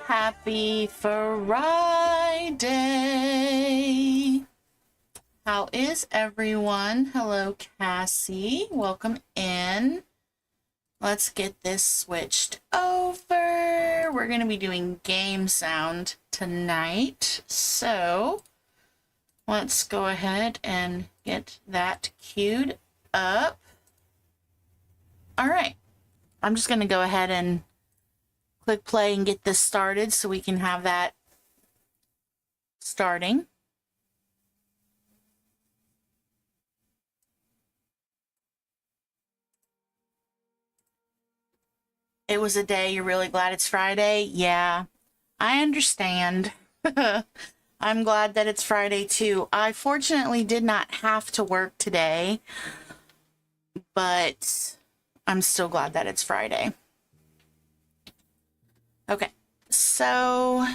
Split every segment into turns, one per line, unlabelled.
Happy Friday. How is everyone? Hello, Cassie. Welcome in. Let's get this switched over. We're going to be doing game sound tonight. So let's go ahead and get that queued up. All right. I'm just going to go ahead and click play and get this started so we can have that starting. It was a day you're really glad it's Friday. Yeah, I understand. I'm glad that it's Friday too. I fortunately did not have to work today, but I'm still glad that it's Friday. Okay, so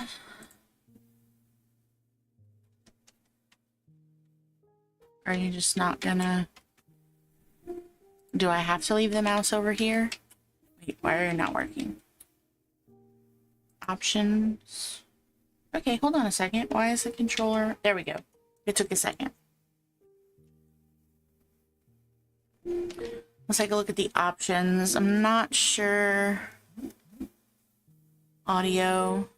are you just not gonna... Do I have to leave the mouse over here? Wait, why are you not working? Options. Okay, hold on a second. Why is the controller... There we go. It took a second. Let's take a look at the options. I'm not sure. Audio.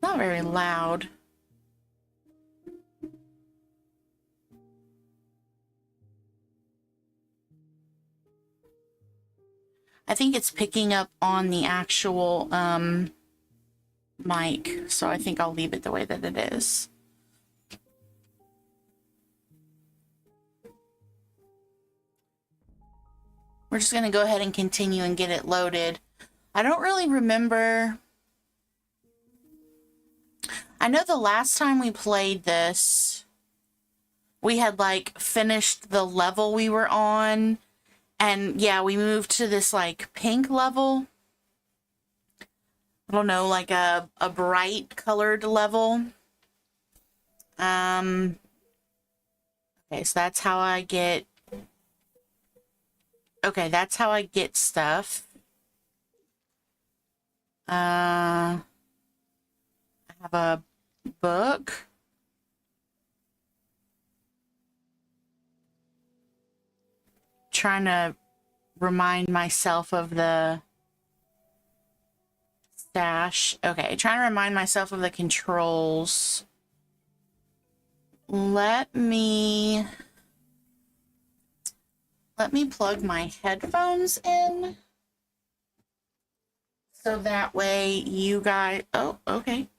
Not very loud. I think it's picking up on the actual mic, so I think I'll leave it the way that it is. We're just going to go ahead and continue and get it loaded. I don't really remember. I know the last time we played this, we had like finished the level we were on. And yeah, we moved to this like pink level. I don't know, like a bright colored level. Okay, so that's how I get... Okay, that's how I get stuff. I have a book. Trying to remind myself of the stash. Okay, trying to remind myself of the controls. Let me plug my headphones in so that way you guys... Oh, okay.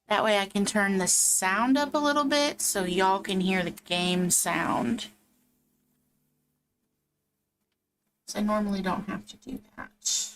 That way I can turn the sound up a little bit so y'all can hear the game sound. So I normally don't have to do that.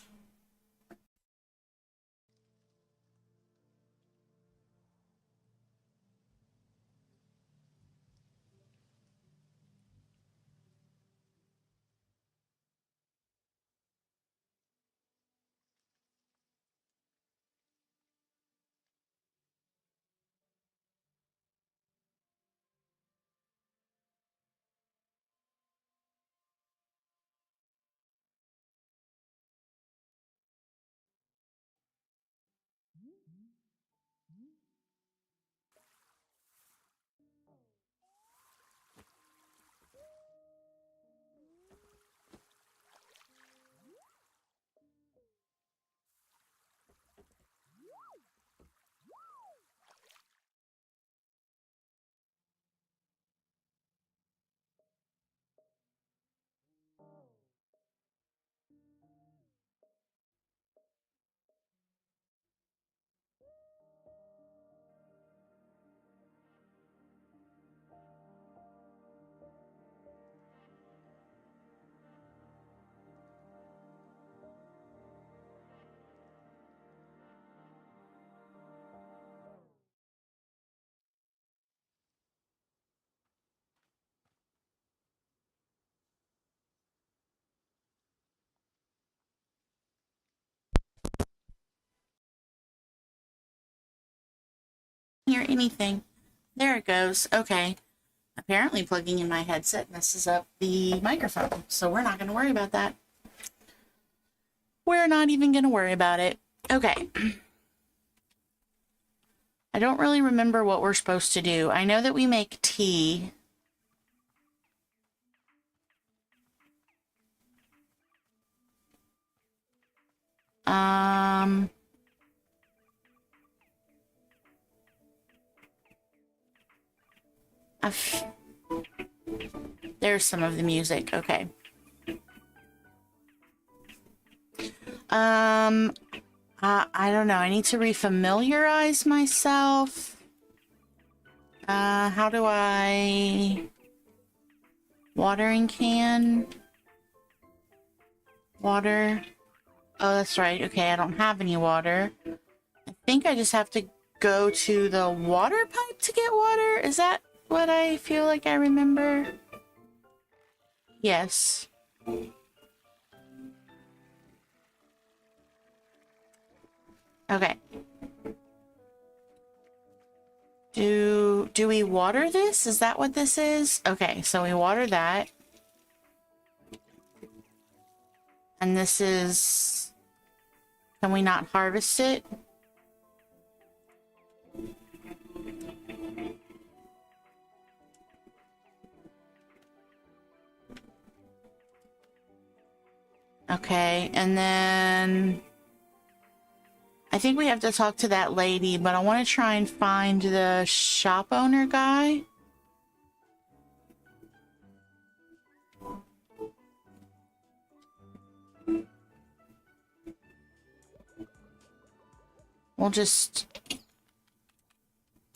Hear anything? There it goes. Okay. Apparently plugging in my headset messes up the microphone, so we're not going to worry about that. We're not even going to worry about it. Okay. I don't really remember what we're supposed to do. I know that we make tea. There's some of the music. Okay. I don't know. I need to refamiliarize myself. How do I... Watering can? Water? Oh, that's right. Okay, I don't have any water. I think I just have to go to the water pipe to get water? Is that what I feel like I remember? Yes. Okay. Do we water this? Is that what this is? Okay, so we water that. And this is... Can we not harvest it? Okay, and then... I think we have to talk to that lady, but I want to try and find the shop owner guy. We'll just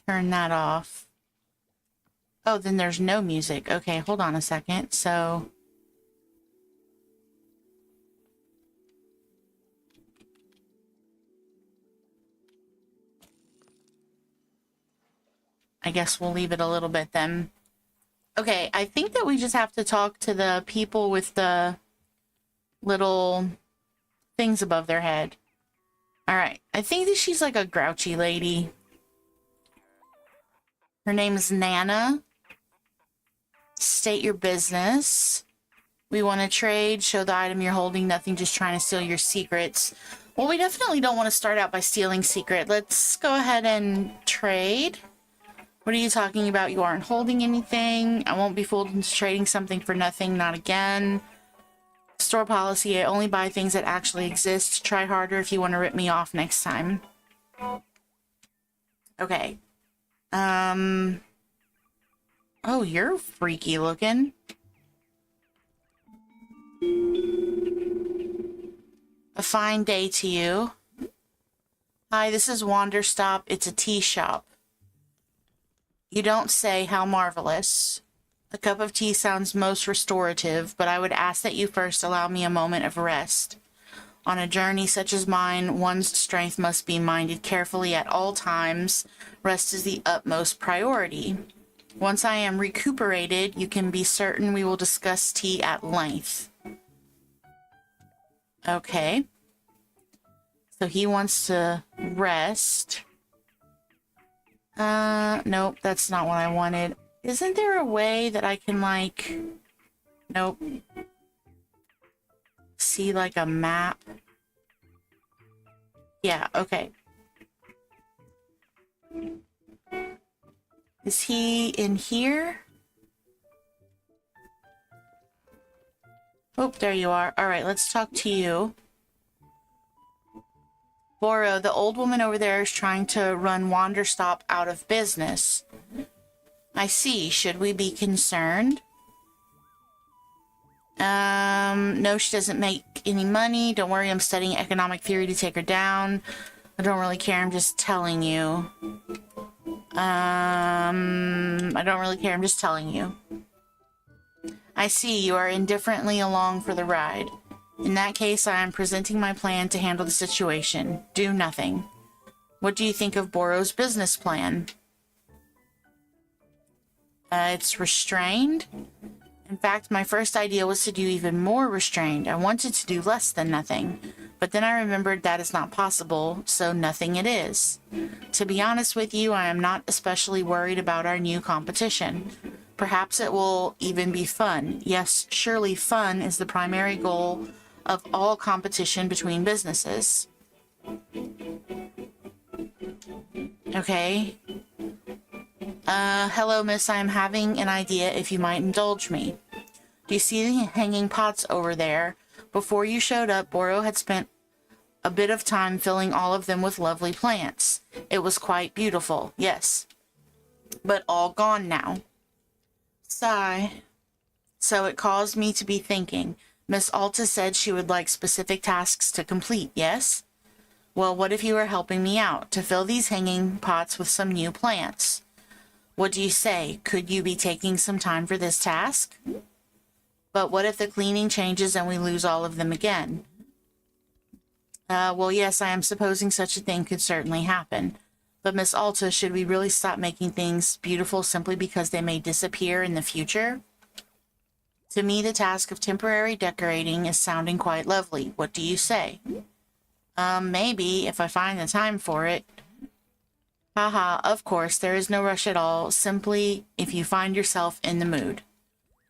turn that off. Oh, then there's no music. Okay, hold on a second. So... I guess we'll leave it a little bit then. Okay, I think that we just have to talk to the people with the little things above their head. Alright, I think that she's like a grouchy lady. Her name is Nana. State your business. We want to trade. Show the item you're holding. Nothing, just trying to steal your secrets. Well, we definitely don't want to start out by stealing secret. Let's go ahead and trade. What are you talking about? You aren't holding anything. I won't be fooled into trading something for nothing. Not again. Store policy. I only buy things that actually exist. Try harder if you want to rip me off next time. Okay. Oh, you're freaky looking. A fine day to you. Hi, this is Wanderstop. It's a tea shop. You don't say. How marvelous. A cup of tea sounds most restorative, but I would ask that you first allow me a moment of rest. On a journey such as mine, one's strength must be minded carefully at all times. Rest is the utmost priority. Once I am recuperated, you can be certain we will discuss tea at length. Okay. So he wants to rest. Nope, that's not what I wanted. Isn't there a way that I can, like... Nope. See, like, a map? Yeah, okay. Is he in here? Oh, there you are. Alright, let's talk to you. Boro, the old woman over there is trying to run Wanderstop out of business. I see. Should we be concerned? No, she doesn't make any money. Don't worry, I'm studying economic theory to take her down. I don't really care, I'm just telling you. I don't really care, I'm just telling you. I see, you are indifferently along for the ride. In that case, I am presenting my plan to handle the situation. Do nothing. What do you think of Boro's business plan? It's restrained. In fact, my first idea was to do even more restrained. I wanted to do less than nothing. But then I remembered that is not possible, so nothing it is. To be honest with you, I am not especially worried about our new competition. Perhaps it will even be fun. Yes, surely fun is the primary goal of all competition between businesses. Okay. Hello, miss. I'm having an idea if you might indulge me. Do you see the hanging pots over there? Before you showed up, Boro had spent a bit of time filling all of them with lovely plants. It was quite beautiful, yes. But all gone now. Sigh. So it caused me to be thinking. Miss Alta said she would like specific tasks to complete, yes? Well, what if you were helping me out to fill these hanging pots with some new plants? What do you say? Could you be taking some time for this task? But what if the cleaning changes and we lose all of them again? Well, yes, I am supposing such a thing could certainly happen. But Miss Alta, should we really stop making things beautiful simply because they may disappear in the future? To me, the task of temporary decorating is sounding quite lovely. What do you say? Maybe, if I find the time for it. Haha, of course, there is no rush at all, simply if you find yourself in the mood.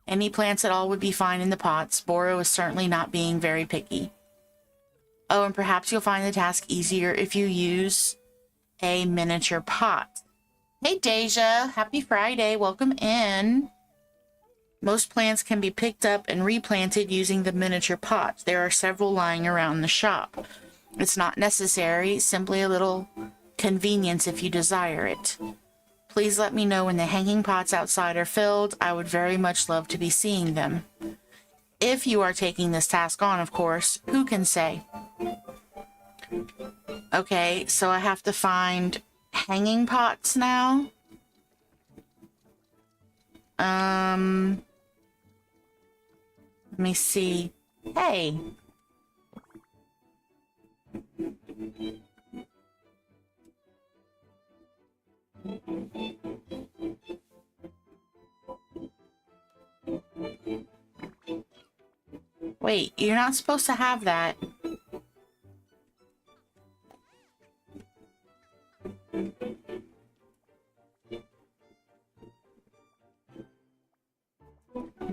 Any plants at all would be fine in the pots. Boro is certainly not being very picky. Oh, and perhaps you'll find the task easier if you use a miniature pot. Hey, Deja. Happy Friday. Welcome in. Most plants can be picked up and replanted using the miniature pot. There are several lying around the shop. It's not necessary, simply a little convenience if you desire it. Please let me know when the hanging pots outside are filled. I would very much love to be seeing them. If you are taking this task on, of course, who can say? Okay, so I have to find hanging pots now. Let me see. Hey. Wait, you're not supposed to have that.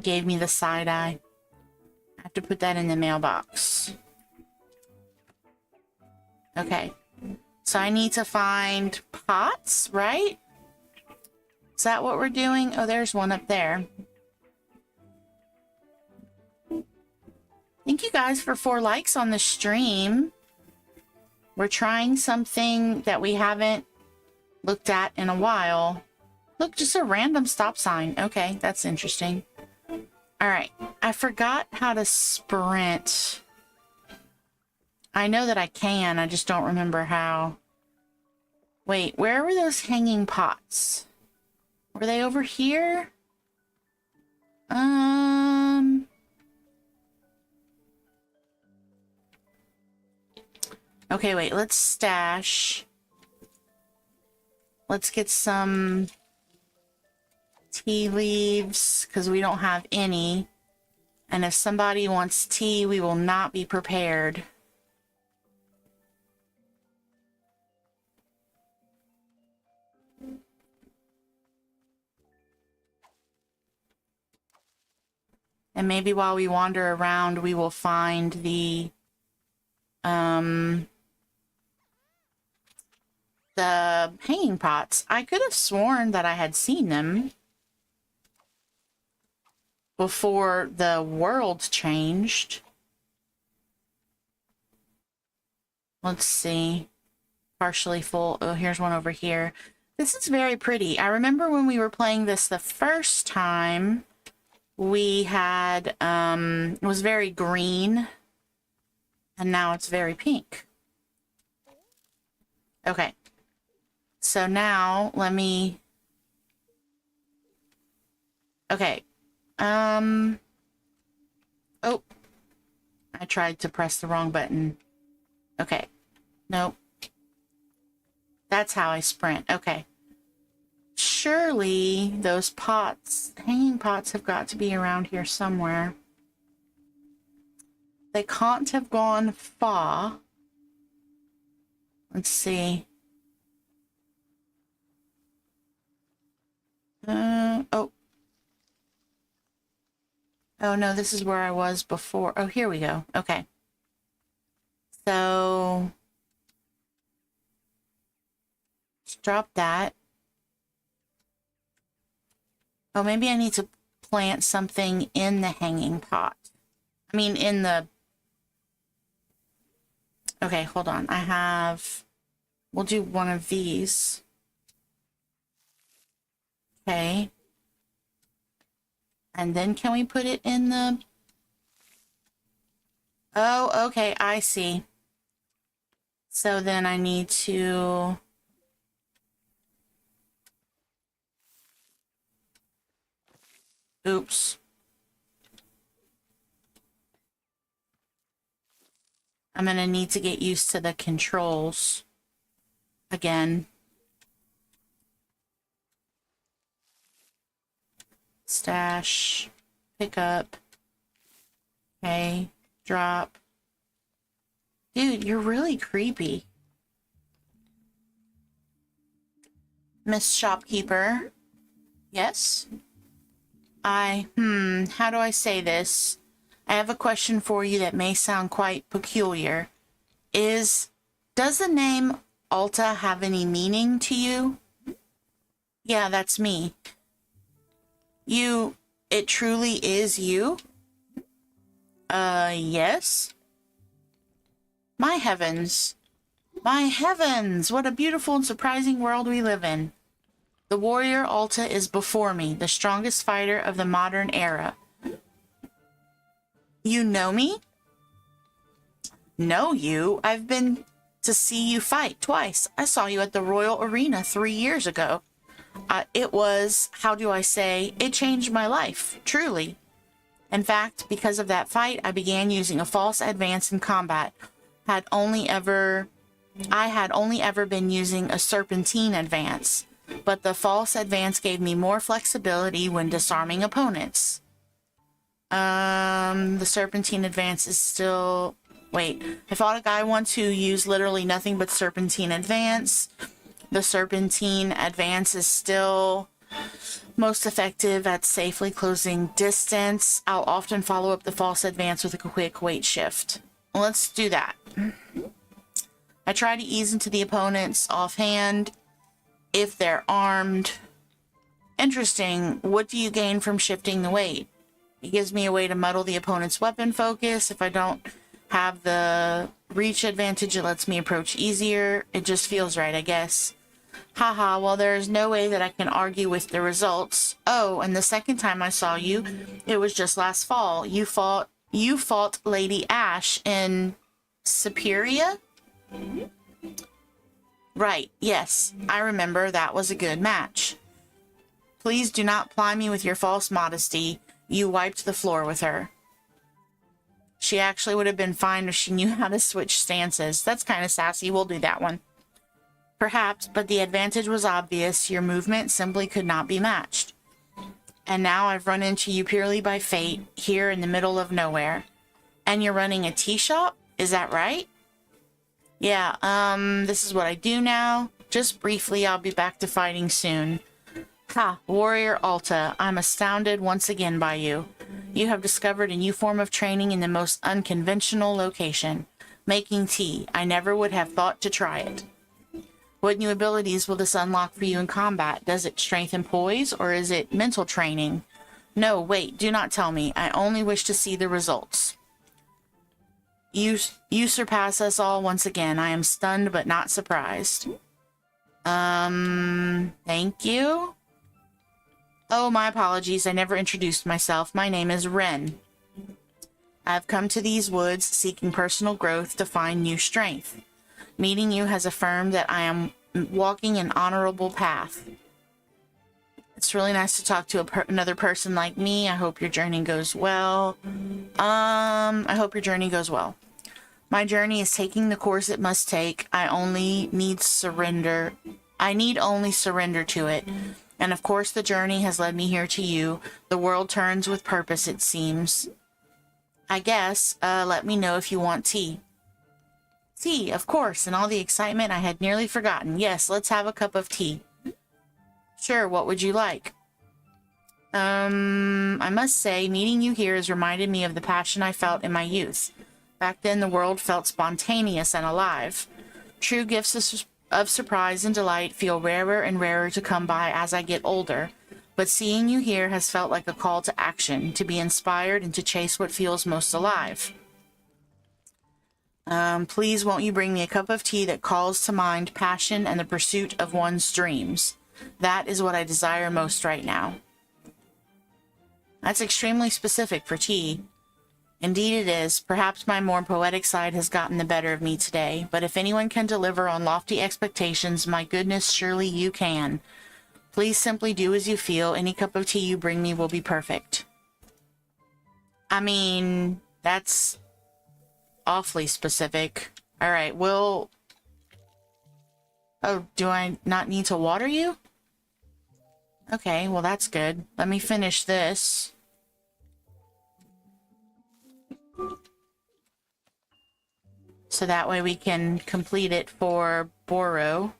Gave me the side eye. I have to put that in the mailbox. Okay. So I need to find pots, right? Is that what we're doing? Oh, there's one up there. Thank you guys for 4 likes on the stream. We're trying something that we haven't looked at in a while. Look, just a random stop sign. Okay, that's interesting. All right, I forgot how to sprint. I know that I can, I just don't remember how. Wait, where were those hanging pots? Were they over here? Okay, wait, let's stash. Let's get some tea leaves, because we don't have any. And if somebody wants tea, we will not be prepared. And maybe while we wander around, we will find the hanging pots. I could have sworn that I had seen them before the world changed. Let's see. Partially full. Oh, here's one over here. This is very pretty. I remember when we were playing this the first time, we had, it was very green, and now it's very pink. Okay. So now, let me... Okay. Oh. I tried to press the wrong button. Okay. Nope. That's how I sprint. Okay. Surely those pots, hanging pots, have got to be around here somewhere. They can't have gone far. Let's see. Oh. Oh no, this is where I was before. Oh, here we go. Okay. So let's drop that. Oh, maybe I need to plant something in the hanging pot. I mean, in the... Okay, hold on. We'll do one of these. Okay. And then can we put it in the... Oh, okay, I see. So then I need to... Oops. I'm gonna need to get used to the controls again. Stash, pick up, okay, drop. Dude, you're really creepy. Miss Shopkeeper. Yes? How do I say this? I have a question for you that may sound quite peculiar. Does the name Alta have any meaning to you? Yeah, that's me. It truly is you? Yes? My heavens. My heavens! What a beautiful and surprising world we live in. The warrior Alta is before me, the strongest fighter of the modern era. You know me? Know you? I've been to see you fight twice. I saw you at the Royal Arena 3 years ago. It was, how do I say, it changed my life, truly. In fact, because of that fight, I began using a false advance in combat. I had only ever been using a serpentine advance, but the false advance gave me more flexibility when disarming opponents. The serpentine advance is still... Wait, I fought a guy once who used literally nothing but serpentine advance. The serpentine advance is still most effective at safely closing distance. I'll often follow up the false advance with a quick weight shift. Let's do that. I try to ease into the opponents offhand if they're armed. Interesting. What do you gain from shifting the weight? It gives me a way to muddle the opponent's weapon focus. If I don't have the reach advantage, it lets me approach easier. It just feels right, I guess. Haha, well, there is no way that I can argue with the results. Oh, and the second time I saw you, it was just last fall. You fought Lady Ash in Superior? Right, yes, I remember. That was a good match. Please do not ply me with your false modesty. You wiped the floor with her. She actually would have been fine if she knew how to switch stances. That's kind of sassy. We'll do that one. Perhaps, but the advantage was obvious. Your movement simply could not be matched. And now I've run into you purely by fate, here in the middle of nowhere. And you're running a tea shop? Is that right? Yeah, this is what I do now. Just briefly, I'll be back to fighting soon. Ha, Warrior Alta, I'm astounded once again by you. You have discovered a new form of training in the most unconventional location. Making tea. I never would have thought to try it. What new abilities will this unlock for you in combat? Does it strengthen poise, or is it mental training? No, wait, do not tell me. I only wish to see the results. You surpass us all once again. I am stunned but not surprised. Thank you? Oh, my apologies. I never introduced myself. My name is Ren. I've come to these woods seeking personal growth to find new strength. Meeting you has affirmed that I am walking an honorable path. It's really nice to talk to another person like me. I hope your journey goes well. I hope your journey goes well. My journey is taking the course it must take. I need only surrender to it. And of course, the journey has led me here to you. The world turns with purpose, it seems. I guess, let me know if you want tea. Tea, of course. In all the excitement, I had nearly forgotten. Yes, let's have a cup of tea. Sure, what would you like? I must say, meeting you here has reminded me of the passion I felt in my youth. Back then, the world felt spontaneous and alive. True gifts of surprise and delight feel rarer and rarer to come by as I get older, but seeing you here has felt like a call to action, to be inspired and to chase what feels most alive. Please won't you bring me a cup of tea that calls to mind passion and the pursuit of one's dreams. That is what I desire most right now. That's extremely specific for tea. Indeed it is. Perhaps my more poetic side has gotten the better of me today, but if anyone can deliver on lofty expectations, my goodness, surely you can. Please simply do as you feel. Any cup of tea you bring me will be perfect. I mean, that's awfully specific. All right, oh, do I not need to water you? Okay, well, that's good. Let me finish this. So that way we can complete it for Boro.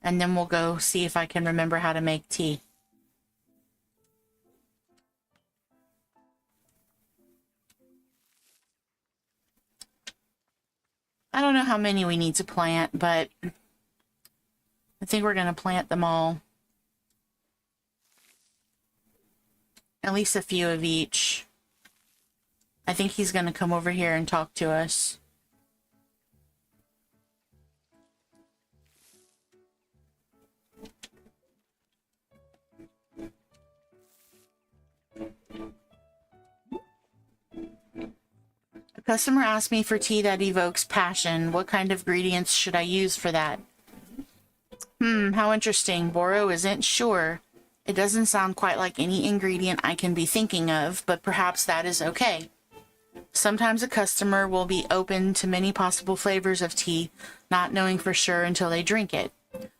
And then we'll go see if I can remember how to make tea. I don't know how many we need to plant, but I think we're going to plant them all. At least a few of each. I think he's going to come over here and talk to us. A customer asked me for tea that evokes passion. What kind of ingredients should I use for that? How interesting. Boro isn't sure. It doesn't sound quite like any ingredient I can be thinking of, but perhaps that is okay. Sometimes a customer will be open to many possible flavors of tea, not knowing for sure until they drink it.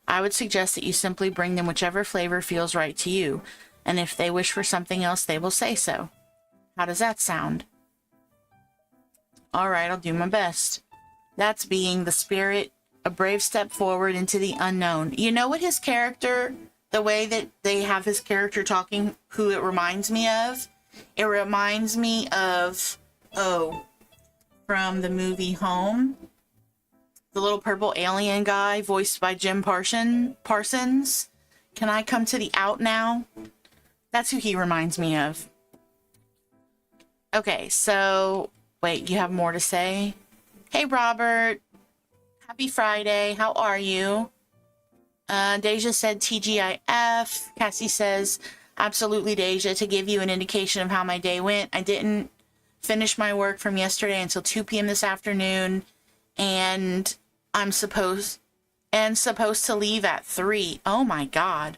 I would suggest that you simply bring them whichever flavor feels right to you, and if they wish for something else, they will say so. How does that sound? All right, I'll do my best. That's being the spirit, a brave step forward into the unknown. You know what his character, the way that they have his character talking, who it reminds me of? It reminds me of, from the movie Home. The little purple alien guy voiced by Jim Parsons. Can I come to the out now? That's who he reminds me of. Okay, so... Wait, you have more to say? Hey, Robert. Happy Friday. How are you? Deja said TGIF. Cassie says, absolutely, Deja. To give you an indication of how my day went, I didn't finish my work from yesterday until 2 p.m. this afternoon, and I'm supposed to leave at 3. Oh, my God.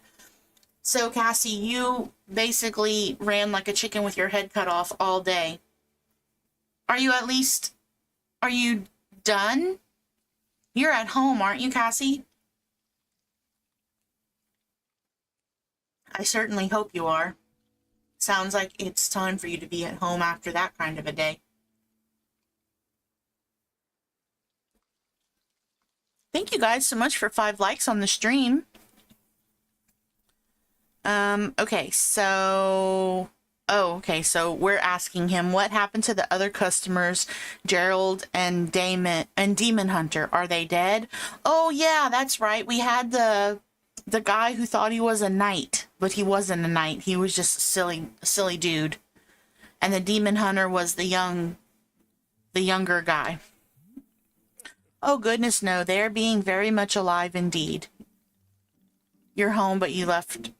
So, Cassie, you basically ran like a chicken with your head cut off all day. Are you done? You're at home, aren't you, Cassie? I certainly hope you are. Sounds like it's time for you to be at home after that kind of a day. Thank you guys so much for 5 likes on the stream. Okay, so... Oh, okay, so we're asking him what happened to the other customers, Gerald and Demon Hunter. Are they dead? Oh, yeah, that's right. We had the guy who thought he was a knight, but he wasn't a knight. He was just a silly dude. And the Demon Hunter was the younger guy. Oh, goodness, no. They're being very much alive indeed. You're home, but you left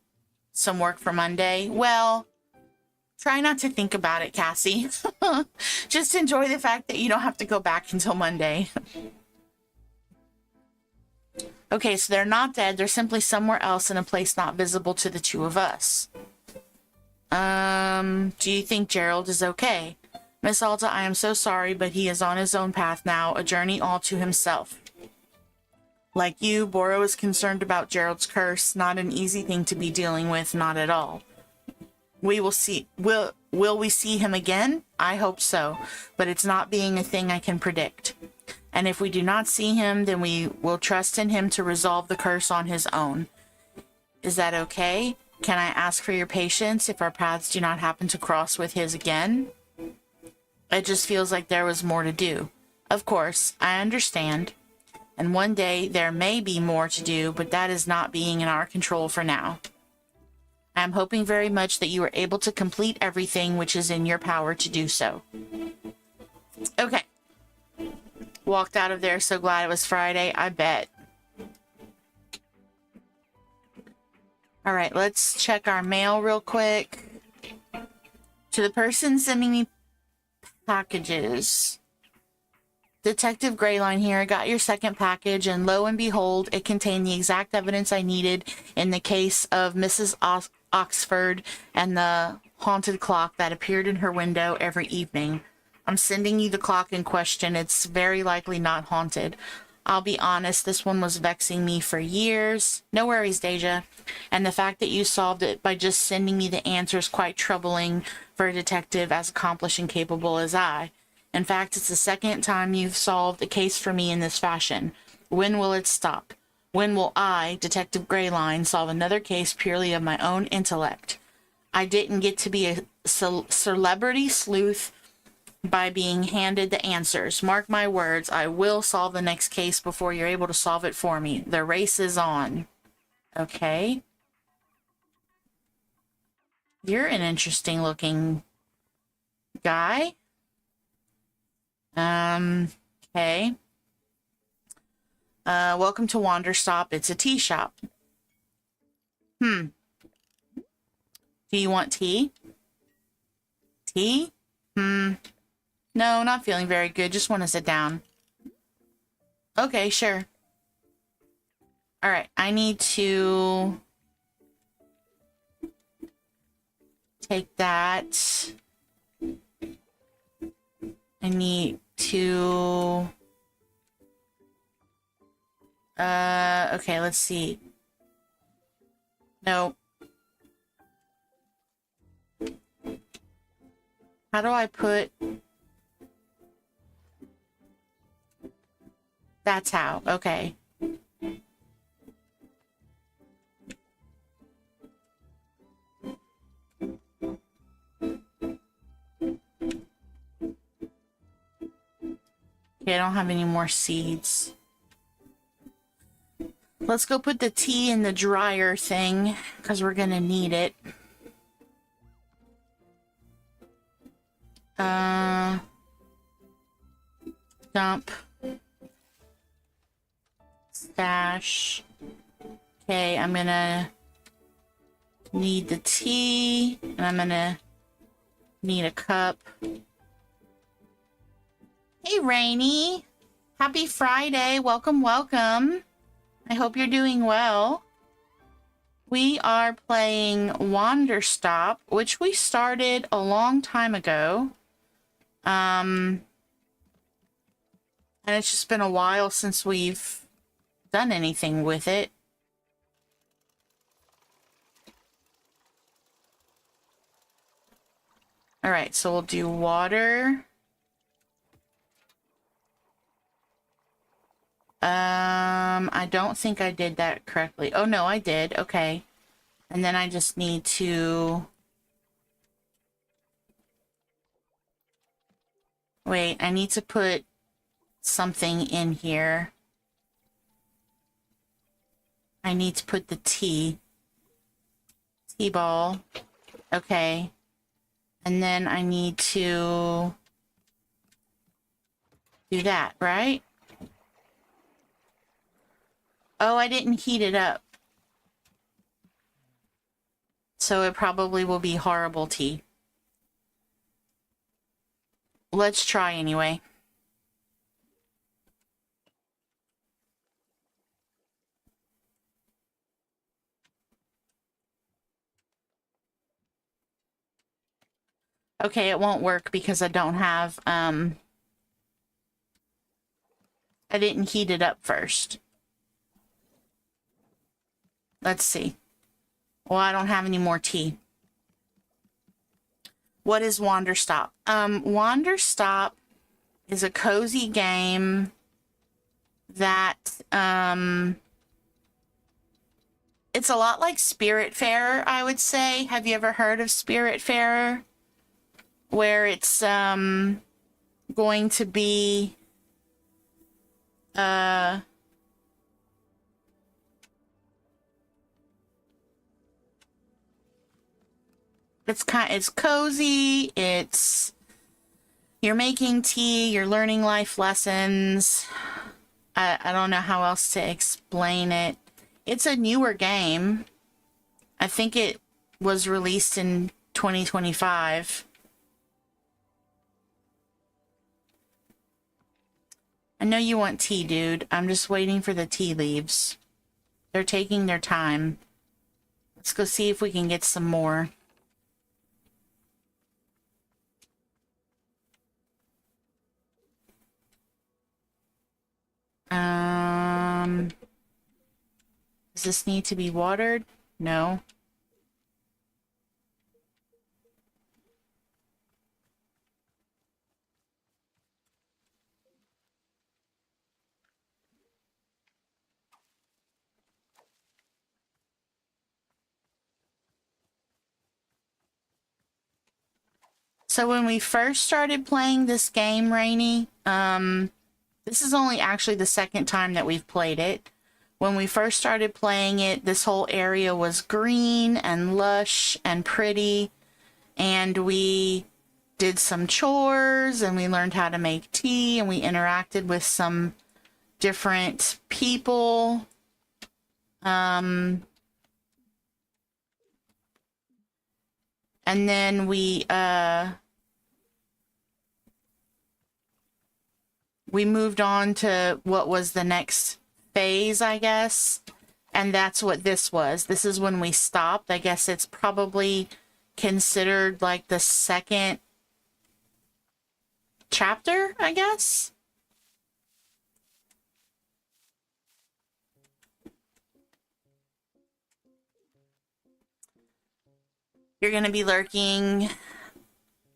some work for Monday. Well... Try not to think about it, Cassie. Just enjoy the fact that you don't have to go back until Monday. Okay, so they're not dead. They're simply somewhere else in a place not visible to the two of us. Do you think Gerald is okay? Miss Alta, I am so sorry, but he is on his own path now, a journey all to himself. Like you, Boro is concerned about Gerald's curse. Not an easy thing to be dealing with, not at all. We will see. Will we see him again? I hope so, but it's not being a thing I can predict. And if we do not see him, then we will trust in him to resolve the curse on his own. Is that okay? Can I ask for your patience if our paths do not happen to cross with his again? It just feels like there was more to do. Of course, I understand. And one day there may be more to do, but that is not being in our control for now. I am hoping very much that you are able to complete everything which is in your power to do so. Okay. Walked out of there so glad it was Friday, I bet. All right, let's check our mail real quick. To the person sending me packages. Detective Greyline here. I got your second package, and lo and behold, it contained the exact evidence I needed in the case of Mrs. Oxford and the haunted clock that appeared in her window every evening. I'm sending you the clock in question. It's very likely not haunted. I'll be honest, this one was vexing me for years. No worries, Deja. And the fact that you solved it by just sending me the answer is quite troubling for a detective as accomplished and capable as I. In fact, it's the second time you've solved a case for me in this fashion. When will it stop? When will I, Detective Greyline, solve another case purely of my own intellect? I didn't get to be a celebrity sleuth by being handed the answers. Mark my words, I will solve the next case before you're able to solve it for me. The race is on. Okay. You're an interesting looking guy. Okay. Welcome to Wanderstop. It's a tea shop. Do you want tea? Tea? No, not feeling very good. Just want to sit down. Okay, sure. All right, I need to take that. I need to... okay, let's see. No. How do I put... That's how. Okay. Okay, I don't have any more seeds. Let's go put the tea in the dryer thing, because we're gonna need it. Dump. Stash. Okay, I'm gonna need the tea, and I'm gonna need a cup. Hey, Rainy. Happy Friday. Welcome, welcome. I hope you're doing well. We are playing Wanderstop, which we started a long time ago. And it's just been a while since we've done anything with it. All right, so we'll do water. I don't think I did that correctly. Oh, no, I did. Okay. And then I just need to... Wait, I need to put something in here. I need to put the tea. Tea ball. Okay. And then I need to do that, right? Oh, I didn't heat it up. So it probably will be horrible tea. Let's try anyway. Okay, it won't work because I don't have, I didn't heat it up first. Let's see. Well, I don't have any more tea. What is Wanderstop? Wanderstop is a cozy game that it's a lot like Spiritfarer, I would say. Have you ever heard of Spiritfarer? Where it's going to be it's cozy, it's you're making tea, you're learning life lessons. I don't know how else to explain it. It's a newer game. I think it was released in 2025. I know you want tea, dude. I'm just waiting for the tea leaves. They're taking their time. Let's go see if we can get some more. Does this need to be watered? No. So when we first started playing this game, Rainy, this is only actually the second time that we've played it. When we first started playing it, this whole area was green and lush and pretty, and we did some chores and we learned how to make tea and we interacted with some different people. And then we moved on to what was the next phase, I guess. And that's what this was. This is when we stopped. I guess it's probably considered like the second chapter, I guess. You're going to be lurking,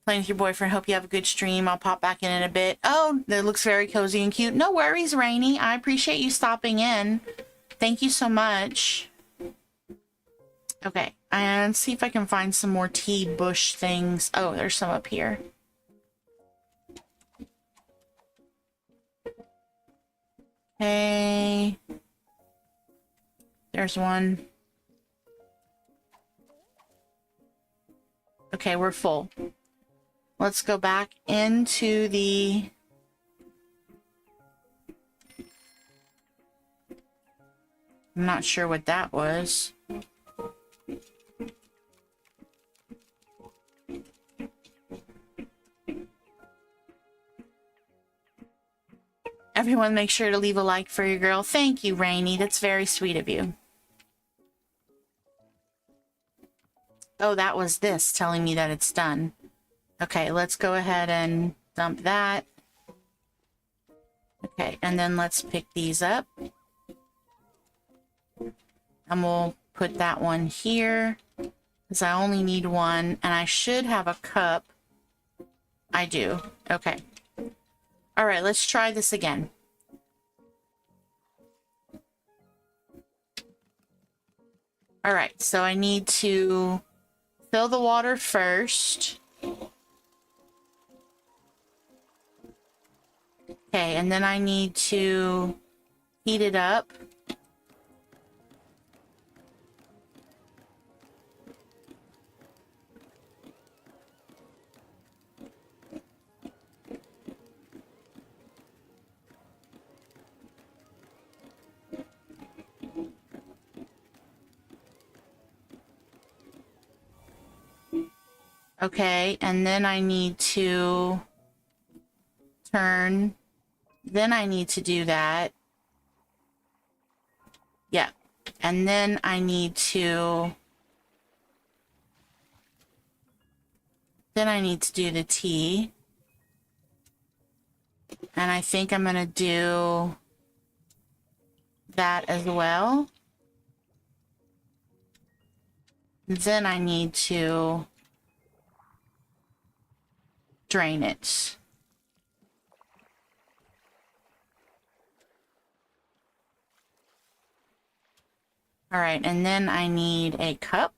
playing with your boyfriend. Hope you have a good stream. I'll pop back in a bit. Oh, that looks very cozy and cute. No worries, Rainy. I appreciate you stopping in. Thank you so much. Okay, and see if I can find some more tea bush things. Oh, there's some up here. Okay. There's one. Okay, we're full. Let's go back into the... I'm not sure what that was. Everyone make sure to leave a like for your girl. Thank you, Rainy. That's very sweet of you. Oh, that was this telling me that it's done. Okay, let's go ahead and dump that. Okay, and then let's pick these up. And we'll put that one here, because I only need one, and I should have a cup. I do. Okay. All right, let's try this again. All right, so I need to fill the water first. Okay, and then I need to heat it up. Okay, and then I need to turn. Then I need to do that. Yeah. And then I need to... Then I need to do the tea. And I think I'm going to do that as well. Then I need to drain it. All right, and then I need a cup.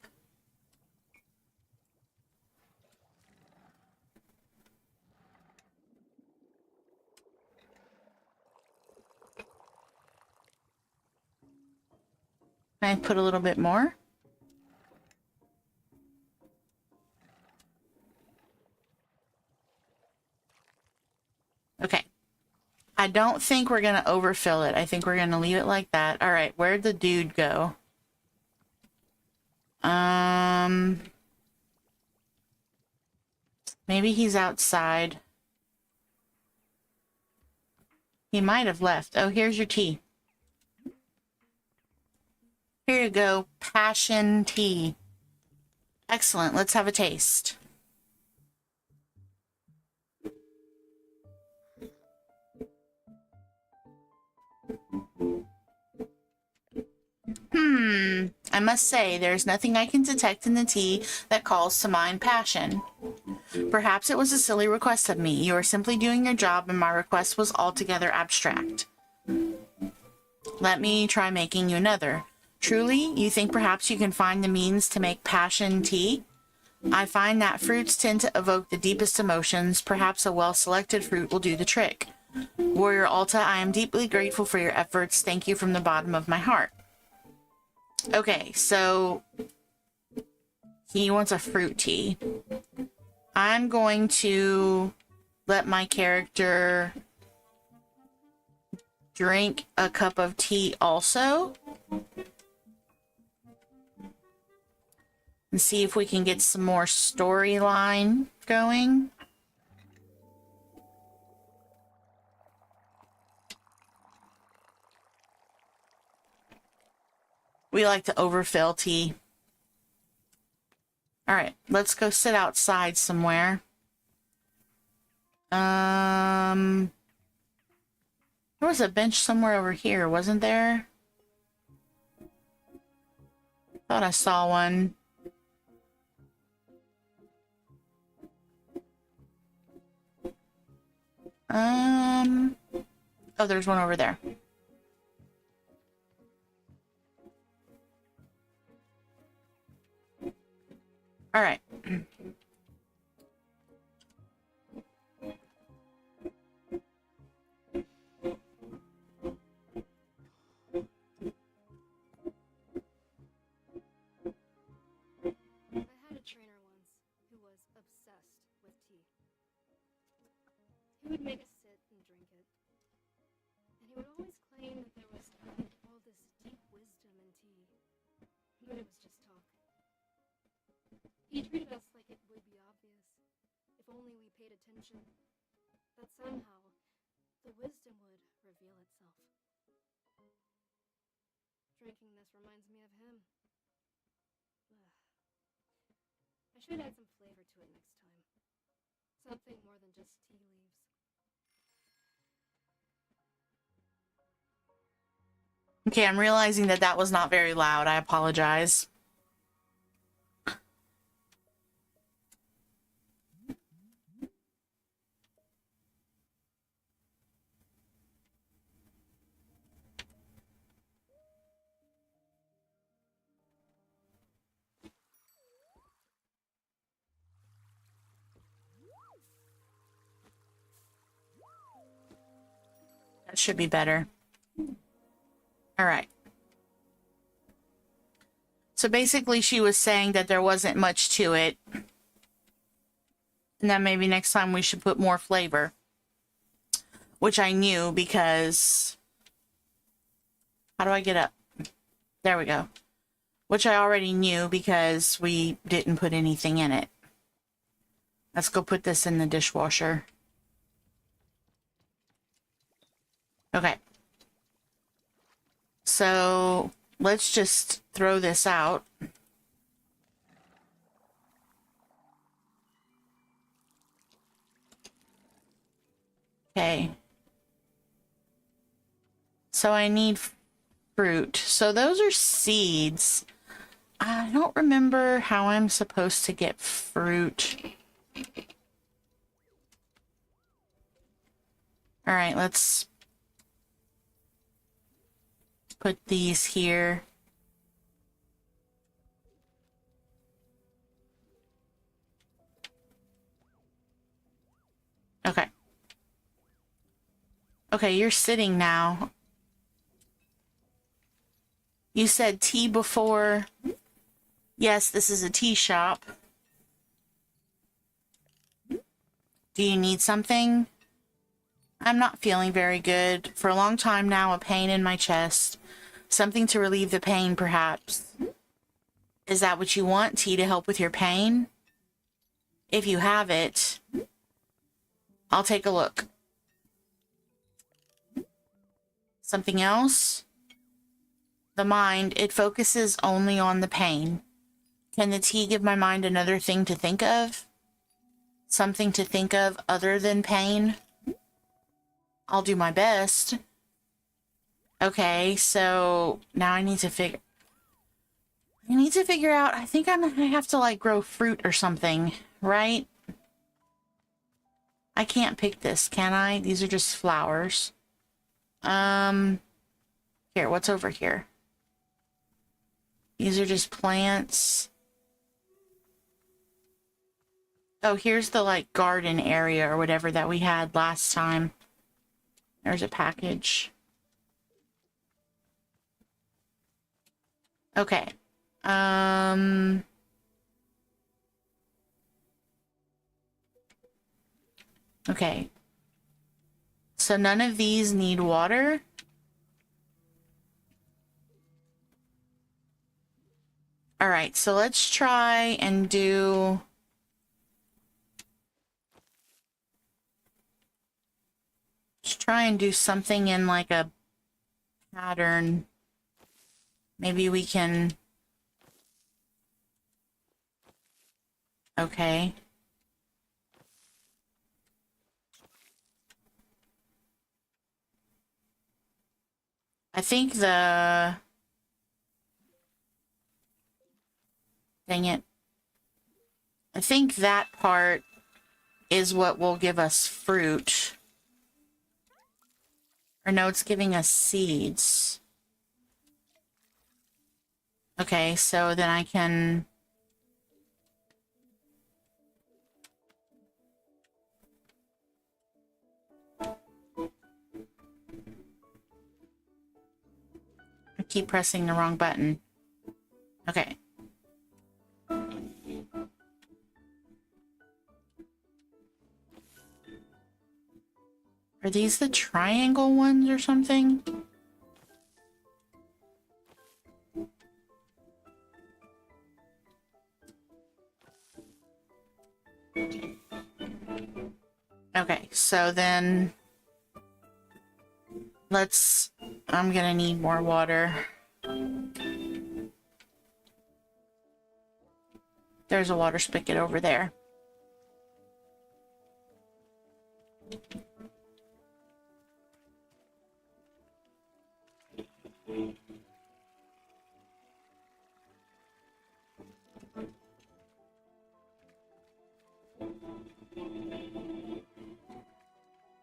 I put a little bit more. Okay. I don't think we're going to overfill it. I think we're going to leave it like that. All right, where'd the dude go? Maybe he's outside. He might have left. Oh, here's your tea. Here you go. Passion tea. Excellent. Let's have a taste. I must say, there's nothing I can detect in the tea that calls to mind passion. Perhaps it was a silly request of me. You are simply doing your job, and my request was altogether abstract. Let me try making you another. Truly, you think perhaps you can find the means to make passion tea? I find that fruits tend to evoke the deepest emotions. Perhaps a well-selected fruit will do the trick. Warrior Alta, I am deeply grateful for your efforts. Thank you from the bottom of my heart. Okay, so he wants a fruit tea. I'm going to let my character drink a cup of tea also. And see if we can get some more storyline going. We like to overfill tea. All right, let's go sit outside somewhere. There was a bench somewhere over here, wasn't there? Thought I saw one. Oh, there's one over there. All right.
Would make us sit and drink it. And he would always claim that there was all this deep wisdom in tea, but it was just talk. He treated us like it would be obvious, if only we paid attention, that somehow the wisdom would reveal itself. Drinking this reminds me of him. Ugh. I should add some flavor to it next time. Something more than just tea leaves.
Okay, I'm realizing that that was not very loud. I apologize. That should be better. All right. So basically she was saying that there wasn't much to it. And that maybe next time we should put more flavor. Which I knew because... How do I get up? There we go. Which I already knew because we didn't put anything in it. Let's go put this in the dishwasher. Okay. So let's just throw this out. Okay. So I need fruit. So those are seeds. I don't remember how I'm supposed to get fruit. All right, let's put these here. Okay, you're sitting now. You said tea before. Yes, this is a tea shop. Do you need something? I'm not feeling very good. For a long time now, a pain in my chest. Something to relieve the pain, perhaps. Is that what you want? Tea to help with your pain? If you have it, I'll take a look. Something else? The mind, it focuses only on the pain. Can the tea give my mind another thing to think of? Something to think of other than pain? I'll do my best. Okay, so now I need to figure out, I think I have to like grow fruit or something, right? I can't pick this, can I? These are just flowers. Here, what's over here? These are just plants. Oh, here's the like garden area or whatever that we had last time. There's a package. Okay. Okay. So none of these need water. All right, so let's try and do... Let's try and do something in like a pattern. Maybe we can... Okay. I think the... Dang it. I think that part is what will give us fruit. Or no, it's giving us seeds. Okay, so then I can... I keep pressing the wrong button. Okay. Are these the triangle ones or something? Okay, so then let's... I'm gonna need more water. There's a water spigot over there.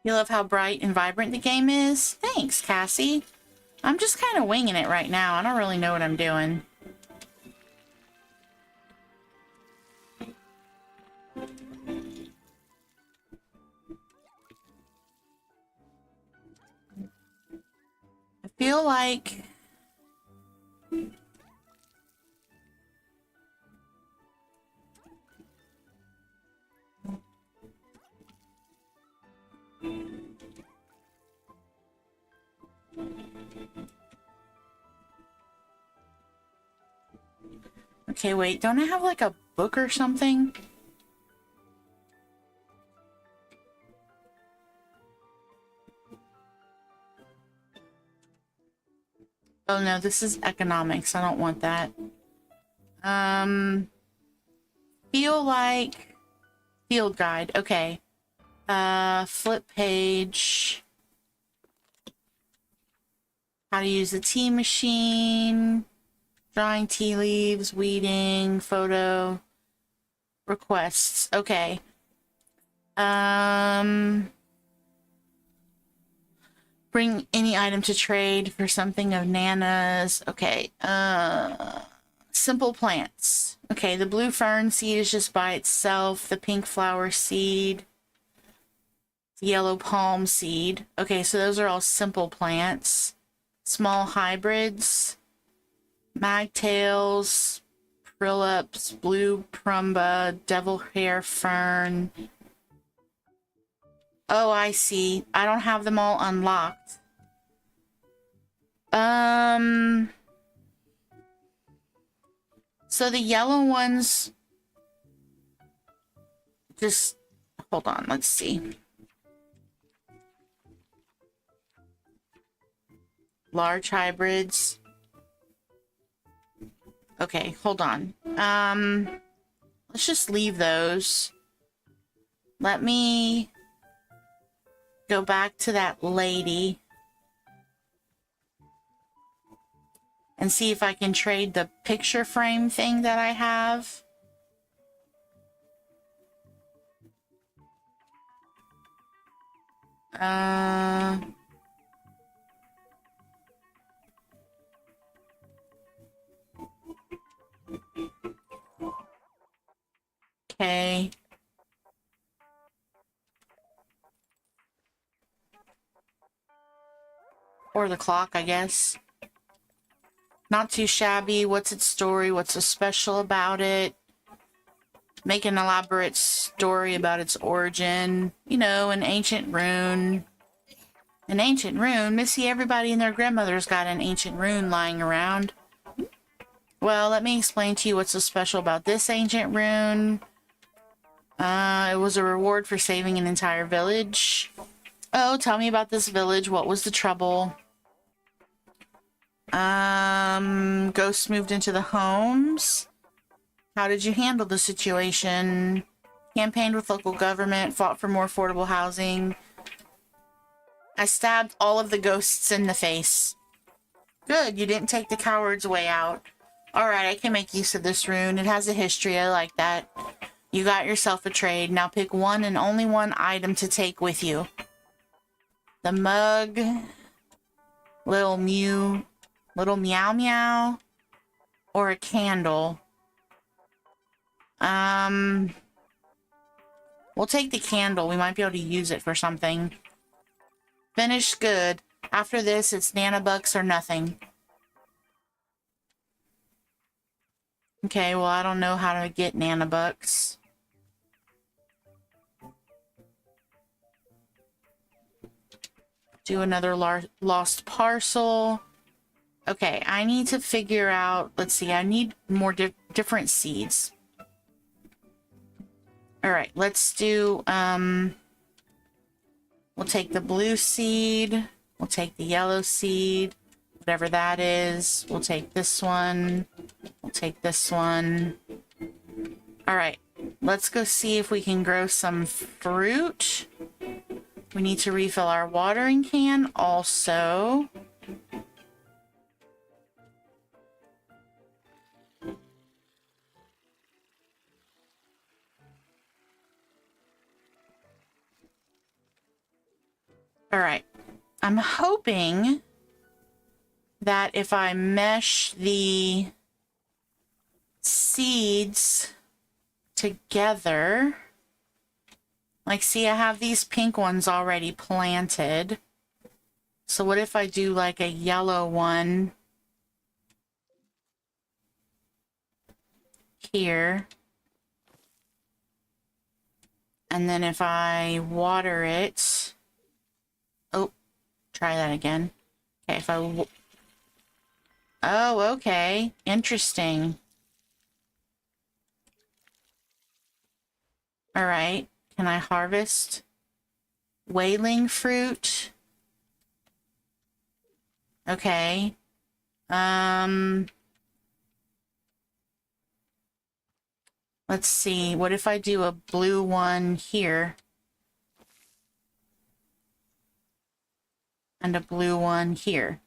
You love how bright and vibrant the game is? Thanks, Cassie. I'm just kind of winging it right now. I don't really know what I'm doing. I feel like... Okay, wait, don't I have like a book or something? Oh no, this is economics. I don't want that. Feel like field guide. Okay. Flip page. How to use the tea machine. Drawing tea leaves, weeding, photo, requests. Okay. Bring any item to trade for something of Nana's. Okay. Simple plants. Okay, the blue fern seed is just by itself. The pink flower seed. Yellow palm seed. Okay, so those are all simple plants. Small hybrids, magtails, prillips, blue prumba, devil hair fern. Oh, I see. I don't have them all unlocked. So the yellow ones, just hold on, let's see. Large hybrids. Okay, hold on. Let's just leave those. Let me go back to that lady and see if I can trade the picture frame thing that I have. Okay. Or the clock, I guess. Not too shabby. What's its story? What's so special about it? Make an elaborate story about its origin. You know, an ancient rune. An ancient rune? Missy, everybody and their grandmother's got an ancient rune lying around. Well, let me explain to you what's so special about this ancient rune. It was a reward for saving an entire village. Oh, tell me about this village. What was the trouble? Ghosts moved into the homes. How did you handle the situation? Campaigned with local government, fought for more affordable housing. I stabbed all of the ghosts in the face. Good, you didn't take the coward's way out. Alright, I can make use of this rune. It has a history, I like that. You got yourself a trade. Now pick one and only one item to take with you. The mug. Little meow meow. Or a candle. We'll take the candle. We might be able to use it for something. Finished good. After this, it's nanobucks or nothing. Okay, well, I don't know how to get nanobucks. Do another lost parcel. Okay, I need to figure out... Let's see, I need more different seeds. Alright, let's do... We'll take the blue seed. We'll take the yellow seed. Whatever that is. We'll take this one. We'll take this one. Alright, let's go see if we can grow some fruit. We need to refill our watering can also. Alright, I'm hoping that if I mesh the seeds together, like, see, I have these pink ones already planted. So what if I do like a yellow one here? And then if I water it, oh, try that again. Okay, if I, oh, okay, interesting. All right, can I harvest wailing fruit? Okay. Let's see. What if I do a blue one here? And a blue one here.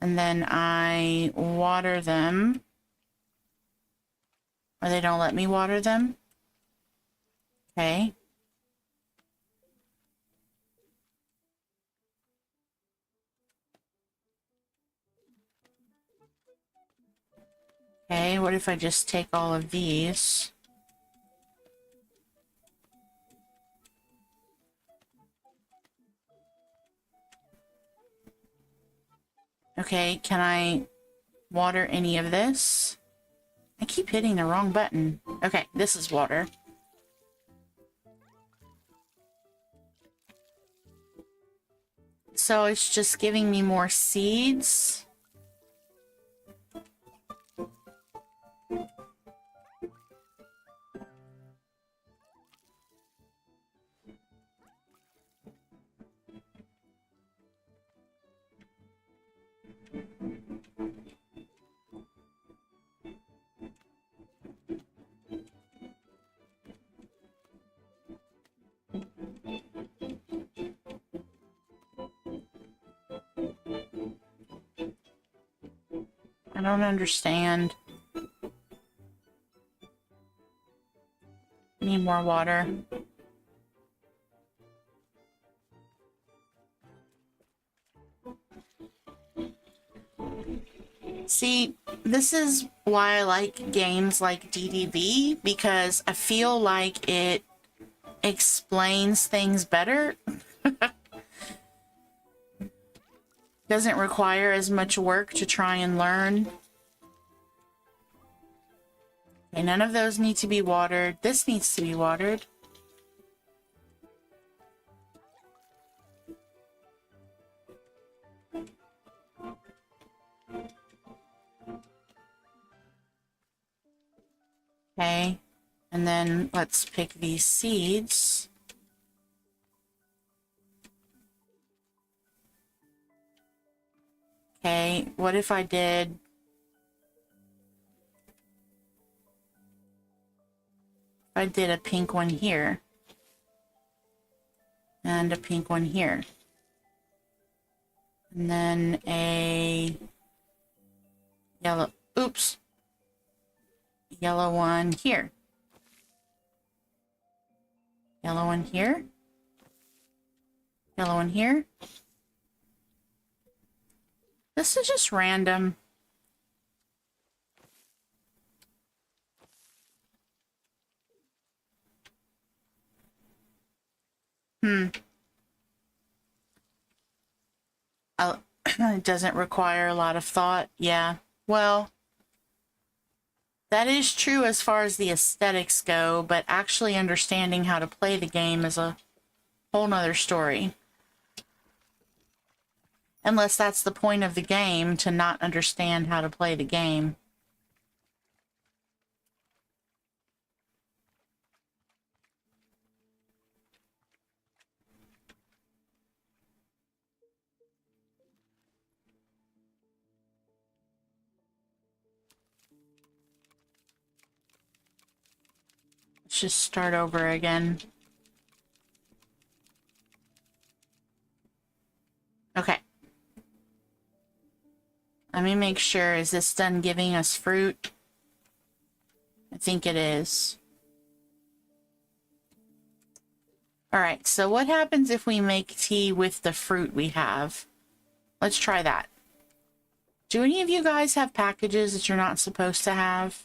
And then I water them. Or they don't let me water them. Okay. Okay, what if I just take all of these? Okay, can I water any of this? I keep hitting the wrong button. Okay, this is water. So it's just giving me more seeds. I don't understand. Need more water. See, this is why I like games like DDV, because I feel like it explains things better. Doesn't require as much work to try and learn. Okay, none of those need to be watered. This needs to be watered. Okay, and then let's pick these seeds. Okay, what if I did... I did a pink one here. And a pink one here. And then a yellow... Oops! Yellow one here. Yellow one here. Yellow one here. This is just random. It doesn't require a lot of thought. Yeah. Well, that is true as far as the aesthetics go, but actually understanding how to play the game is a whole nother story. Unless that's the point of the game, to not understand how to play the game. Let's just start over again. Okay. Let me make sure, is this done giving us fruit? I think it is. Alright, so what happens if we make tea with the fruit we have? Let's try that. Do any of you guys have packages that you're not supposed to have?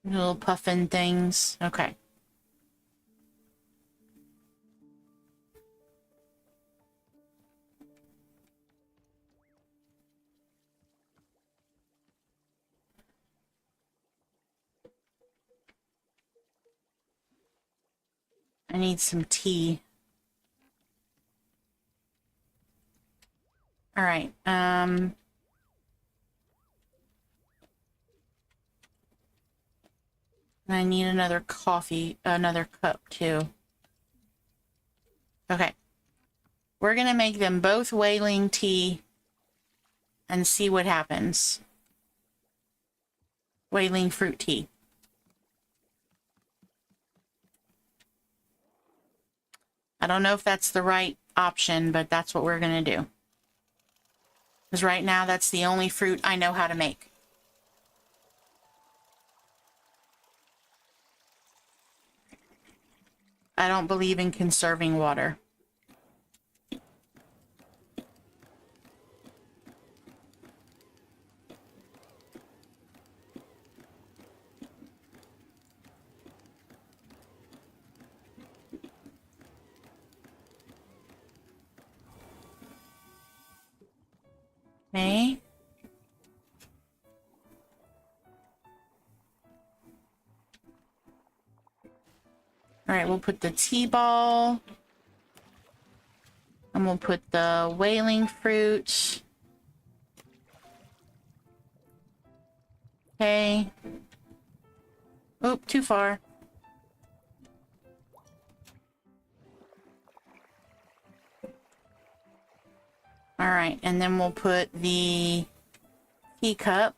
Little puffin things. Okay. I need some tea. All right. I need another coffee, another cup too. Okay. We're going to make them both whaling tea and see what happens. Whaling fruit tea. I don't know if that's the right option, but that's what we're going to do. Because right now, that's the only fruit I know how to make. I don't believe in conserving water. Okay. All right, we'll put the T-ball. And we'll put the wailing fruit. Okay. Oop, too far. All right, and then we'll put the teacup.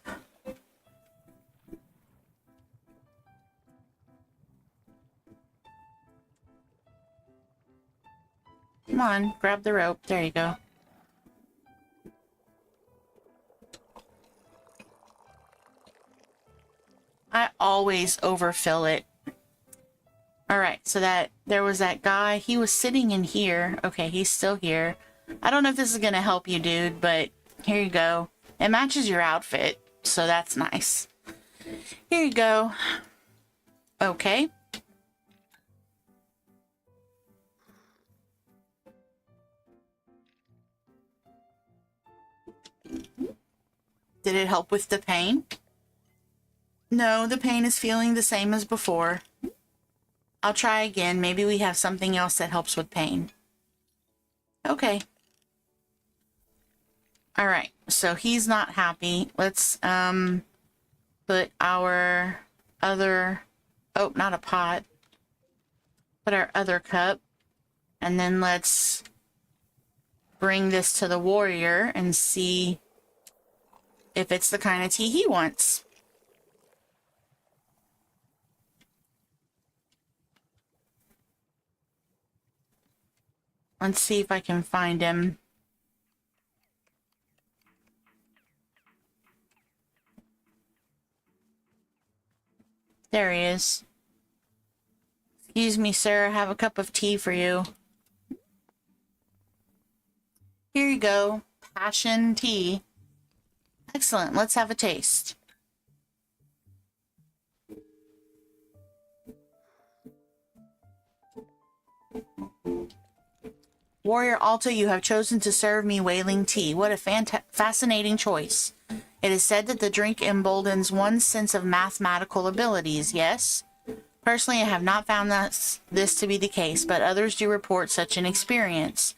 Come on, grab the rope. There you go. I always overfill it. All right, so that there was that guy. He was sitting in here. Okay, he's still here. I don't know if this is going to help you, dude, but here you go. It matches your outfit, so that's nice. Here you go. Okay. Did it help with the pain? No, the pain is feeling the same as before. I'll try again. Maybe we have something else that helps with pain. Okay. All right, so he's not happy. Let's put our other, oh, not a pot. Put our other cup. And then let's bring this to the warrior and see if it's the kind of tea he wants. Let's see if I can find him. There he is. Excuse me, sir. I have a cup of tea for you. Here you go. Passion tea. Excellent. Let's have a taste. Warrior Alta, you have chosen to serve me wailing tea. What a fascinating choice. It is said that the drink emboldens one's sense of mathematical abilities, yes? Personally, I have not found this to be the case, but others do report such an experience.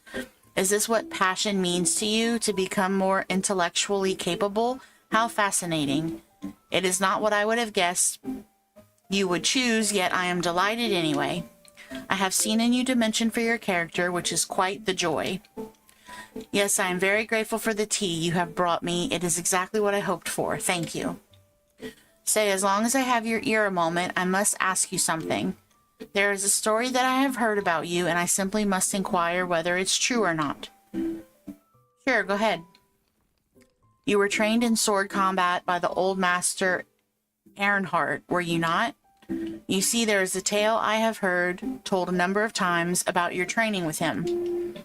Is this what passion means to you, to become more intellectually capable? How fascinating. It is not what I would have guessed you would choose, yet I am delighted anyway. I have seen a new dimension for your character, which is quite the joy. Yes, I am very grateful for the tea you have brought me. It is exactly what I hoped for. Thank you. Say, as long as I have your ear a moment, I must ask you something. There is a story that I have heard about you, and I simply must inquire whether it's true or not. Sure, go ahead. You were trained in sword combat by the old master Earnhardt, were you not? You see, there is a tale I have heard told a number of times about your training with him.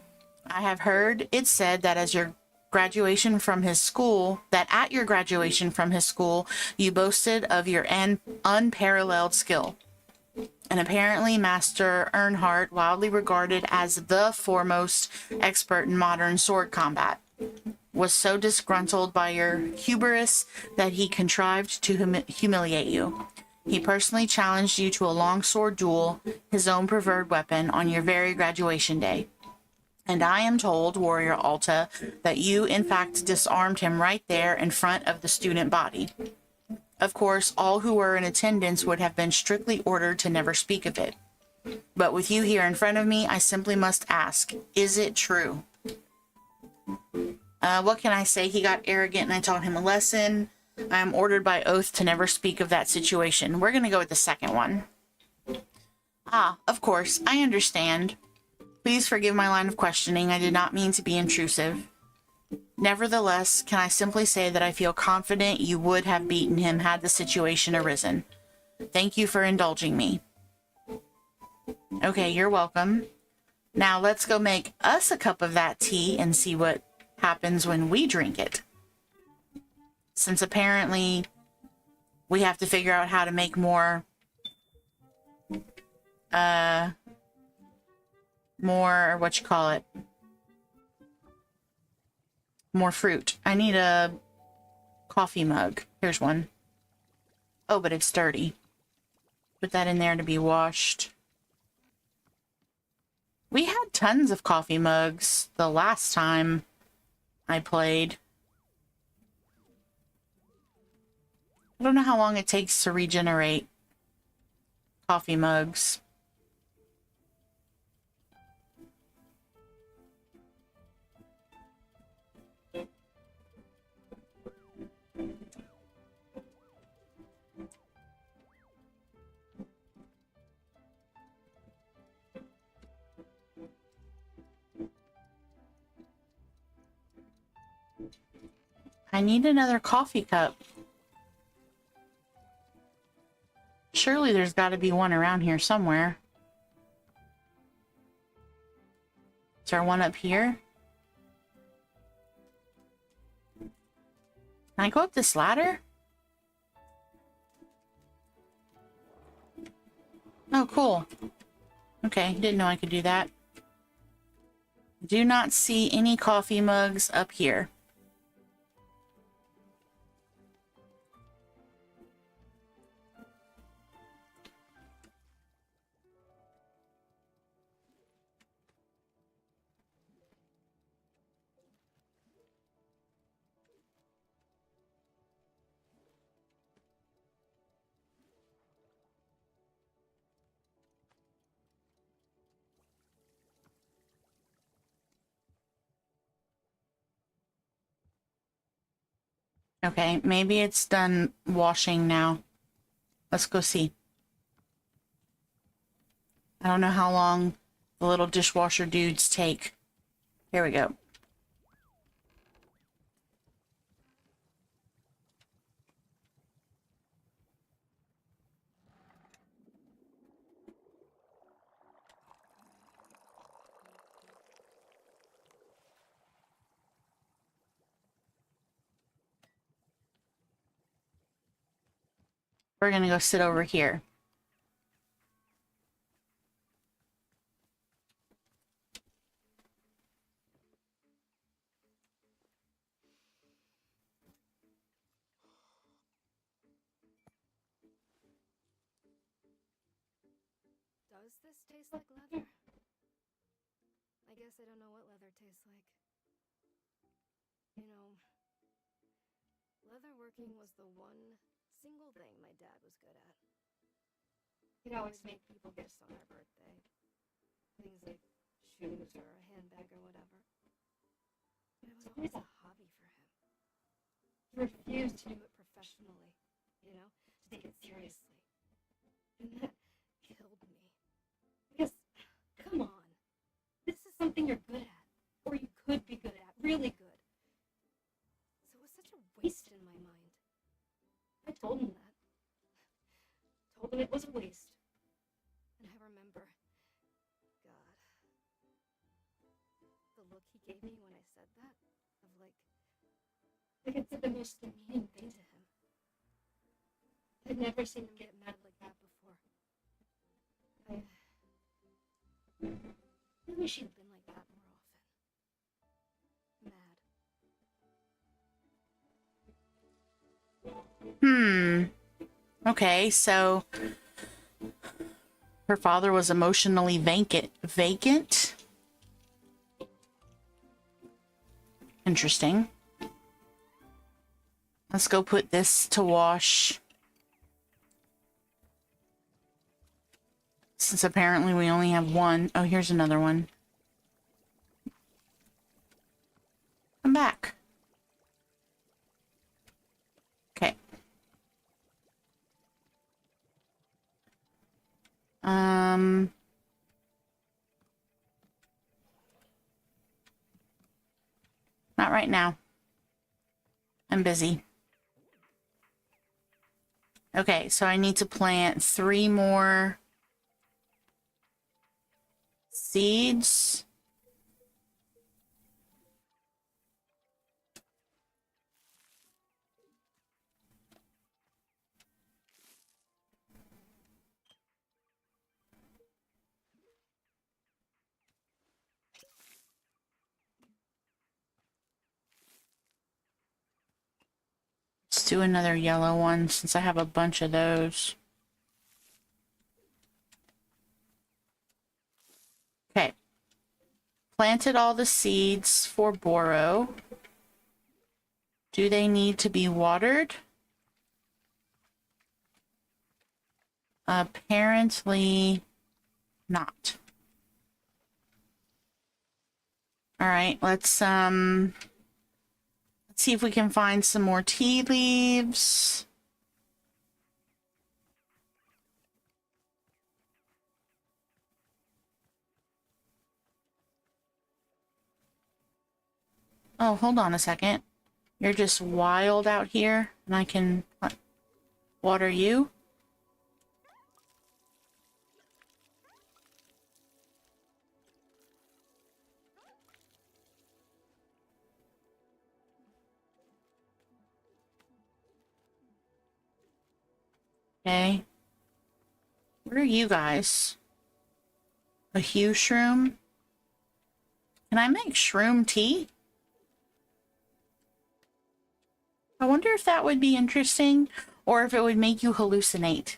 I have heard it said that at your graduation from his school, you boasted of your unparalleled skill. And apparently Master Earnhardt, widely regarded as the foremost expert in modern sword combat, was so disgruntled by your hubris that he contrived to humiliate you. He personally challenged you to a long sword duel, his own preferred weapon, on your very graduation day. And I am told, Warrior Alta, that you in fact disarmed him right there in front of the student body. Of course, all who were in attendance would have been strictly ordered to never speak of it. But with you here in front of me, I simply must ask, is it true? What can I say? He got arrogant and I taught him a lesson. I am ordered by oath to never speak of that situation. We're going to go with the second one. Ah, of course, I understand. Please forgive my line of questioning. I did not mean to be intrusive. Nevertheless, can I simply say that I feel confident you would have beaten him had the situation arisen. Thank you for indulging me. Okay, you're welcome. Now let's go make us a cup of that tea and see what happens when we drink it. Since apparently we have to figure out how to make more more fruit. I need a coffee mug. Here's one. Oh, but it's dirty. Put that in there to be washed. We had tons of coffee mugs the last time I played. I don't know how long it takes to regenerate coffee mugs. I need another coffee cup. Surely there's got to be one around here somewhere. Is there one up here? Can I go up this ladder? Oh, cool. Okay, didn't know I could do that. Do not see any coffee mugs up here. Okay, maybe it's done washing now. Let's go see. I don't know how long the little dishwasher dudes take. Here we go. We're gonna go sit over here.
Does this taste like leather? I guess I don't know what leather tastes like. You know, leatherworking was the one single thing my dad was good at. He'd always make people gifts on their birthday. Things like shoes or a handbag or whatever. But it was always a hobby for him. He refused to do it professionally, you know, to take it seriously. And that killed me. Because, come on, this is something you're good at, or you could be good at, really good. So it was such a waste in my mind. I told him that. Told him it was a waste. And I remember, God, the look he gave me when I said that, of like it said the most demeaning thing to him. I'd never seen him get mad like that before. I wish he'd been like that more often. Mad.
Okay, so her father was emotionally vacant. Interesting. Let's go put this to wash. Since apparently we only have one. Oh, here's another one. Come back. Okay. Not right now. I'm busy. Okay, so I need to plant 3 more seeds. Let's do another yellow one since I have a bunch of those. Okay. Planted all the seeds for Boro. Do they need to be watered? Apparently not. All right, let's see if we can find some more tea leaves. Oh, hold on a second. You're just wild out here, and I can water you? Okay. What are you guys? A hue shroom? Can I make shroom tea? I wonder if that would be interesting, or if it would make you hallucinate.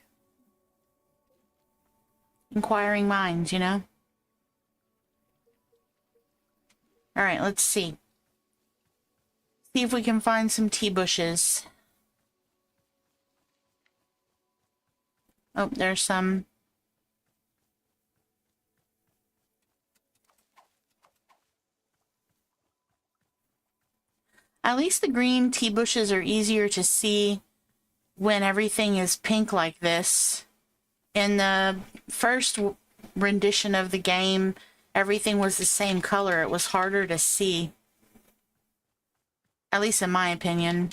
Inquiring minds, you know? Alright, let's see. See if we can find some tea bushes. Oh, there's some. At least the green tea bushes are easier to see when everything is pink like this. In the first rendition of the game, everything was the same color. It was harder to see. At least in my opinion.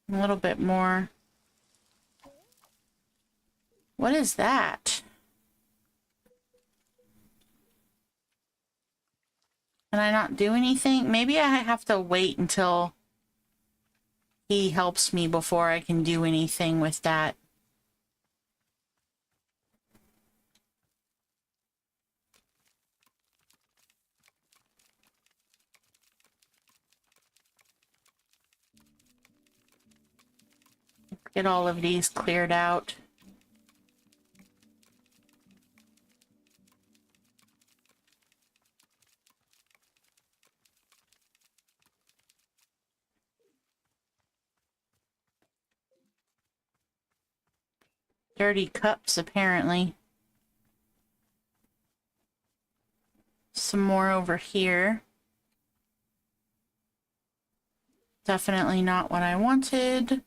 A little bit more. What is that? Can I not do anything? Maybe I have to wait until he helps me before I can do anything with that. Get all of these cleared out. Dirty cups, apparently. Some more over here. Definitely not what I wanted.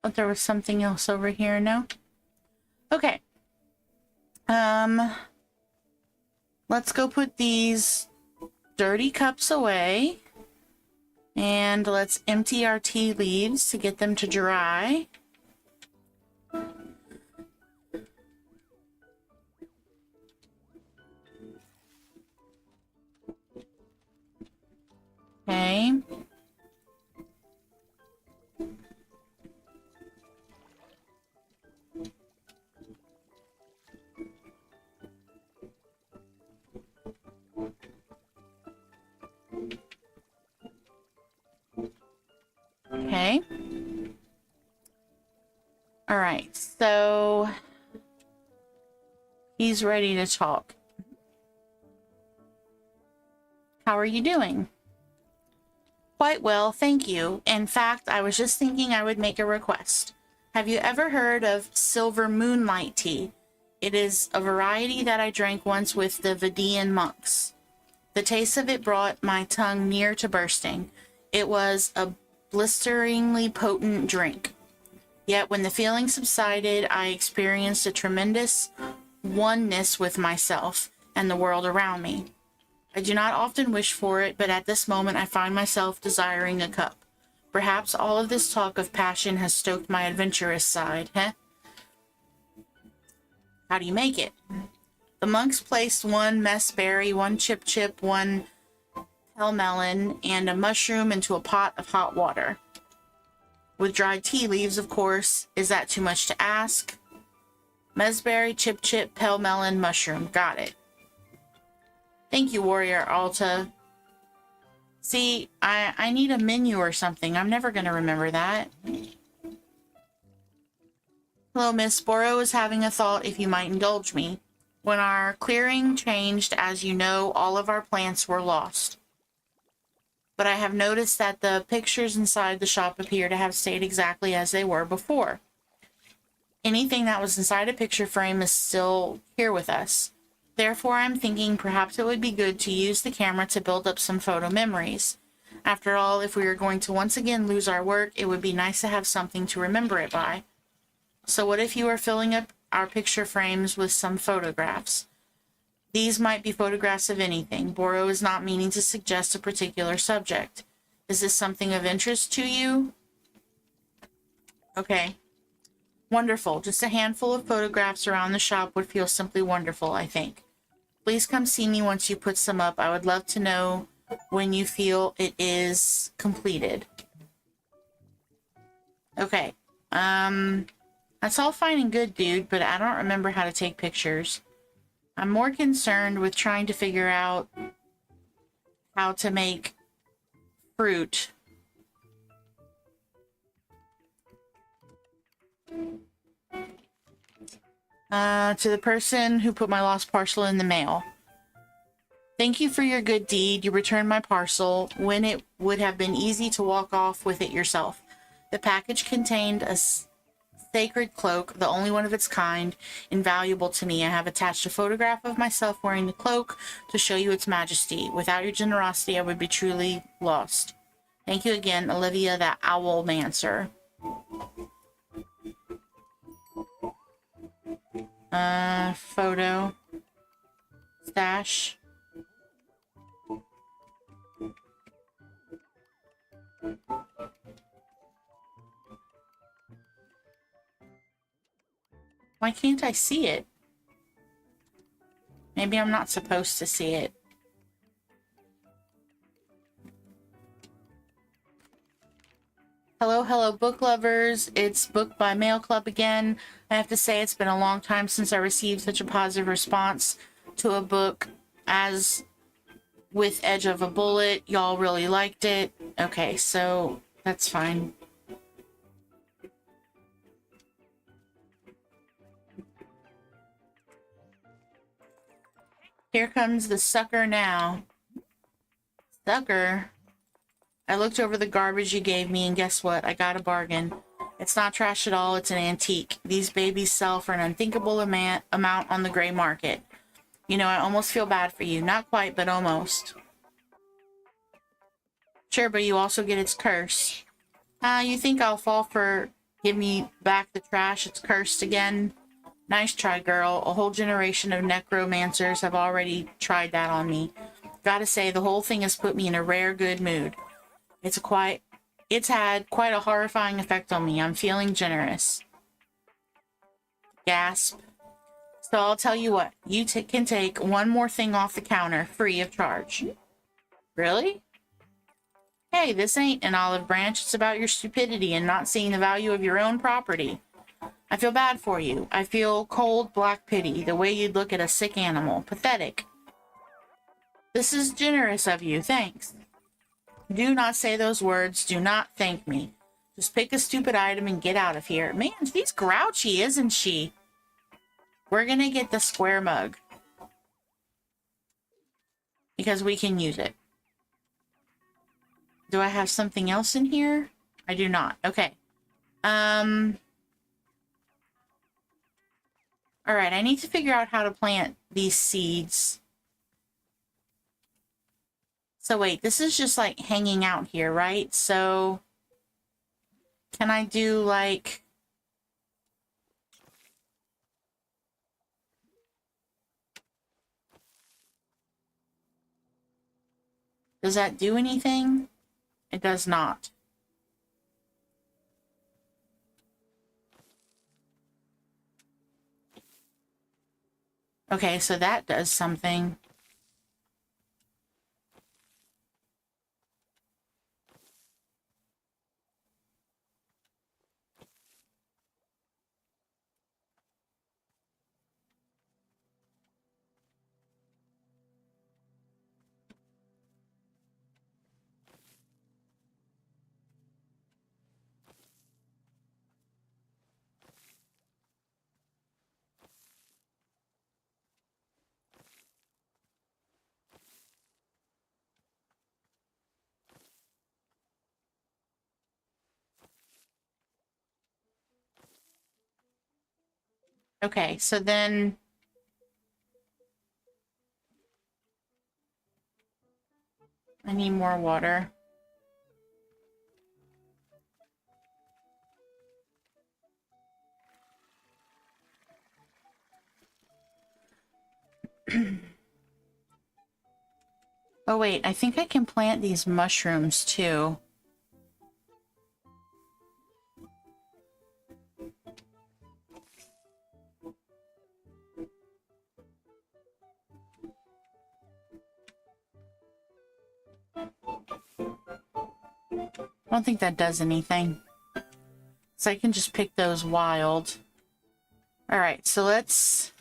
But there was something else over here, no? Okay. Let's go put these dirty cups away. And let's empty our tea leaves to get them to dry. Okay. Okay. All right, so he's ready to talk. How are you doing? Quite well, thank you. In fact, I was just thinking I would make a request. Have you ever heard of silver moonlight tea? It is a variety that I drank once with the Vedean monks. The taste of it brought my tongue near to bursting. It was a blisteringly potent drink. Yet when the feeling subsided, I experienced a tremendous oneness with myself and the world around me. I do not often wish for it, but at this moment I find myself desiring a cup. Perhaps all of this talk of passion has stoked my adventurous side, How do you make it? The monks placed one messberry, one chip, one pell melon, and a mushroom into a pot of hot water. With dried tea leaves, of course. Is that too much to ask? Messberry, chip, pell melon, mushroom. Got it. Thank you, Warrior Alta. See, I need a menu or something. I'm never going to remember that. Hello, Miss. Boro is having a thought, if you might indulge me. When our clearing changed, as you know, all of our plants were lost. But I have noticed that the pictures inside the shop appear to have stayed exactly as they were before. Anything that was inside a picture frame is still here with us. Therefore, I'm thinking perhaps it would be good to use the camera to build up some photo memories. After all, if we are going to once again lose our work, it would be nice to have something to remember it by. So what if you are filling up our picture frames with some photographs? These might be photographs of anything. Boro is not meaning to suggest a particular subject. Is this something of interest to you? Okay. Wonderful. Just a handful of photographs around the shop would feel simply wonderful, I think. Please come see me once you put some up. I would love to know when you feel it is completed. Okay. That's all fine and good, dude, but I don't remember how to take pictures. I'm more concerned with trying to figure out how to make fruit. To the person who put my lost parcel in the mail. Thank you for your good deed. You returned my parcel when it would have been easy to walk off with it yourself. The package contained a sacred cloak, the only one of its kind, invaluable to me. I have attached a photograph of myself wearing the cloak to show you its majesty. Without your generosity, I would be truly lost. Thank you again, Olivia, that owl-mancer. Photo. Stash. Why can't I see it? Maybe I'm not supposed to see it. Hello, book lovers. It's Book by Mail Club again. I have to say it's been a long time since I received such a positive response to a book as with Edge of a Bullet. Y'all really liked it. Okay, so that's fine. Here comes the sucker now. Sucker? I looked over the garbage you gave me, and guess what? I got a bargain. It's not trash at all, it's an antique. These babies sell for an unthinkable amount on the gray market. You know, I almost feel bad for you. Not quite, but almost. Sure, but you also get its curse. You think I'll fall for give me back the trash? It's cursed again? Nice try, girl. A whole generation of necromancers have already tried that on me. Gotta say, the whole thing has put me in a rare good mood. It's had quite a horrifying effect on me. I'm feeling generous. Gasp. So I'll tell you what, you can take one more thing off the counter, free of charge. Really? Hey, this ain't an olive branch. It's about your stupidity and not seeing the value of your own property. I feel bad for you. I feel cold, black pity, the way you'd look at a sick animal. Pathetic. This is generous of you. Thanks. Do not say those words. Do not thank me. Just pick a stupid item and get out of here. Man, she's grouchy, isn't she? We're gonna get the square mug. Because we can use it. Do I have something else in here? I do not. Okay. Alright, I need to figure out how to plant these seeds. So wait, this is just like hanging out here, right? So can I do like... Does that do anything? It does not. Okay, so that does something. Okay, so then I need more water. Oh wait, I think I can plant these mushrooms too. I don't think that does anything. So I can just pick those wild. All right, so let's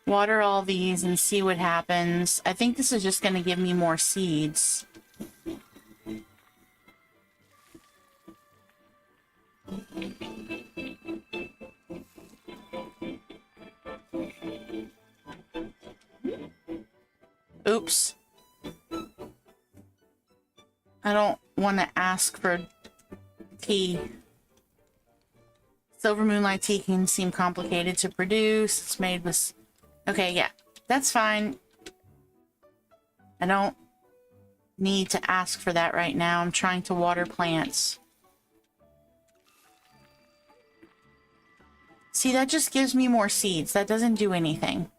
water all these and see what happens. I think this is just going to give me more seeds. Oops. I don't want to ask for tea. Silver Moonlight tea can seem complicated to produce. It's made with... Okay, yeah. That's fine. I don't need to ask for that right now. I'm trying to water plants. See, that just gives me more seeds. That doesn't do anything.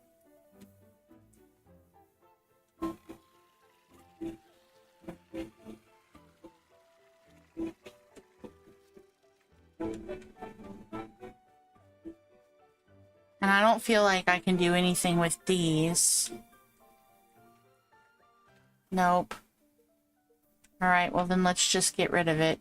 And I don't feel like I can do anything with these. Nope. Alright, well then let's just get rid of it.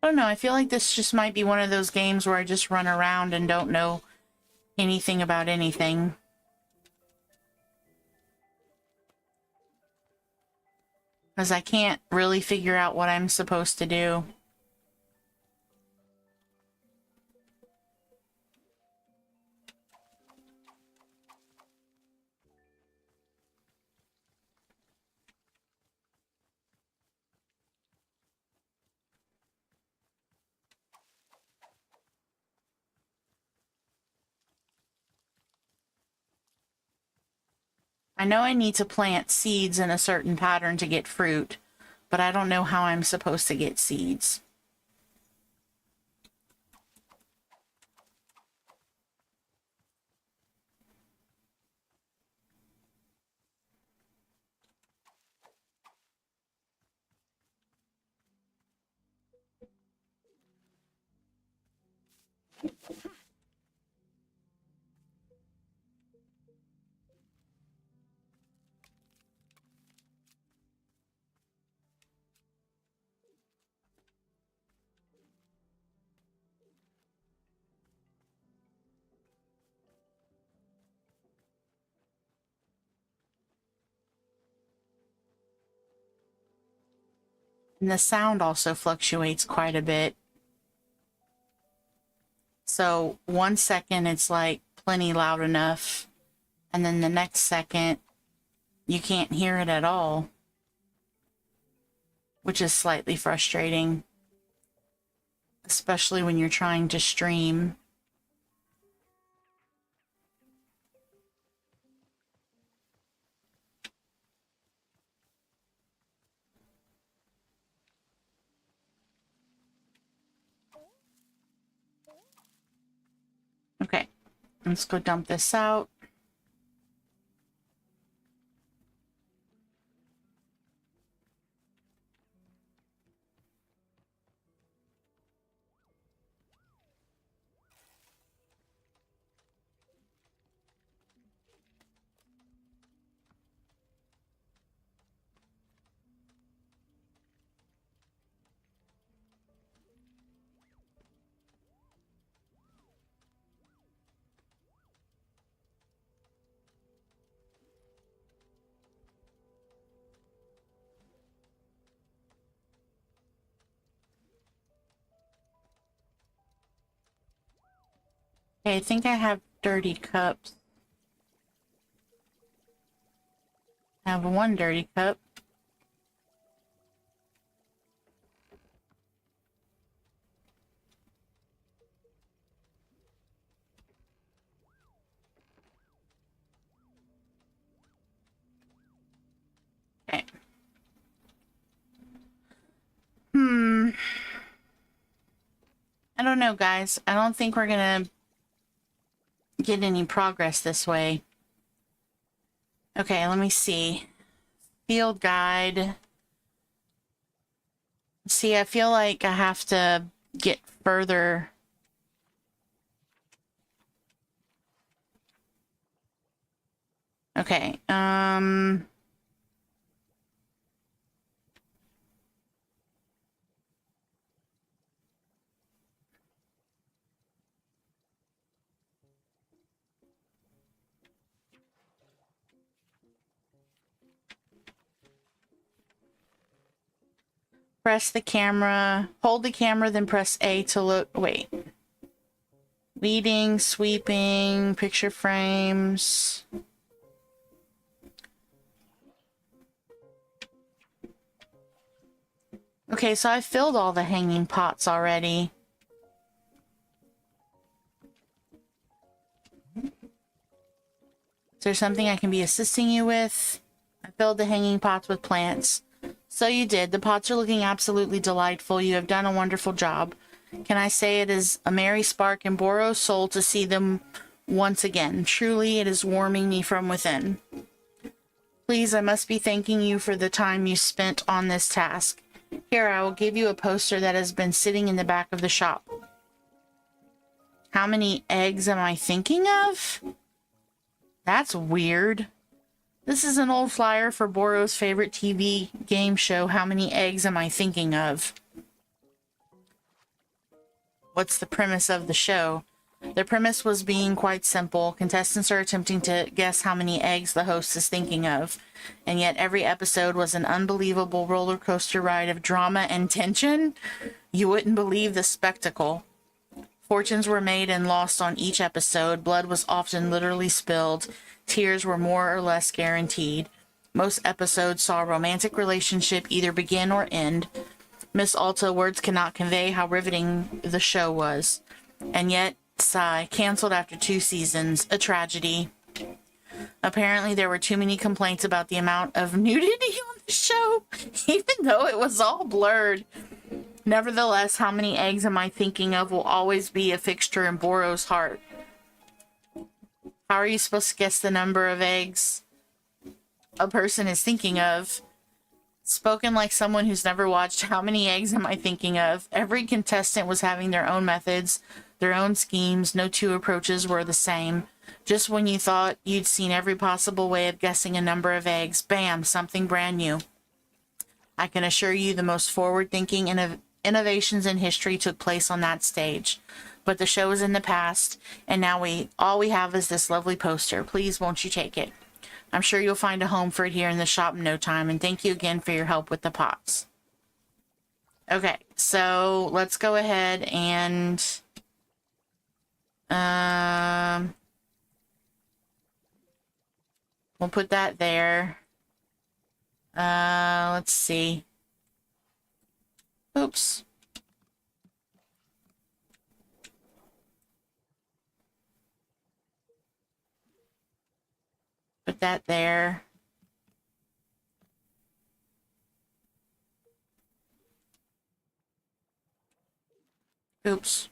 I don't know, I feel like this just might be one of those games where I just run around and don't know anything about anything. Because I can't really figure out what I'm supposed to do. I know I need to plant seeds in a certain pattern to get fruit, but I don't know how I'm supposed to get seeds. And the sound also fluctuates quite a bit. So 1 second it's like plenty loud enough, and then the next second you can't hear it at all, which is slightly frustrating, especially when you're trying to stream. Okay, let's go dump this out. Okay, I think I have dirty cups. I have one dirty cup. Okay. I don't know, guys. I don't think we're gonna get any progress this way. Okay, let me see. Field guide. See, I feel like I have to get further. Okay, press the camera, hold the camera, then press A to look. Wait. Weeding, sweeping, picture frames. Okay, so I filled all the hanging pots already. Is there something I can be assisting you with? I filled the hanging pots with plants. So you did. The pots are looking absolutely delightful. You have done a wonderful job. Can I say it is a merry spark in Boro's soul to see them once again. Truly, it is warming me from within. Please, I must be thanking you for the time you spent on this task. Here, I will give you a poster that has been sitting in the back of the shop. How many eggs am I thinking of? That's weird. This is an old flyer for Boro's favorite TV game show, How Many Eggs Am I Thinking Of? What's the premise of the show? The premise was being quite simple. Contestants are attempting to guess how many eggs the host is thinking of. And yet every episode was an unbelievable roller coaster ride of drama and tension. You wouldn't believe the spectacle. Fortunes were made and lost on each episode. Blood was often literally spilled. Tears were more or less guaranteed. Most episodes saw a romantic relationship either begin or end. Miss Alta, words cannot convey how riveting the show was. And yet, sigh, canceled after 2 seasons. A tragedy. Apparently, there were too many complaints about the amount of nudity on the show, even though it was all blurred. Nevertheless, How Many Eggs Am I Thinking Of will always be a fixture in Boro's heart. How are you supposed to guess the number of eggs a person is thinking of? Spoken like someone who's never watched How Many Eggs Am I Thinking Of? Every contestant was having their own methods, their own schemes. No two approaches were the same. Just when you thought you'd seen every possible way of guessing a number of eggs, bam, something brand new. I can assure you the most forward-thinking innovations in history took place on that stage. But the show is in the past, and now all we have is this lovely poster. Please, won't you take it? I'm sure you'll find a home for it here in the shop in no time, and thank you again for your help with the pots. Okay, so let's go ahead and we'll put that there. Let's see. Oops. Put that there. Oops.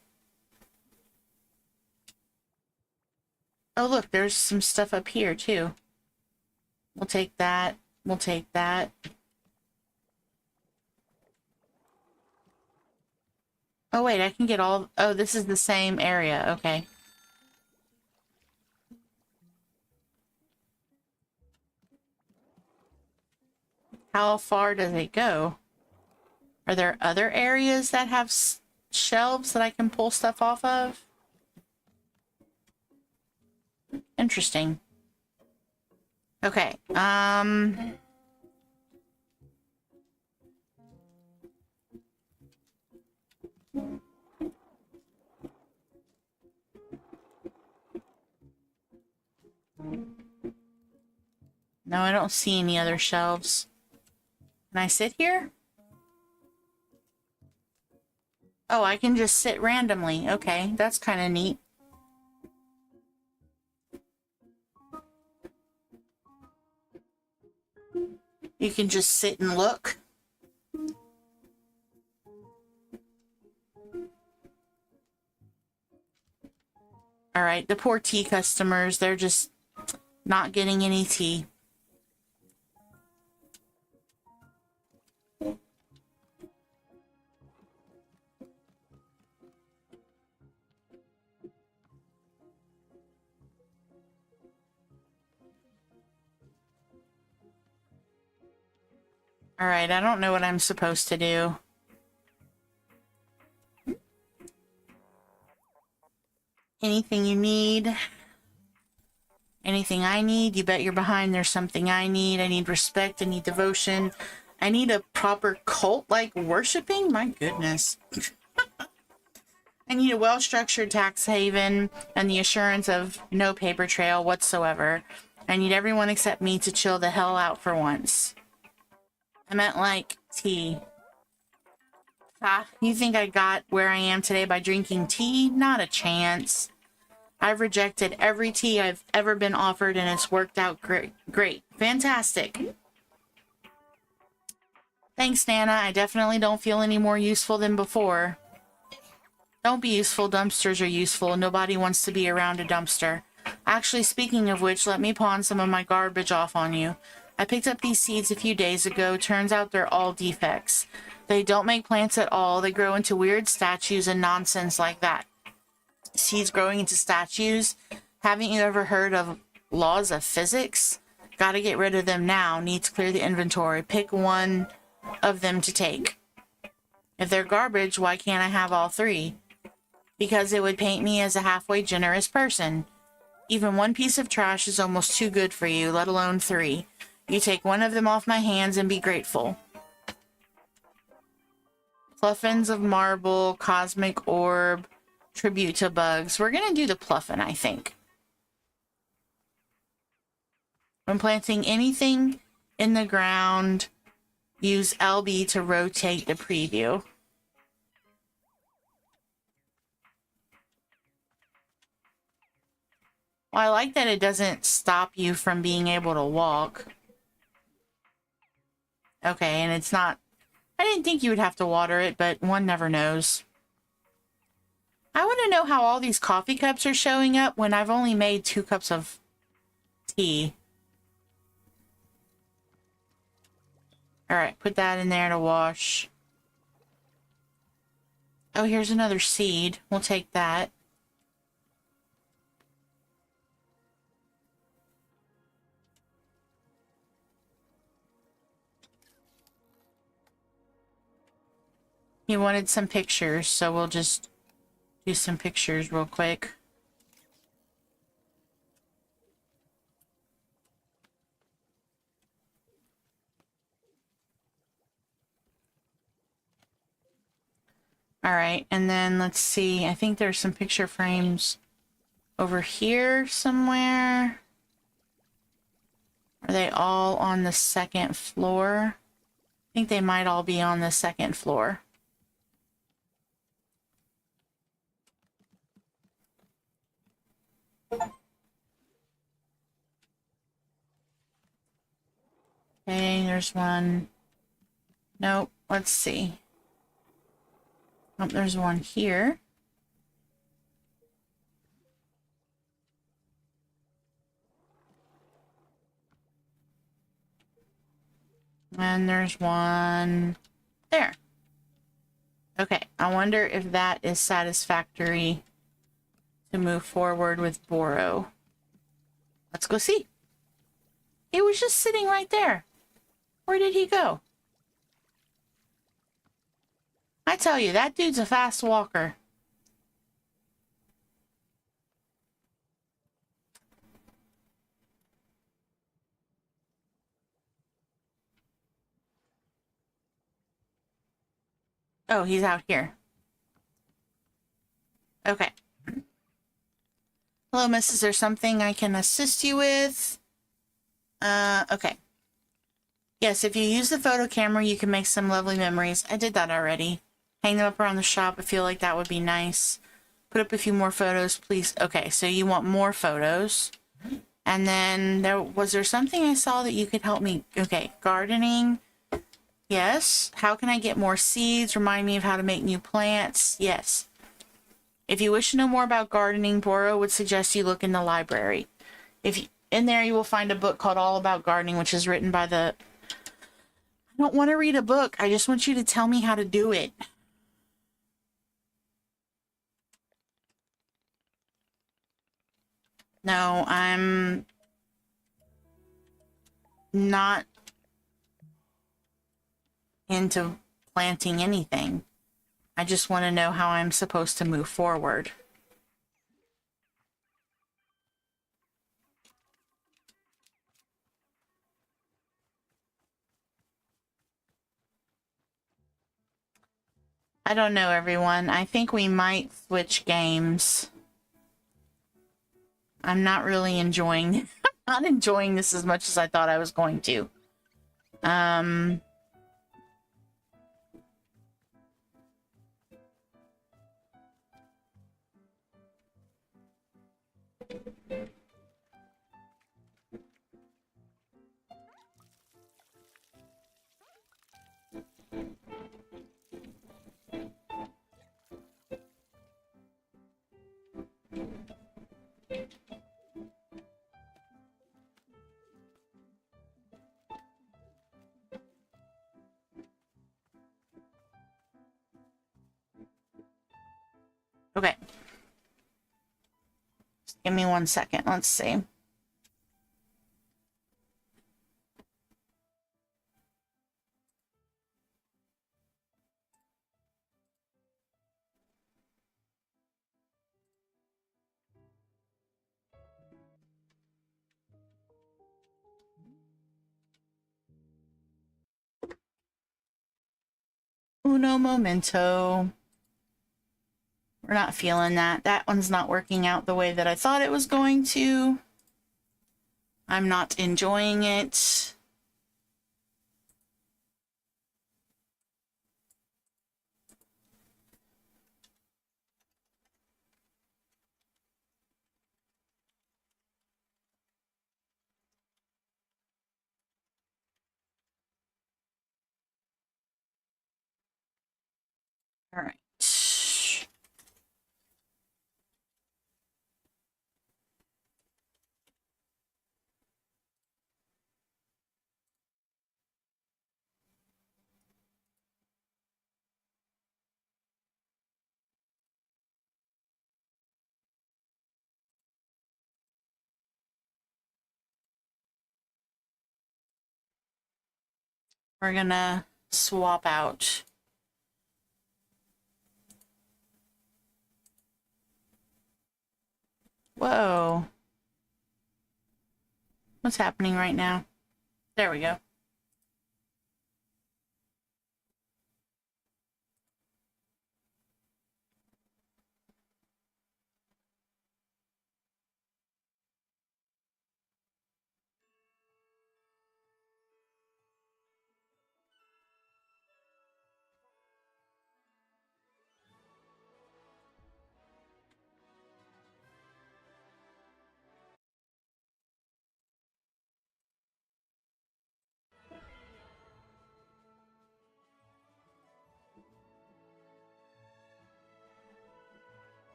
Oh, look, there's some stuff up here, too. We'll take that. We'll take that. Oh, wait, I can get all... Oh, this is the same area. Okay. How far does it go? Are there other areas that have shelves that I can pull stuff off of? Interesting. Okay. No, I don't see any other shelves. Can I sit here? Oh, I can just sit randomly. Okay, that's kind of neat. You can just sit and look. All right, the poor tea customers, they're just not getting any tea. All right, I don't know what I'm supposed to do. Anything you need? Anything I need? You bet you're behind. There's something I need. I need respect. I need devotion. I need a proper cult-like worshiping? My goodness. I need a well-structured tax haven and the assurance of no paper trail whatsoever. I need everyone except me to chill the hell out for once. I meant like tea. Ah, you think I got where I am today by drinking tea? Not a chance. I've rejected every tea I've ever been offered and it's worked out great. Great. Fantastic. Thanks, Nana. I definitely don't feel any more useful than before. Don't be useful. Dumpsters are useful. Nobody wants to be around a dumpster. Actually, speaking of which, let me pawn some of my garbage off on you. I picked up these seeds a few days ago. Turns out they're all defects. They don't make plants at all. They grow into weird statues and nonsense like that. Seeds growing into statues? Haven't you ever heard of laws of physics? Gotta get rid of them now. Need to clear the inventory. Pick one of them to take. If they're garbage, why can't I have all three? Because it would paint me as a halfway generous person. Even one piece of trash is almost too good for you, let alone three. You take one of them off my hands and be grateful. Pluffins of marble, cosmic orb, tribute to bugs. We're gonna do the pluffin, I think. When planting anything in the ground, use LB to rotate the preview. Well, I like that it doesn't stop you from being able to walk. Okay, and it's not... I didn't think you would have to water it, but one never knows. I want to know how all these coffee cups are showing up when I've only made 2 cups of tea. Alright, put that in there to wash. Oh, here's another seed. We'll take that. He wanted some pictures, so we'll just do some pictures real quick. All right, and then let's see. I think there's some picture frames over here somewhere. Are they all on the 2nd floor? I think they might all be on the 2nd floor. Okay, there's one. Nope, let's see. Oh, there's one here. And there's one there. Okay, I wonder if that is satisfactory to move forward with Boro. Let's go see. He was just sitting right there. Where did he go? I tell you, that dude's a fast walker. Oh, he's out here. Okay. Hello, miss. Is there something I can assist you with? Okay. Yes, if you use the photo camera, you can make some lovely memories. I did that already. Hang them up around the shop. I feel like that would be nice. Put up a few more photos, please. Okay, so you want more photos. And then was there something I saw that you could help me? Okay, gardening. Yes. How can I get more seeds? Remind me of how to make new plants. Yes. If you wish to know more about gardening, Boro would suggest you look in the library. In there, you will find a book called All About Gardening, which is written by the... I don't want to read a book. I just want you to tell me how to do it. No, I'm not into planting anything. I just want to know how I'm supposed to move forward. I don't know, everyone. I think we might switch games. I'm not really enjoying... I'm not enjoying this as much as I thought I was going to. Okay. Just give me 1 second. Let's see. Uno momento. We're not feeling that. That one's not working out the way that I thought it was going to. I'm not enjoying it. All right. We're gonna swap out. Whoa. What's happening right now? There we go.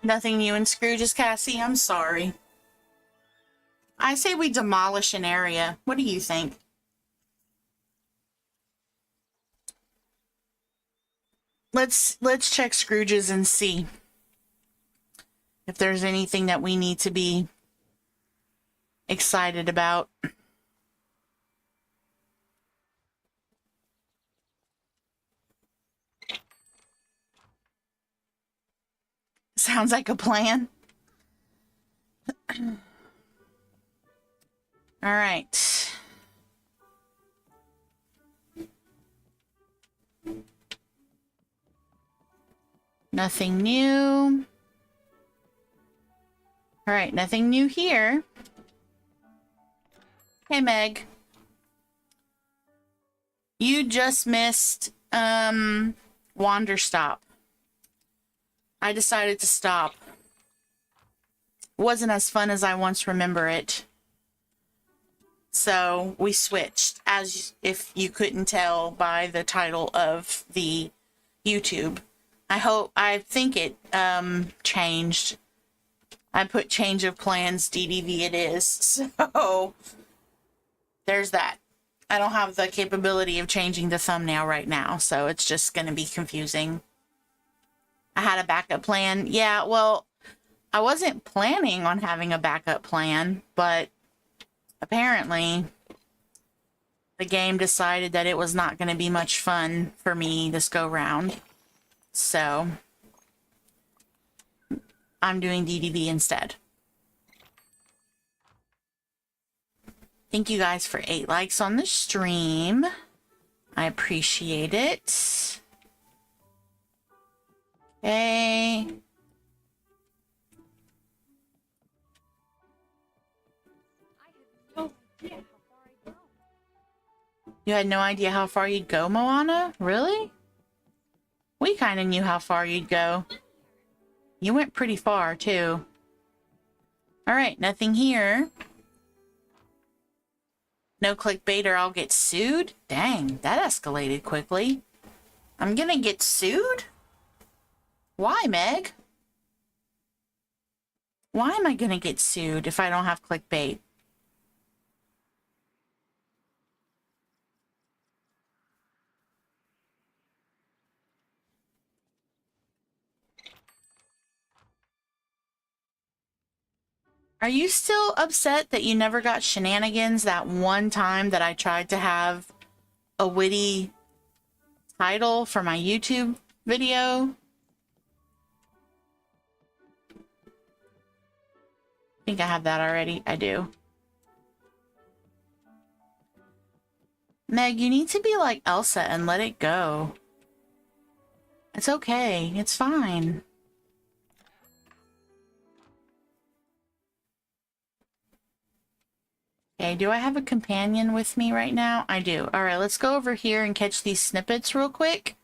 Nothing new in Scrooge's, Cassie. I'm sorry. I say we demolish an area. What do you think? Let's check Scrooge's and see if there's anything that we need to be excited about. Sounds like a plan. All right. Nothing new. All right, nothing new here. Hey, Meg. You just missed Wander Stop. I decided to stop. Wasn't as fun as I once remember it. So we switched, as if you couldn't tell by the title of the YouTube. I think it changed. I put change of plans, DDV it is. So there's that. I don't have the capability of changing the thumbnail right now, so it's just going to be confusing. I had a backup plan. Yeah, well, I wasn't planning on having a backup plan, but apparently the game decided that it was not going to be much fun for me this go round. So I'm doing DDV instead. Thank you guys for 8 likes on the stream. I appreciate it. Okay. You had no idea how far you'd go, Moana? Really? We kind of knew how far you'd go. You went pretty far, too. Alright, nothing here. No clickbait or I'll get sued? Dang, that escalated quickly. I'm gonna get sued? Why, Meg? Why am I gonna get sued if I don't have clickbait? Are you still upset that you never got shenanigans that one time that I tried to have a witty title for my YouTube video? I think I have that already. I do. Meg, you need to be like Elsa and let it go. It's okay. It's fine. Okay, do I have a companion with me right now? I do. All right, let's go over here and catch these snippets real quick.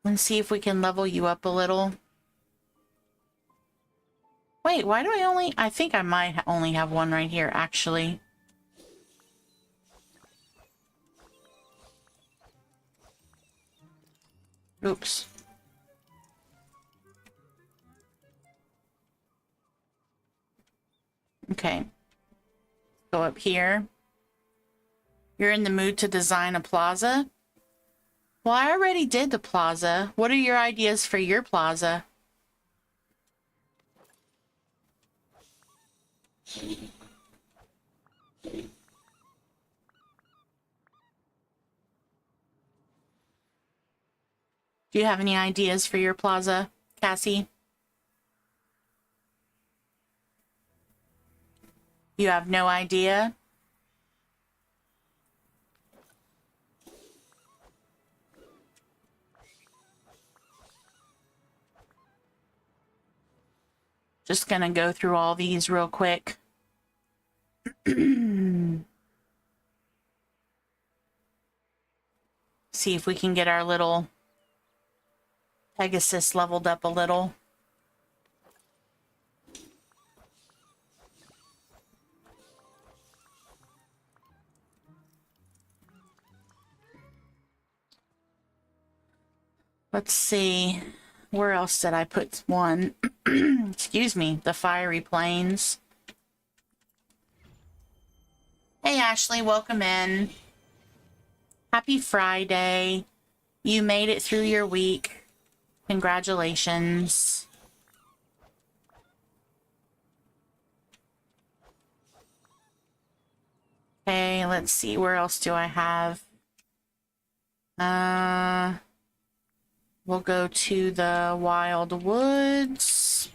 Let's see if we can level you up a little. Wait, why do I think I might only have one right here, actually. Oops. Okay. Go up here. You're in the mood to design a plaza? Well, I already did the plaza. What are your ideas for your plaza? Do you have any ideas for your plaza, Cassie? You have no idea? Just gonna go through all these real quick. See if we can get our little Pegasus leveled up a little. Let's see. Where else did I put one? Excuse me. The fiery plains. Hey, Ashley. Welcome in. Happy Friday. You made it through your week. Congratulations. Okay, let's see. Where else do I have? We'll go to the Wild Woods.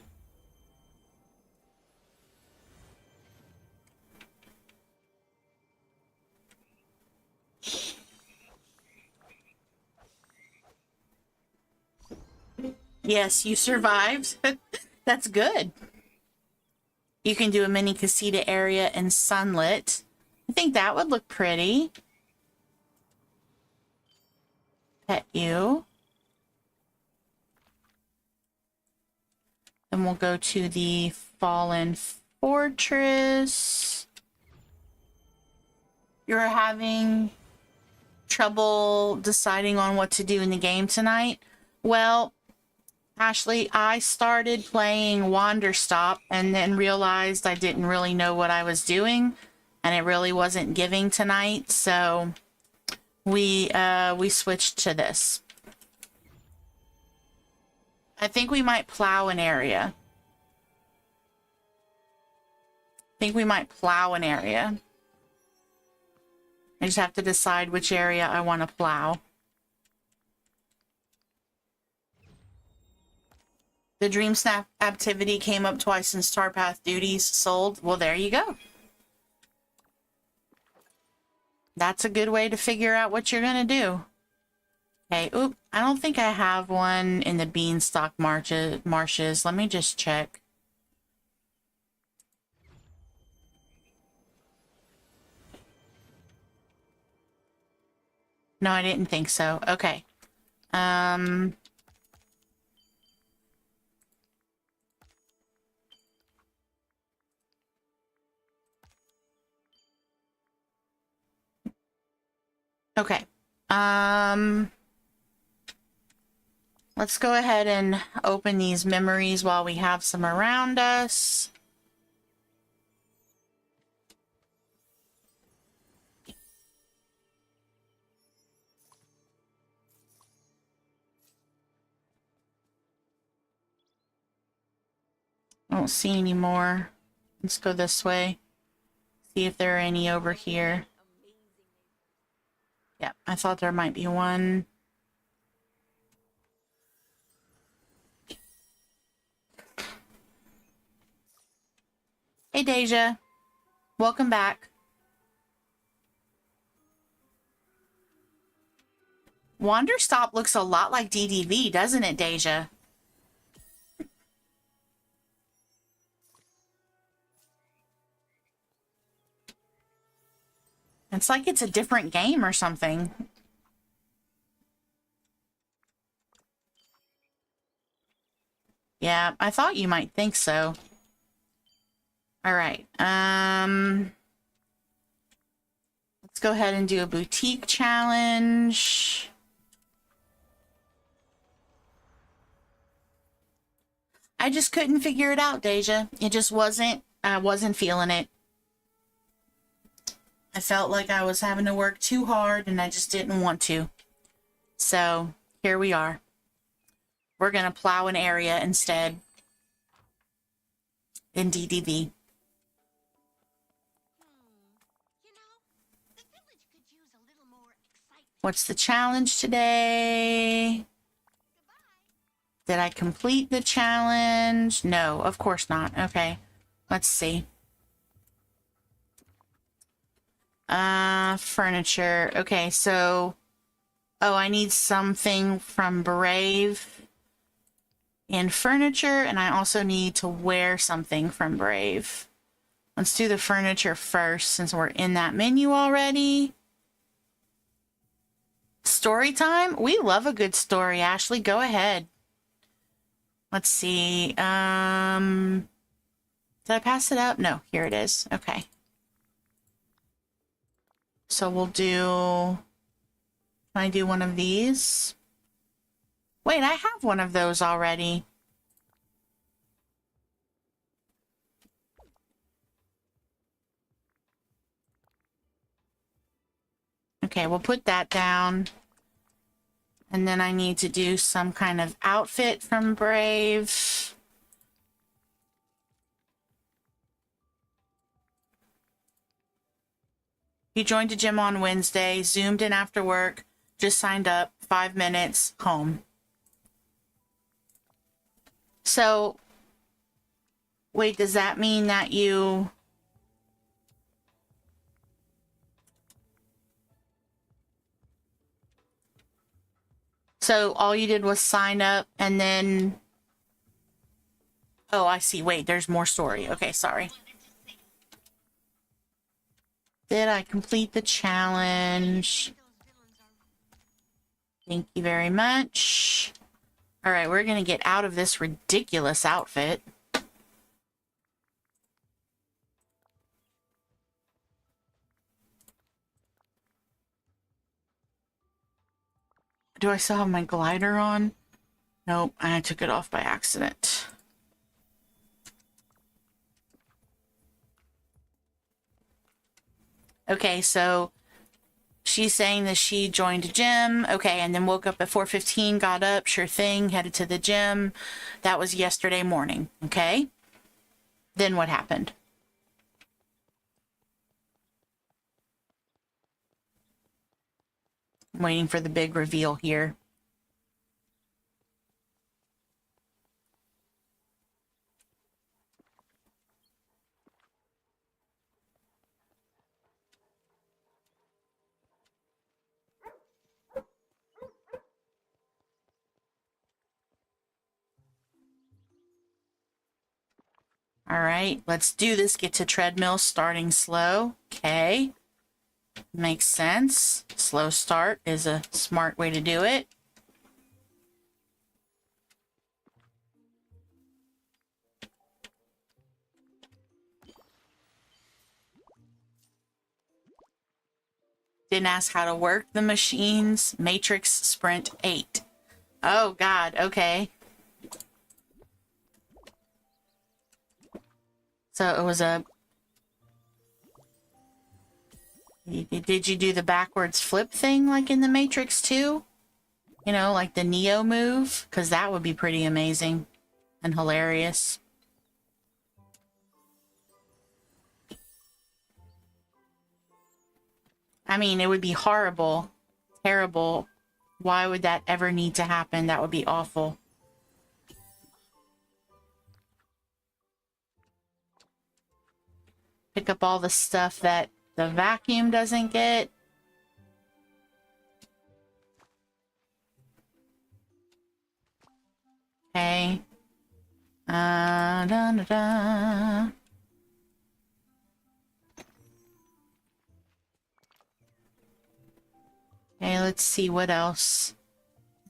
Yes, you survived. That's good. You can do a mini casita area in sunlit. I think that would look pretty. Pet you. Then we'll go to the Fallen Fortress. You're having trouble deciding on what to do in the game tonight? Well, Ashley, I started playing Wander Stop and then realized I didn't really know what I was doing and it really wasn't giving tonight, so we switched to this. I think we might plow an area. I just have to decide which area I want to plow. The Dream Snap activity came up twice in Starpath duties sold. Well, there you go. That's a good way to figure out what you're going to do. Okay, oop, I don't think I have one in the Beanstalk marshes. Let me just check. No, I didn't think so. Okay. Okay. Let's go ahead and open these memories while we have some around us. I don't see any more. Let's go this way. See if there are any over here. Yeah, I thought there might be one. Hey, Deja. Welcome back. Wander Stop looks a lot like DDV, doesn't it, Deja? It's like it's a different game or something. Yeah, I thought you might think so. All right. Let's go ahead and do a boutique challenge. I just couldn't figure it out, Deja. It just I wasn't feeling it. I felt like I was having to work too hard and I just didn't want to. So here we are. We're going to plow an area instead in DDV. What's the challenge today? Did I complete the challenge? No, of course not. Okay, let's see. Furniture. Okay, so... Oh, I need something from Brave in furniture, and I also need to wear something from Brave. Let's do the furniture first, since we're in that menu already. Story time? We love a good story, Ashley. Go ahead. Let's see. Did I pass it up? No, here it is. Okay. So we'll do... Can I do one of these? Wait, I have one of those already. Okay, we'll put that down. And then I need to do some kind of outfit from Brave. He joined a gym on Wednesday, zoomed in after work, just signed up, 5 minutes, home. So, wait, does that mean that you... So all you did was sign up and then... Oh, I see. Wait, there's more story. Okay, sorry. Did I complete the challenge? Thank you very much. All right, we're going to get out of this ridiculous outfit. Do I still have my glider on? Nope, I took it off by accident. Okay, so she's saying that she joined a gym. Okay, and then woke up at 4:15, got up, sure thing, headed to the gym. That was yesterday morning, okay? Then what happened? I'm waiting for the big reveal here. All right, let's do this. Get to treadmill, starting slow. Okay. Makes sense. Slow start is a smart way to do it. Didn't ask how to work the machines. Matrix Sprint 8. Oh, God. Okay. So it was a... Did you do the backwards flip thing like in the Matrix 2? You know, like the Neo move? Because that would be pretty amazing and hilarious. I mean, it would be horrible, terrible. Why would that ever need to happen? That would be awful. Pick up all the stuff that the vacuum doesn't get. Okay. Da, da, da. Okay, let's see what else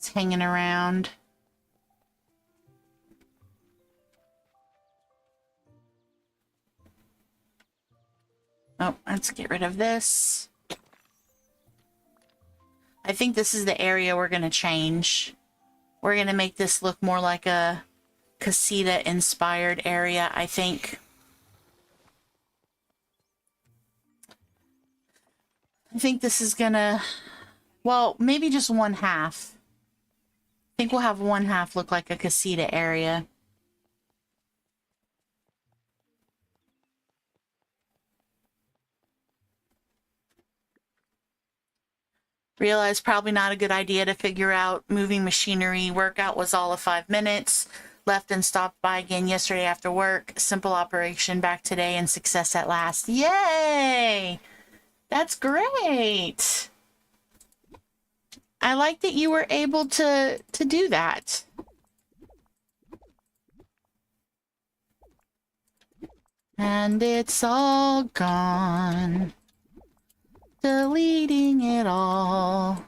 is hanging around. Oh, let's get rid of this. I think this is the area we're going to change. We're going to make this look more like a casita-inspired area, I think. I think this is going to... Well, maybe just one half. I think we'll have one half look like a casita area. Realized probably not a good idea to figure out moving machinery. Workout was all of 5 minutes. Left and stopped by again yesterday after work. Simple operation, back today and success at last. Yay! That's great. I like that you were able to do that. And it's all gone. Deleting it all.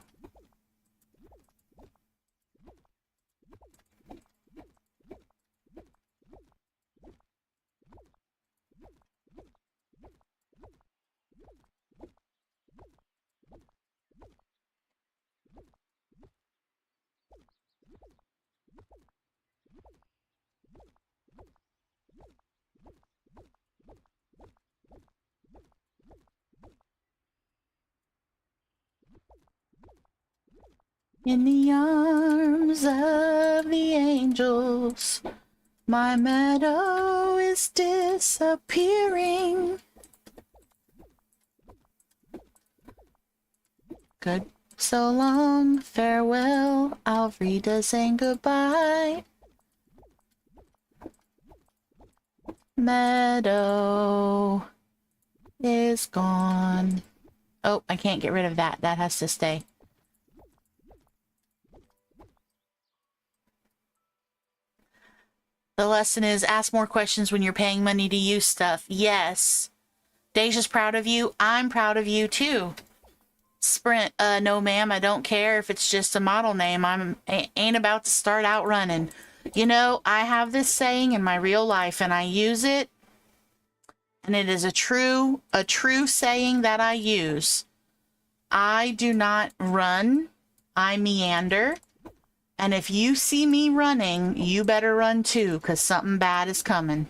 In the arms of the angels, my meadow is disappearing. Good. So long, farewell, Alfreda saying goodbye. Meadow is gone. Oh, I can't get rid of that. That has to stay. The lesson is ask more questions when you're paying money to use stuff. Yes. Deja's proud of you. I'm proud of you too. Sprint, no ma'am, I don't care if it's just a model name. Ain't about to start out running. You know, I have this saying in my real life and I use it. And it is a true saying that I use. I do not run. I meander. And if you see me running, you better run too, because something bad is coming.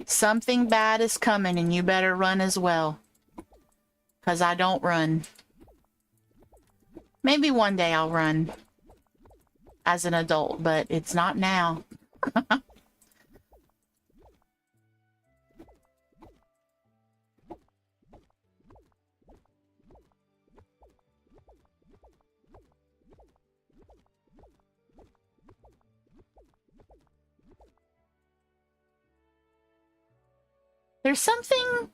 Something bad is coming and you better run as well. Because I don't run. Maybe one day I'll run as an adult, but it's not now. There's something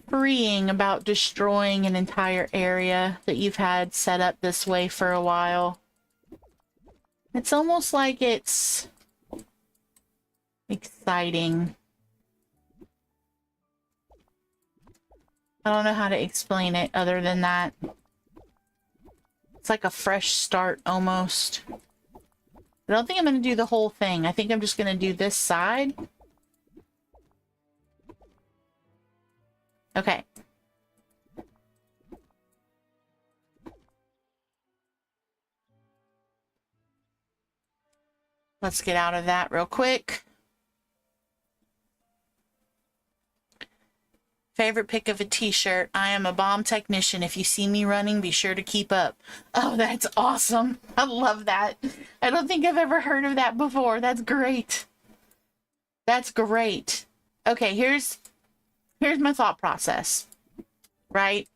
freeing about destroying an entire area that you've had set up this way for a while. It's almost like it's exciting. I don't know how to explain it other than that. It's like a fresh start almost. I don't think I'm going to do the whole thing. I think I'm just going to do this side. Okay. Let's get out of that real quick. Favorite pick of a t-shirt. I am a bomb technician. If you see me running, be sure to keep up. Oh, that's awesome. I love that. I don't think I've ever heard of that before. That's great. That's great. Okay, here's my thought process, right?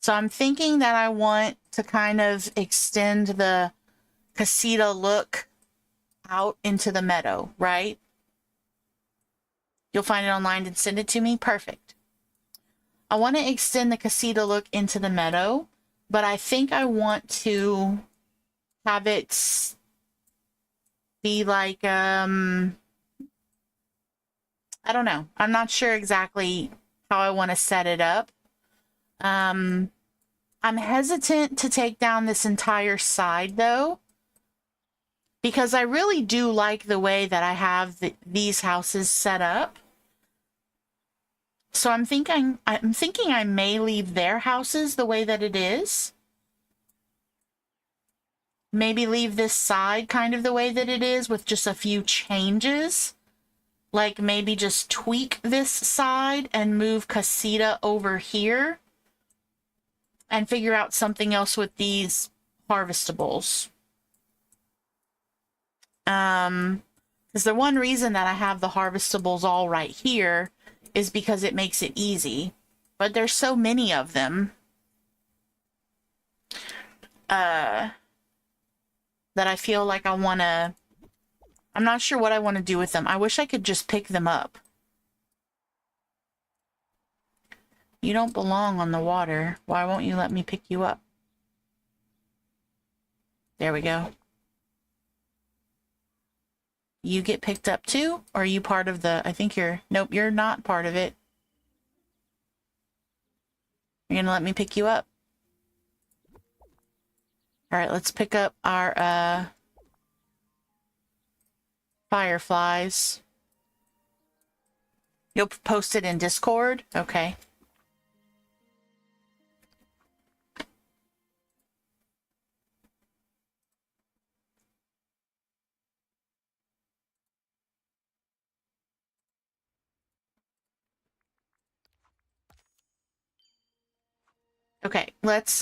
So I'm thinking that I want to kind of extend the casita look out into the meadow, right? You'll find it online and send it to me. Perfect. I want to extend the casita look into the meadow, but I think I want to have it be like, I don't know. I'm not sure exactly how I want to set it up. I'm hesitant to take down this entire side though, because I really do like the way that I have these houses set up. So I'm thinking I may leave their houses the way that it is. Maybe leave this side kind of the way that it is with just a few changes. Like maybe just tweak this side and move casita over here. And figure out something else with these harvestables. Because the one reason that I have the harvestables all right here is because it makes it easy. But there's so many of them that I feel like I'm not sure what I want to do with them. I wish I could just pick them up. You don't belong on the water. Why won't you let me pick you up? There we go. You get picked up too? Or are you part of the... I think you're... Nope, you're not part of it. You're gonna let me pick you up? Alright, let's pick up our, fireflies. You'll post it in Discord? Okay. Okay, let's,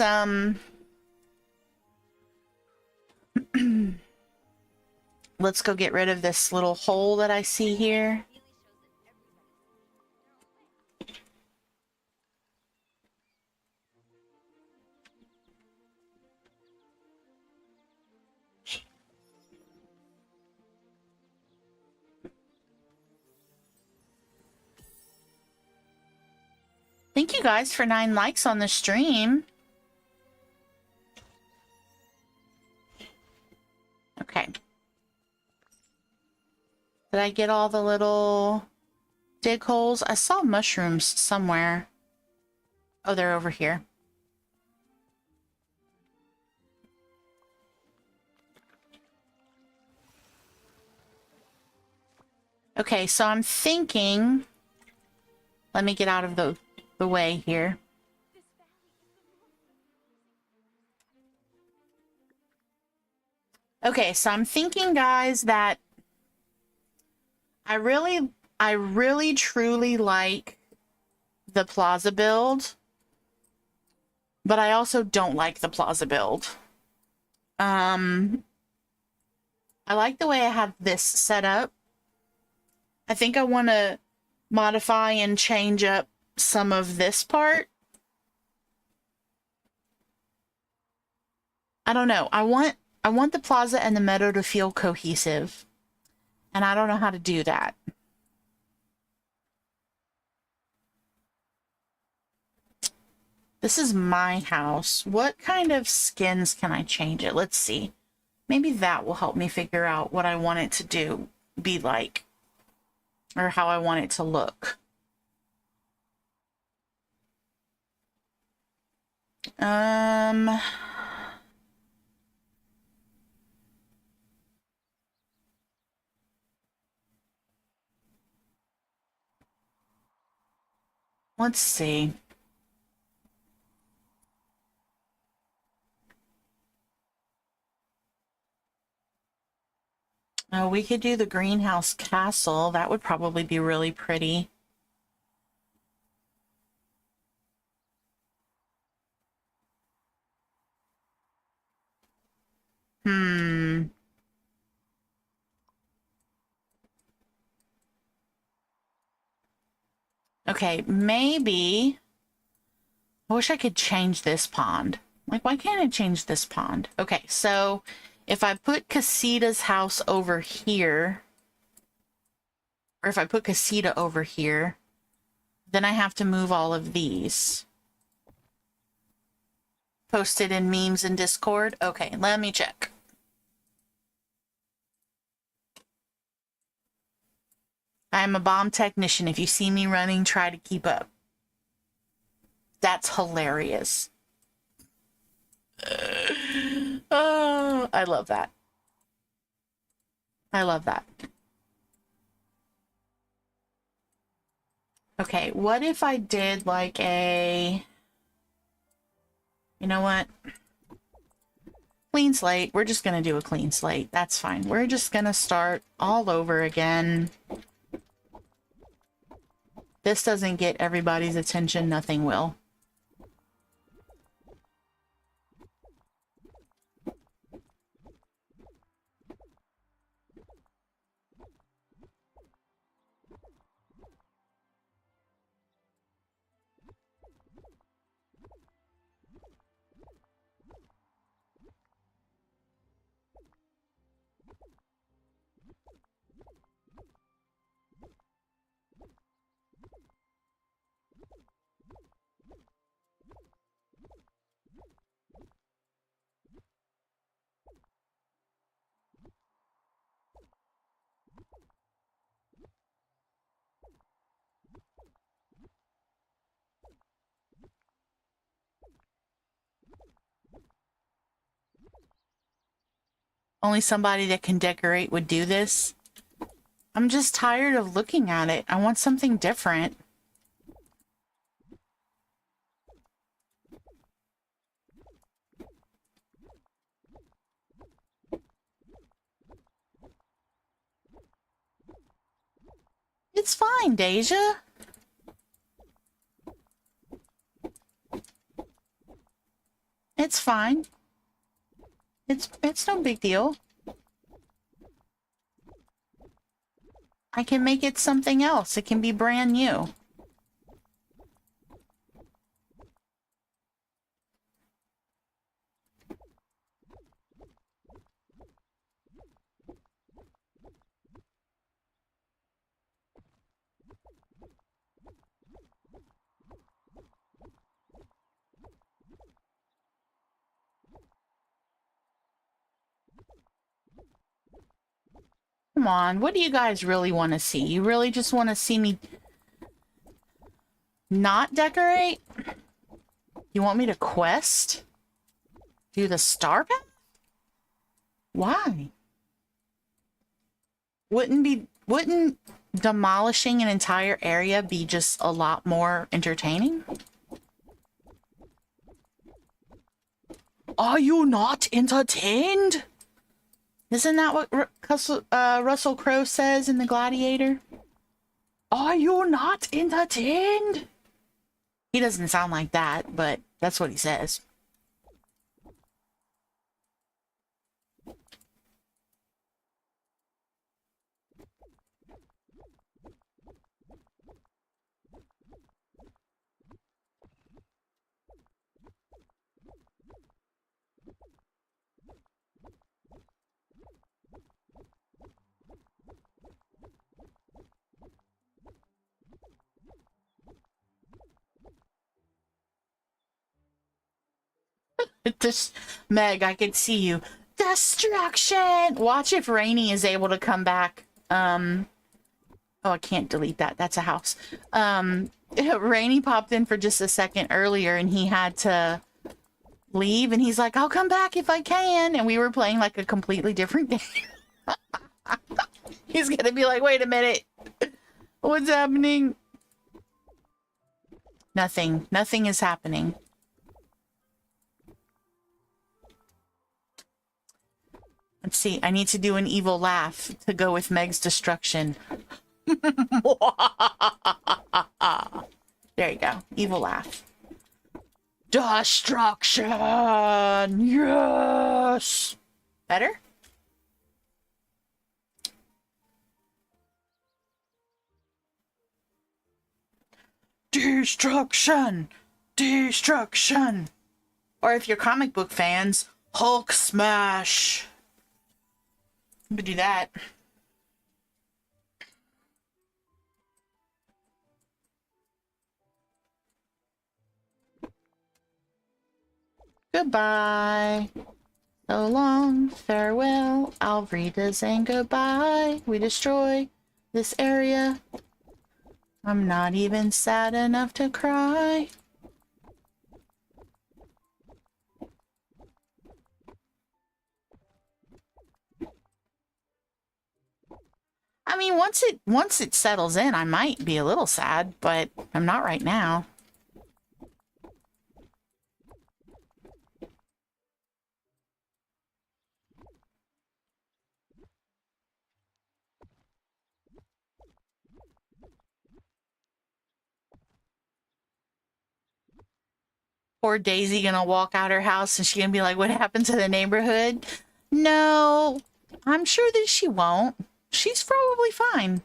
let's go get rid of this little hole that I see here. Thank you guys for 9 likes on the stream. Okay. Did I get all the little dig holes? I saw mushrooms somewhere. Oh, they're over here. Okay, so I'm thinking... Let me get out of the way here. Okay, so I'm thinking, guys, that I really truly like the plaza build, but I also don't like the plaza build. I like the way I have this set up. I think I want to modify and change up some of this part. I don't know. I want the plaza and the meadow to feel cohesive, and I don't know how to do that. This is my house. What kind of skins can I change it? Let's see. Maybe that will help me figure out what I want it to be like, or how I want it to look. Let's see. Oh, we could do the greenhouse castle. That would probably be really pretty. Okay, maybe... I wish I could change this pond. Like, why can't I change this pond? Okay, so if I put Casita's house over here, or if I put Casita over here, then I have to move all of these. Posted in memes in Discord? Okay, let me check. I'm a bomb technician. If you see me running, try to keep up. That's hilarious. Oh, I love that. I love that. Okay, what if I did like a... You know what? Clean slate. We're just going to do a clean slate. That's fine. We're just going to start all over again. This doesn't get everybody's attention. Nothing will. Only somebody that can decorate would do this. I'm just tired of looking at it. I want something different. It's fine, Deja. It's fine. It's no big deal. I can make it something else. It can be brand new. Come on, what do you guys really want to see? You really just want to see me not decorate? You want me to quest? Do the star path? Why? Wouldn't demolishing an entire area be just a lot more entertaining? Are you not entertained? Isn't that what Russell Crowe says in The Gladiator? Are you not entertained? He doesn't sound like that, but that's what he says. This, Meg, I could see you. Destruction! Watch if Rainy is able to come back. Oh, I can't delete that. That's a house. Rainy popped in for just a second earlier and he had to leave and he's like, I'll come back if I can. And we were playing like a completely different game. He's gonna be like, wait a minute. What's happening? Nothing. Nothing is happening. Let's see. I need to do an evil laugh to go with Meg's destruction. There you go. Evil laugh. Destruction! Yes! Better? Destruction! Destruction! Or if you're comic book fans, Hulk smash! We could do that. Goodbye. So long, farewell, Alvrita's and goodbye. We destroy this area. I'm not even sad enough to cry. I mean, once it settles in, I might be a little sad, but I'm not right now. Poor Daisy gonna walk out her house and she gonna be like, what happened to the neighborhood? No, I'm sure that she won't. She's probably fine.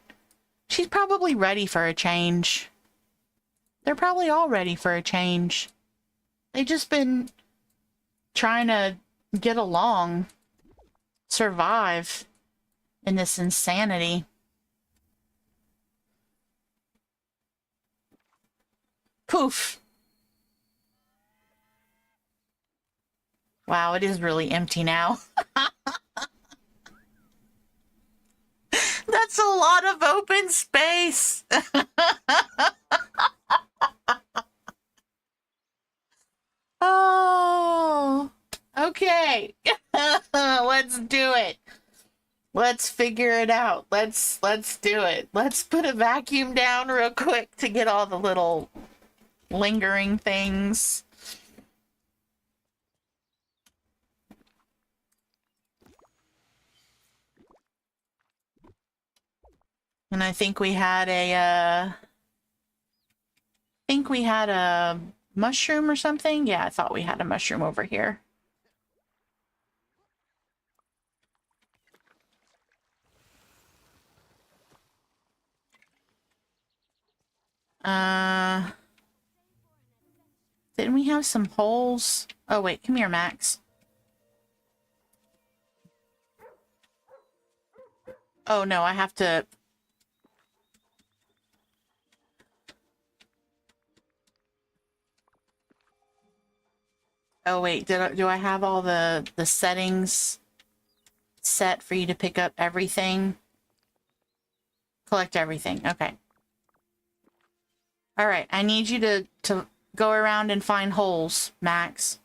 She's probably ready for a change. They're probably all ready for a change. They've just been trying to get along, survive in this insanity. Poof. Wow, it is really empty now. That's a lot of open space. Oh, okay. Let's do it. Let's figure it out. Let's do it. Let's put a vacuum down real quick to get all the little lingering things. And I think we had a mushroom or something. Yeah, I thought we had a mushroom over here. Didn't we have some holes? Oh wait, come here, Max. Oh no, I have to... Oh wait, do I have all the settings set for you to pick up everything? Collect everything. Okay. All right. I need you to go around and find holes, Max.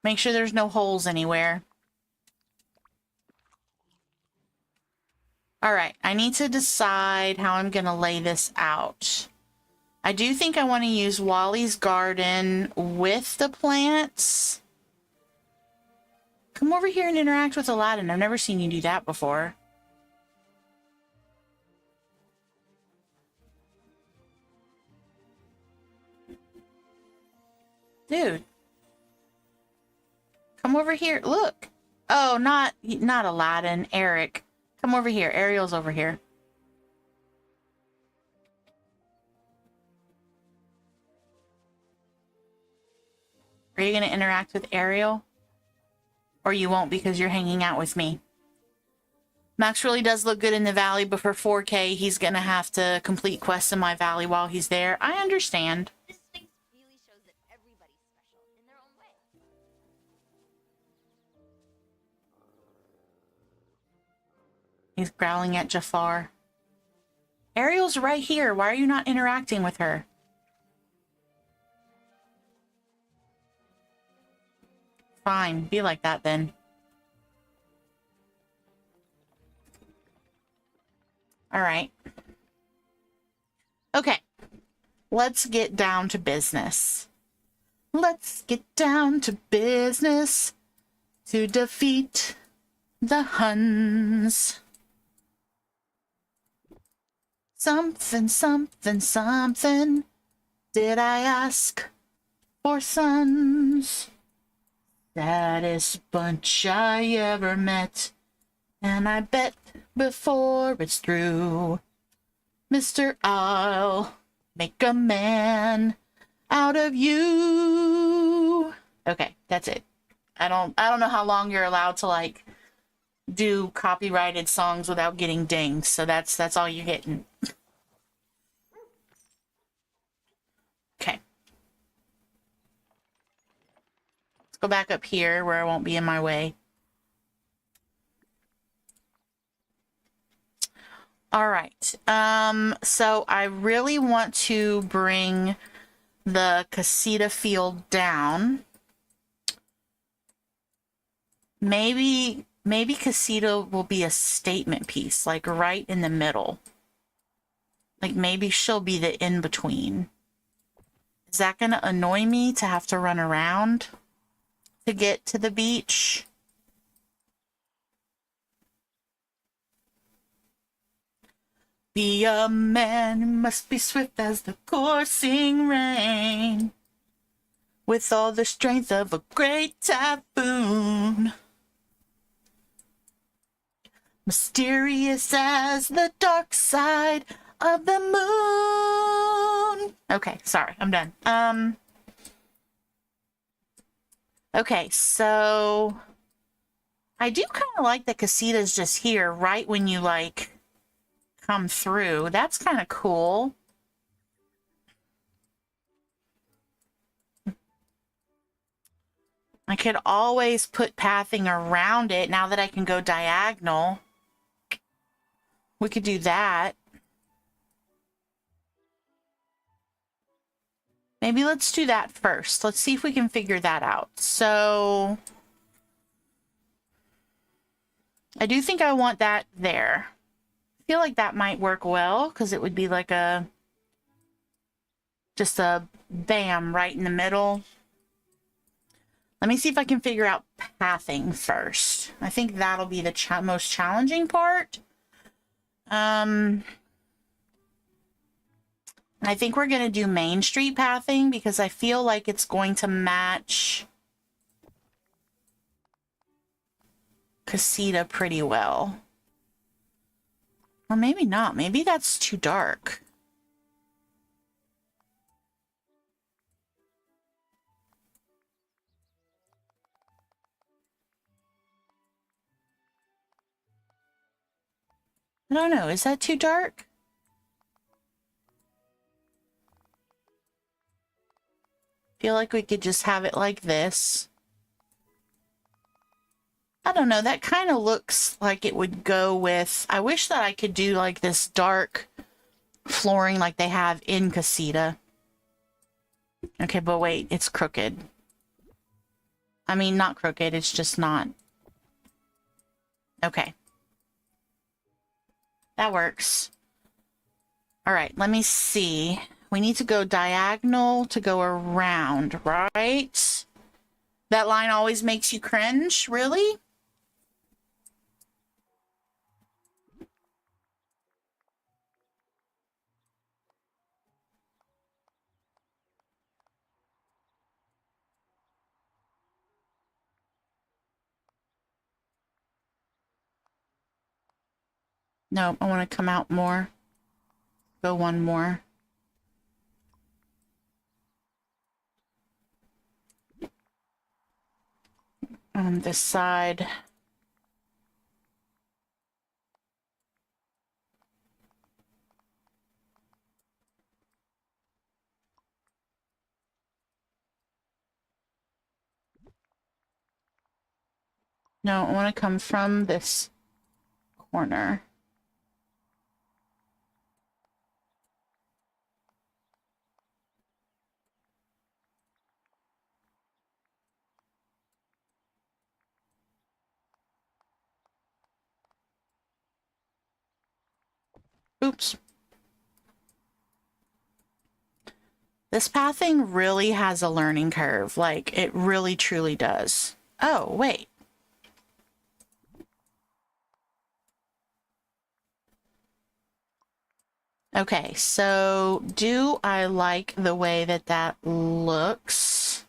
Make sure there's no holes anywhere. All right. I need to decide how I'm going to lay this out. I do think I want to use Wally's garden with the plants. Come over here and interact with Aladdin. I've never seen you do that before. Dude. Come over here. Look. Oh, not Aladdin. Eric. Come over here. Ariel's over here. Are you going to interact with Ariel? Or you won't because you're hanging out with me? Max really does look good in the valley, but for 4K, he's going to have to complete quests in my valley while he's there. I understand.
This Sphinx really shows that everybody's special in their own way.
He's growling at Jafar. Ariel's right here. Why are you not interacting with her? Fine. Be like that then. All right. Okay. Let's get down to business. Let's get down to business to defeat the Huns. Something, something, something. Did I ask for sons? Saddest bunch I ever met. And I bet before it's through, Mr. I'll make a man out of you. Okay, that's it. I don't know how long you're allowed to like do copyrighted songs without getting dinged. So that's all you're getting. Okay. Let's go back up here where I won't be in my way. All right. So I really want to bring the casita field down. Maybe casita will be a statement piece, like right in the middle. Like maybe she'll be the in-between. Is that going to annoy me to have to run around to get to the beach? Be a man, you must be swift as the coursing rain, with all the strength of a great typhoon, mysterious as the dark side of the moon. Okay, sorry, I'm done. Okay, so I do kind of like that casita's just here right when you like come through. That's kind of cool. I could always put pathing around it now that I can go diagonal. We could do that. Maybe let's do that first. Let's see if we can figure that out. So I do think I want that there. I feel like that might work well because it would be like just a bam right in the middle. Let me see if I can figure out pathing first. I think that'll be the most challenging part. I think we're going to do Main Street pathing because I feel like it's going to match casita pretty well. Or maybe not. Maybe that's too dark. I don't know. Is that too dark? Feel like we could just have it like this. I don't know, that kind of looks like it would go with, I wish that I could do like this dark flooring like they have in Casita. Okay, but wait, it's crooked. I mean, not crooked, it's just not. Okay. That works. All right, let me see. We need to go diagonal to go around, right? That line always makes you cringe? Really? No, I want to come out more. Go one more. On this side. No, I want to come from this corner. Oops. This pathing really has a learning curve. Like, it really truly does. Oh, wait. Okay, so do I like the way that that looks?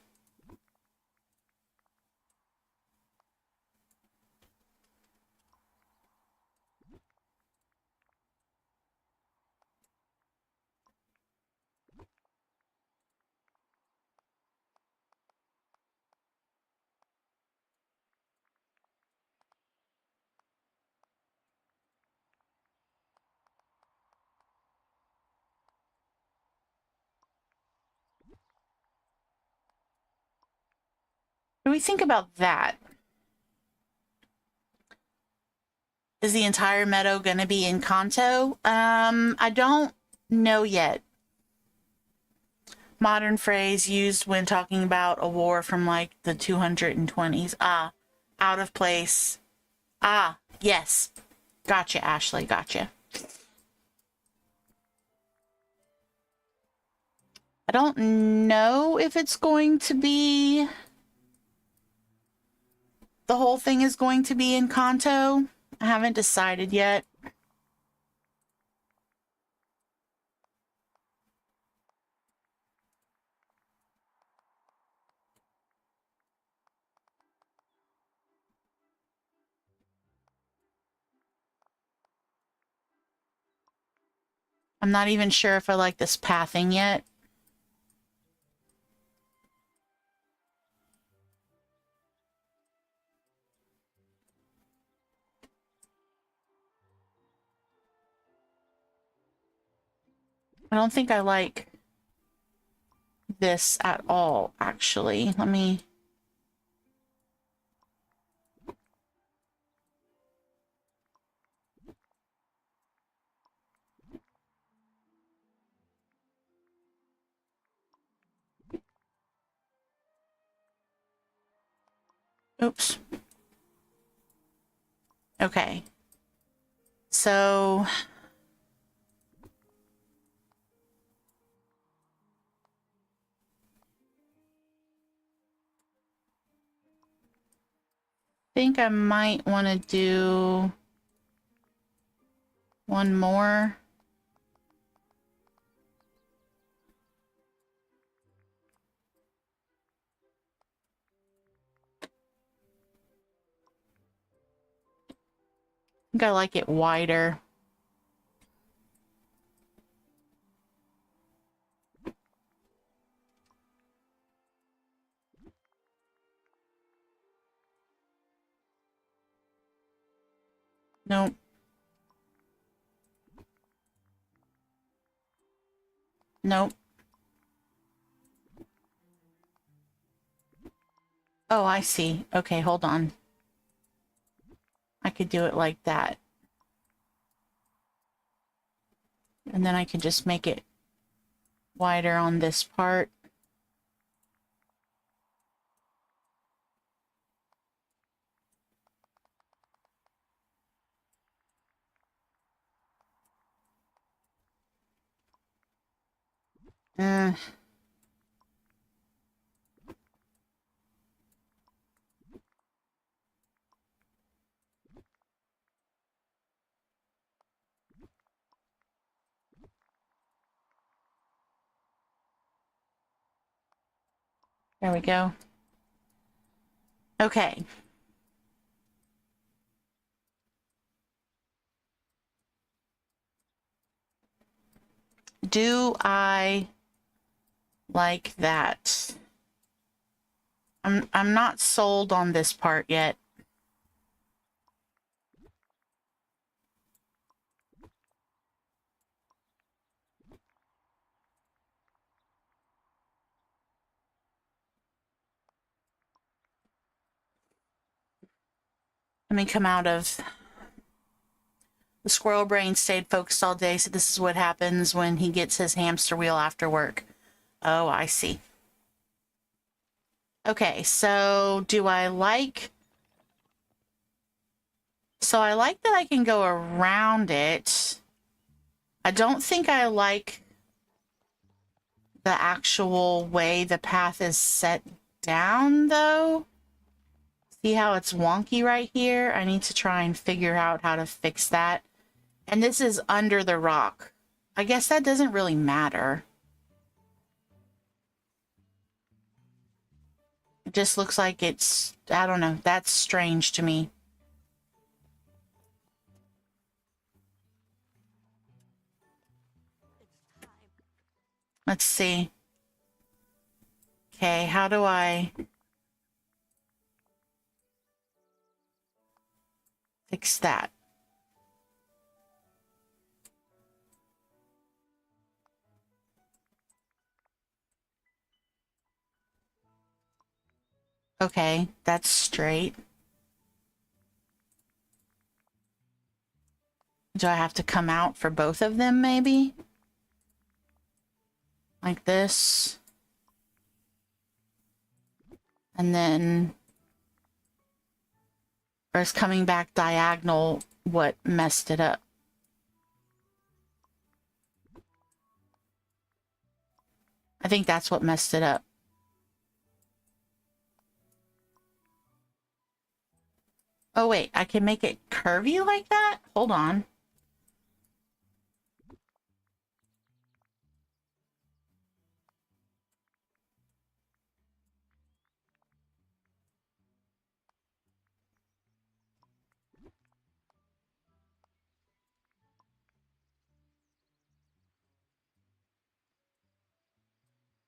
What do we think about that? Is the entire meadow going to be in Kanto? I don't know yet. Modern phrase used when talking about a war from like the 220s. Ah, out of place. Ah, yes. Gotcha, Ashley. Gotcha. I don't know if it's going to be... The whole thing is going to be in Kanto. I haven't decided yet. I'm not even sure if I like this pathing yet. I don't think I like this at all, actually. Let me... Oops. Okay. So... I think I might want to do one more. I think I like it wider. Nope. Nope. Oh, I see. Okay, hold on. could do it like that. And then I can just make it wider on this part. There we go. Okay. Do I like that? I'm not sold on this part yet. Let me come out of the squirrel brain. Stayed focused all day, so this is what happens when he gets his hamster wheel after work. Oh, I see. Okay, so do I like... So I like that I can go around it. I don't think I like the actual way the path is set down, though. See how it's wonky right here? I need to try and figure out how to fix that. And this is under the rock. I guess that doesn't really matter. It just looks like it's, I don't know, that's strange to me. Let's see. Okay, how do I fix that? Okay, that's straight. Do I have to come out for both of them, maybe? Like this. And then... Or is coming back diagonal what messed it up? I think that's what messed it up. Oh, wait, I can make it curvy like that? Hold on.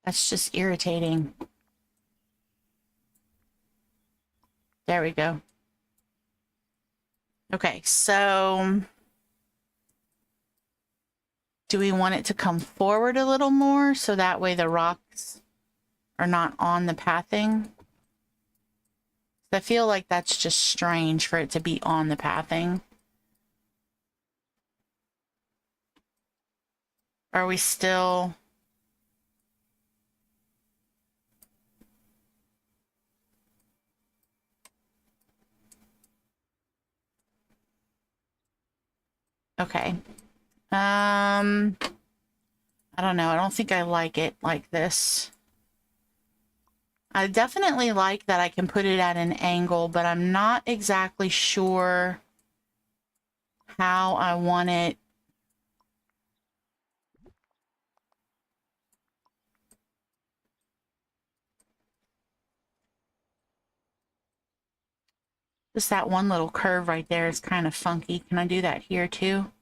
That's just irritating. There we go. Okay, so do we want it to come forward a little more so that way the rocks are not on the pathing? I feel like that's just strange for it to be on the pathing. Are we still... Okay. I don't know. I don't think I like it like this. I definitely like that I can put it at an angle, but I'm not exactly sure how I want it. Just that one little curve right there is kind of funky. Can I do that here too?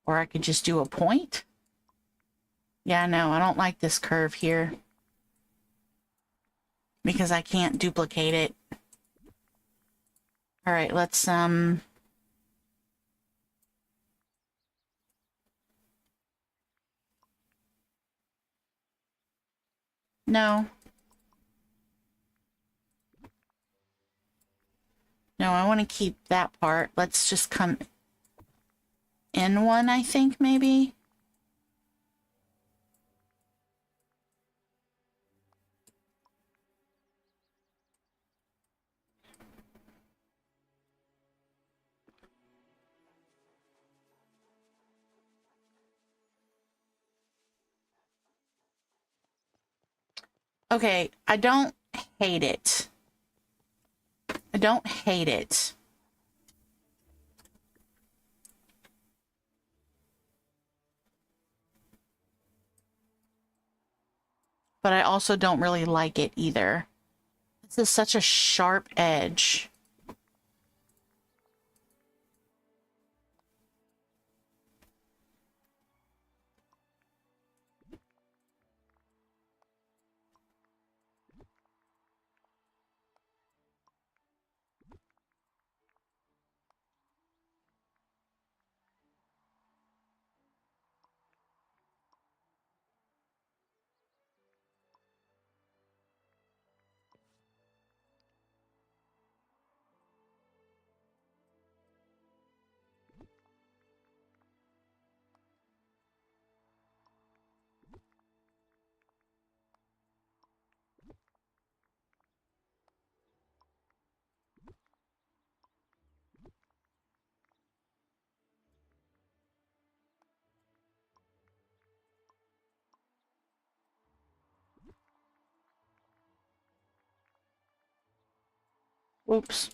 Or I could just do a point. Yeah, no, I don't like this curve here because I can't duplicate it. All right, let's No. No, I want to keep that part. Let's just come in one, I think, maybe. Okay, I don't hate it. I don't hate it. But I also don't really like it either. This is such a sharp edge. Oops.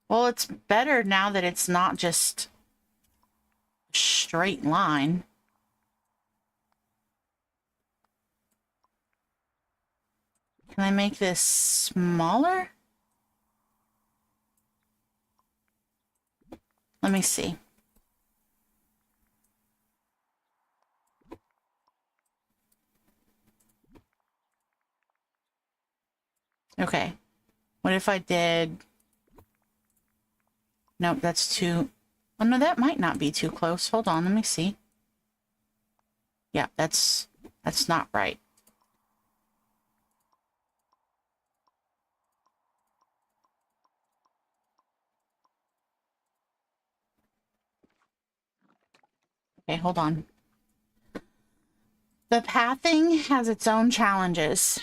Well, it's better now that it's not just a straight line. Can I make this smaller? Let me see. Okay. What if I did... Nope, that's too... Oh, no, that might not be too close. Hold on, let me see. Yeah, that's not right. Okay, hold on. The pathing has its own challenges.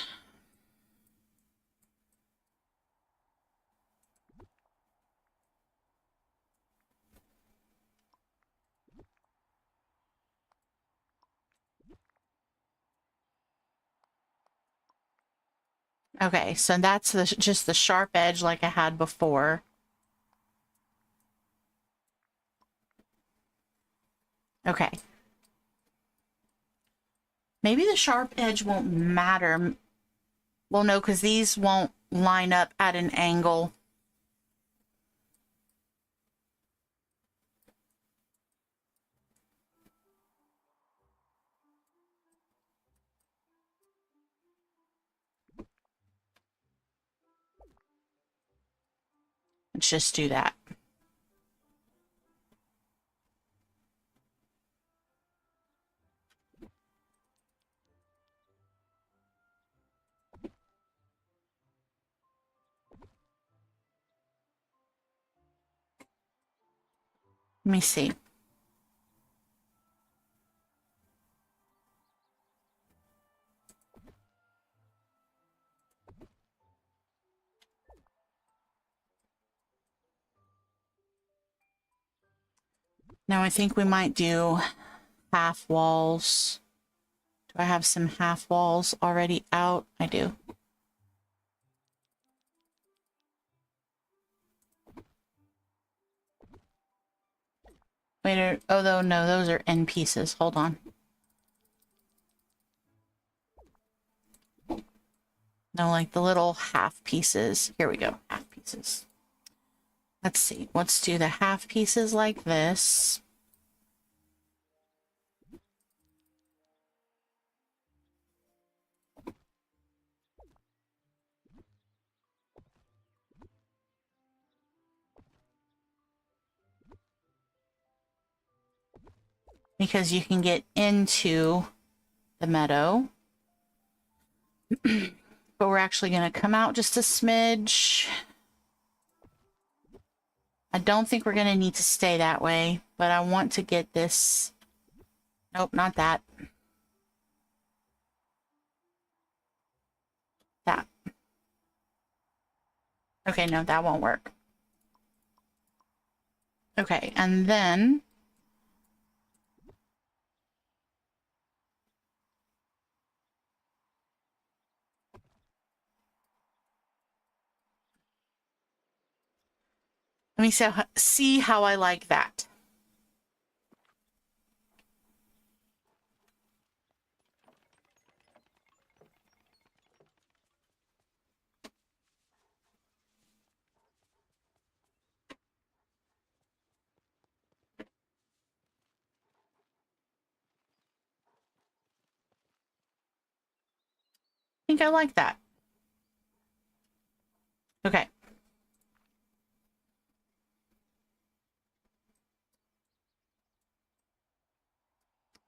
Okay, so that's just the sharp edge like I had before. Okay. Maybe the sharp edge won't matter. Well, no, because these won't line up at an angle. Let's just do that. Let me see. Now I think we might do half walls. Do I have some half walls already out? I do. Wait, oh, no, those are end pieces. Hold on. No, like the little half pieces. Here we go, half pieces. Let's see. Let's do the half pieces like this. because you can get into the meadow. But we're actually going to come out just a smidge. I don't think we're going to need to stay that way, but I want to get this. Nope, not that. That. Okay, no, that won't work. Okay, and then let me see how I like that. I think I like that. Okay.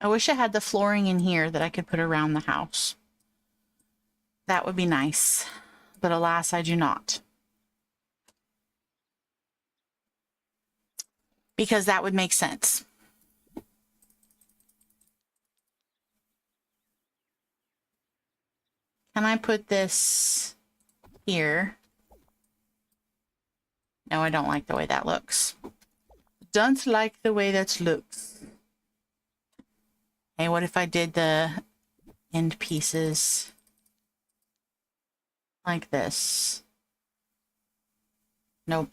I wish I had the flooring in here that I could put around the house. That would be nice, but alas, I do not. Because that would make sense. Can I put this here? No, I don't like the way that looks. Don't like the way that looks. Hey, what if I did the end pieces like this? Nope.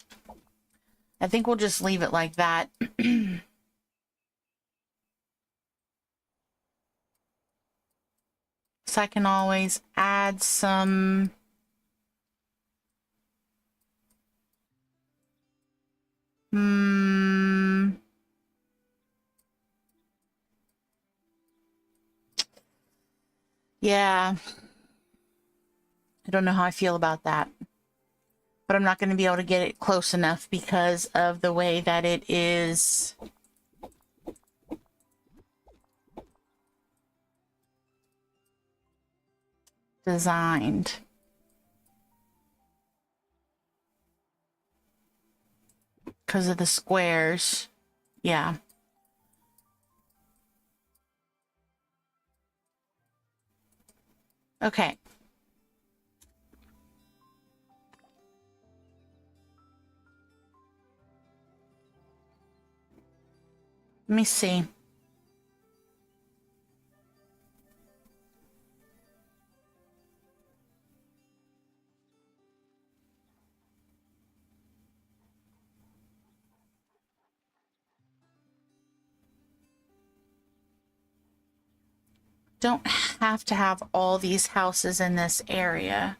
I think we'll just leave it like that. So I can always add some yeah. I don't know how I feel about that. But I'm not going to be able to get it close enough because of the way that it is designed. Because of the squares. Yeah. Okay. Let me see. Don't have to have all these houses in this area.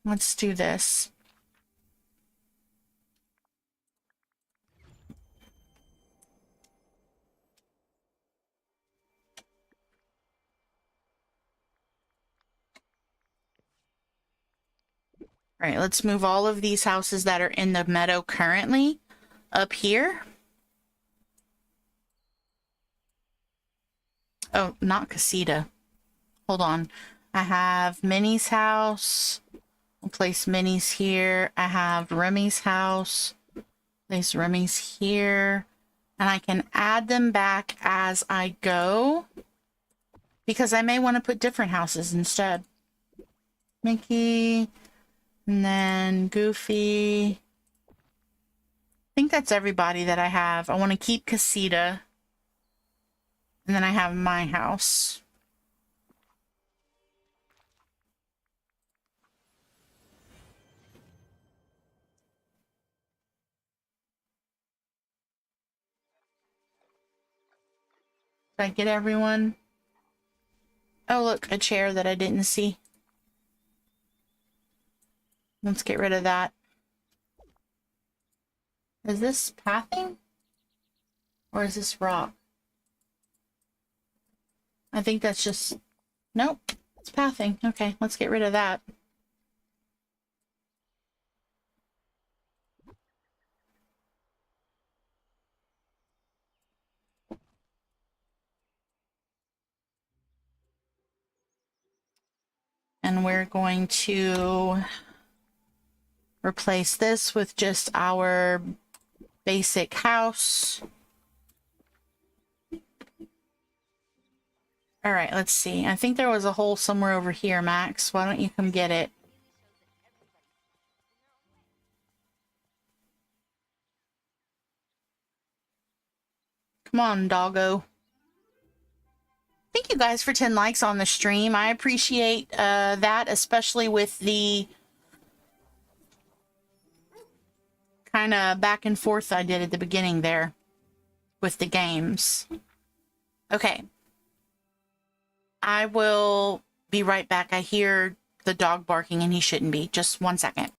Let's do this. All right, let's move all of these houses that are in the meadow currently up here. Oh, not Casita. Hold on. I have Minnie's house. I'll place Minnie's here. I have Remy's house. Place Remy's here. And I can add them back as I go. Because I may want to put different houses instead. Mickey. And then Goofy. I think that's everybody that I have. I want to keep Casita. And then I have my house. Did I get everyone? Oh, look, a chair that I didn't see. Let's get rid of that. Is this pathing? Or is this rock? I think that's just... Nope, it's pathing. Okay, let's get rid of that. And we're going to replace this with just our basic house. All right, let's see. I think there was a hole somewhere over here, Max. Why don't you come get it? Come on, doggo. Thank you guys for 10 likes on the stream. I appreciate that, especially with the kind of back and forth I did at the beginning there with the games. Okay. I will be right back. I hear the dog barking and he shouldn't be. Just 1 second.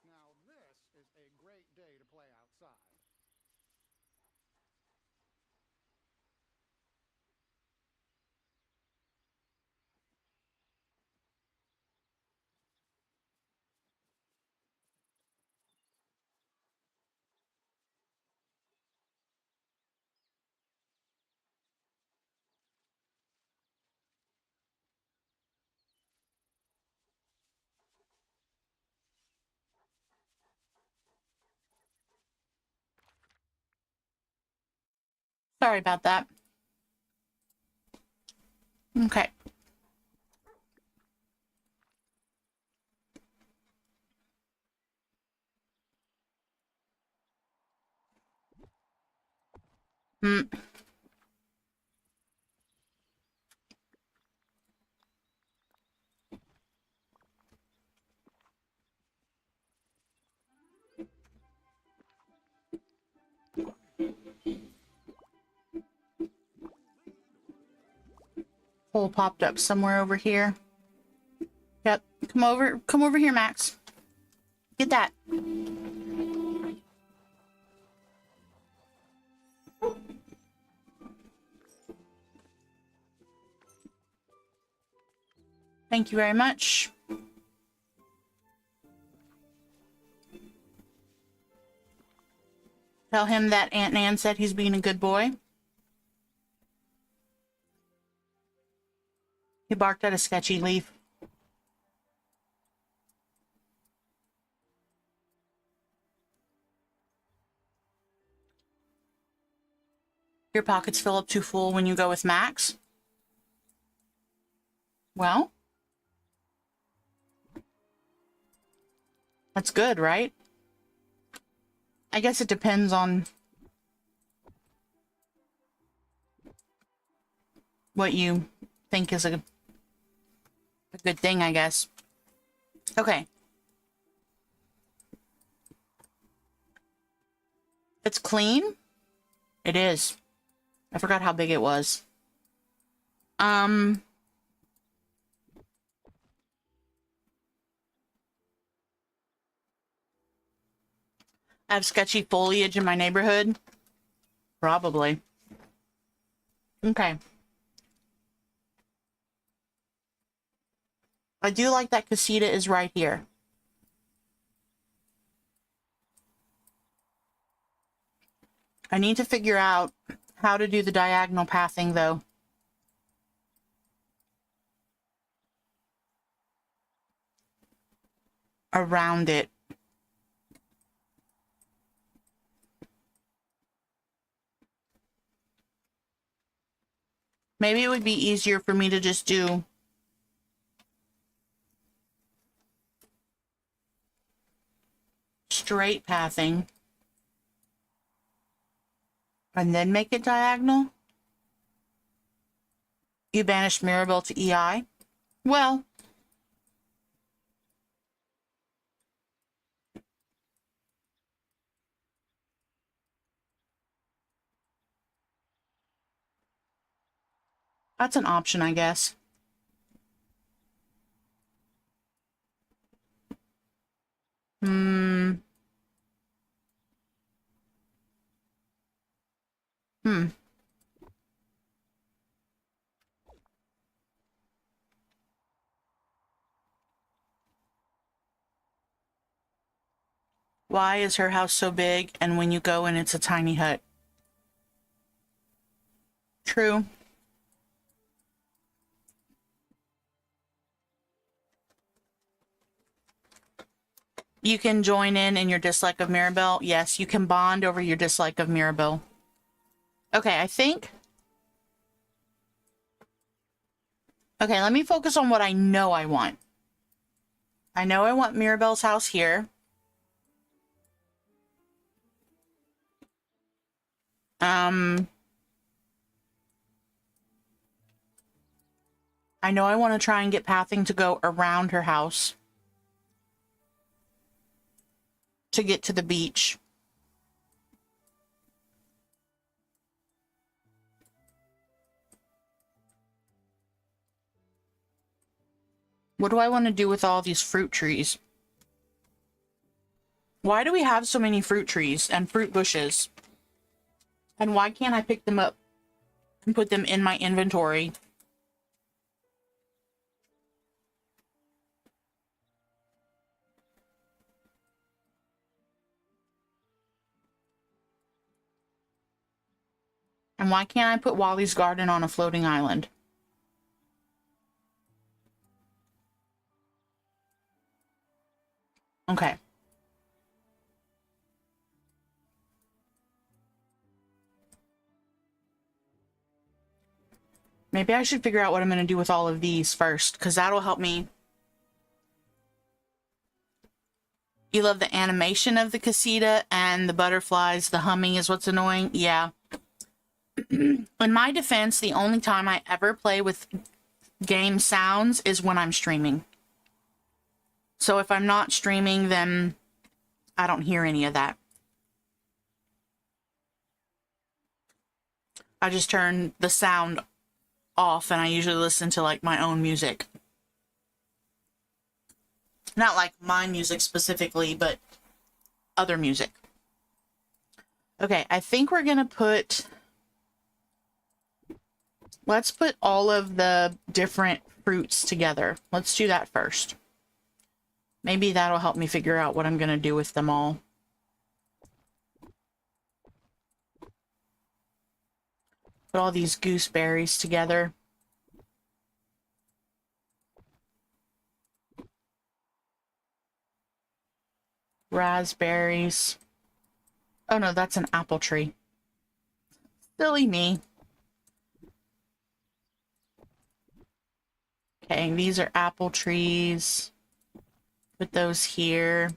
Now this is a great day to play outside.
Sorry about that. Okay. Mm. Hole popped up somewhere over here. Yep. Come over here, Max. Get that. Thank you very much. Tell him that Aunt Nan said he's being a good boy. He barked at a sketchy leaf. Your pockets fill up too full when you go with Max? Well, that's good, right? I guess it depends on what you think is a good thing, I guess. Okay. It's clean? It is. I forgot how big it was. I have sketchy foliage in my neighborhood. Probably. Okay. I do like that casita is right here. I need to figure out how to do the diagonal pathing, though. Around it. Maybe it would be easier for me to just do straight pathing and then make it diagonal. You banished Mirabelle to EI. Well, that's an option, I guess. Hmm. Why is her house so big and when you go in it's a tiny hut? True. You can join in your dislike of Mirabelle. Yes, you can bond over your dislike of Mirabelle. Okay, I think... Okay, let me focus on what I know I want. I know I want Mirabelle's house here. I know I want to try and get pathing to go around her house to get to the beach. What do I want to do with all these fruit trees? Why do we have so many fruit trees and fruit bushes? And why can't I pick them up and put them in my inventory? And why can't I put Wally's garden on a floating island? Okay. Maybe I should figure out what I'm going to do with all of these first, because that'll help me. You love the animation of the casita and the butterflies. The humming is what's annoying. Yeah. In my defense, the only time I ever play with game sounds is when I'm streaming. So if I'm not streaming, then I don't hear any of that. I just turn the sound off and I usually listen to like my own music. Not like my music specifically, but other music. Okay, I think we're gonna put... Let's put all of the different fruits together. Let's do that first. Maybe that'll help me figure out what I'm gonna do with them all. Put all these gooseberries together. Raspberries. Oh no, that's an apple tree. Silly me. Okay, these are apple trees. Put those here.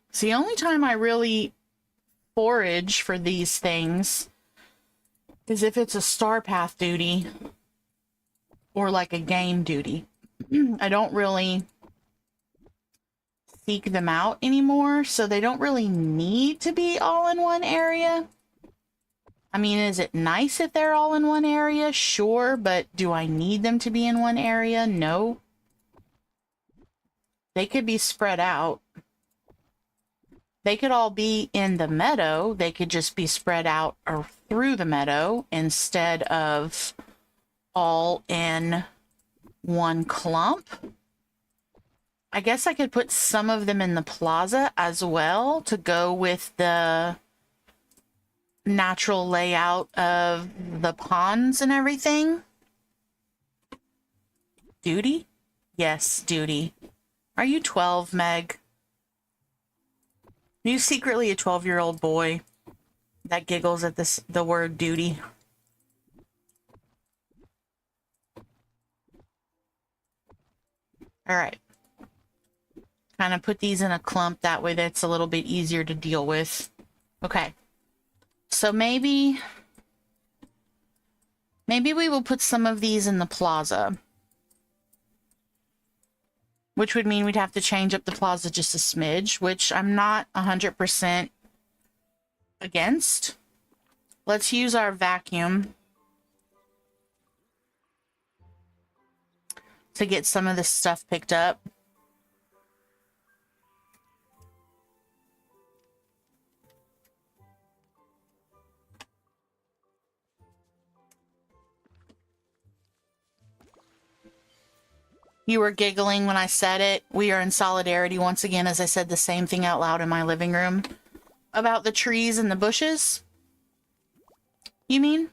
It's the only time I really forage for these things is if it's a star path duty or like a game duty. I don't really seek them out anymore, so they don't really need to be all in one area. I mean, is it nice if they're all in one area? Sure, but do I need them to be in one area? No. They could be spread out. They could all be in the meadow. They could just be spread out or through the meadow instead of all in one clump. I guess I could put some of them in the plaza as well to go with the natural layout of the ponds and everything. Duty? Yes, duty. Are you 12, Meg? Are you secretly a 12-year-old boy that giggles at the word duty? All right. Kind of put these in a clump. That way that's a little bit easier to deal with. Okay. So maybe we will put some of these in the plaza. Which would mean we'd have to change up the plaza just a smidge, which I'm not 100% against. Let's use our vacuum to get some of this stuff picked up. You were giggling when I said it. We are in solidarity once again, as I said the same thing out loud in my living room. About the trees and the bushes? You mean?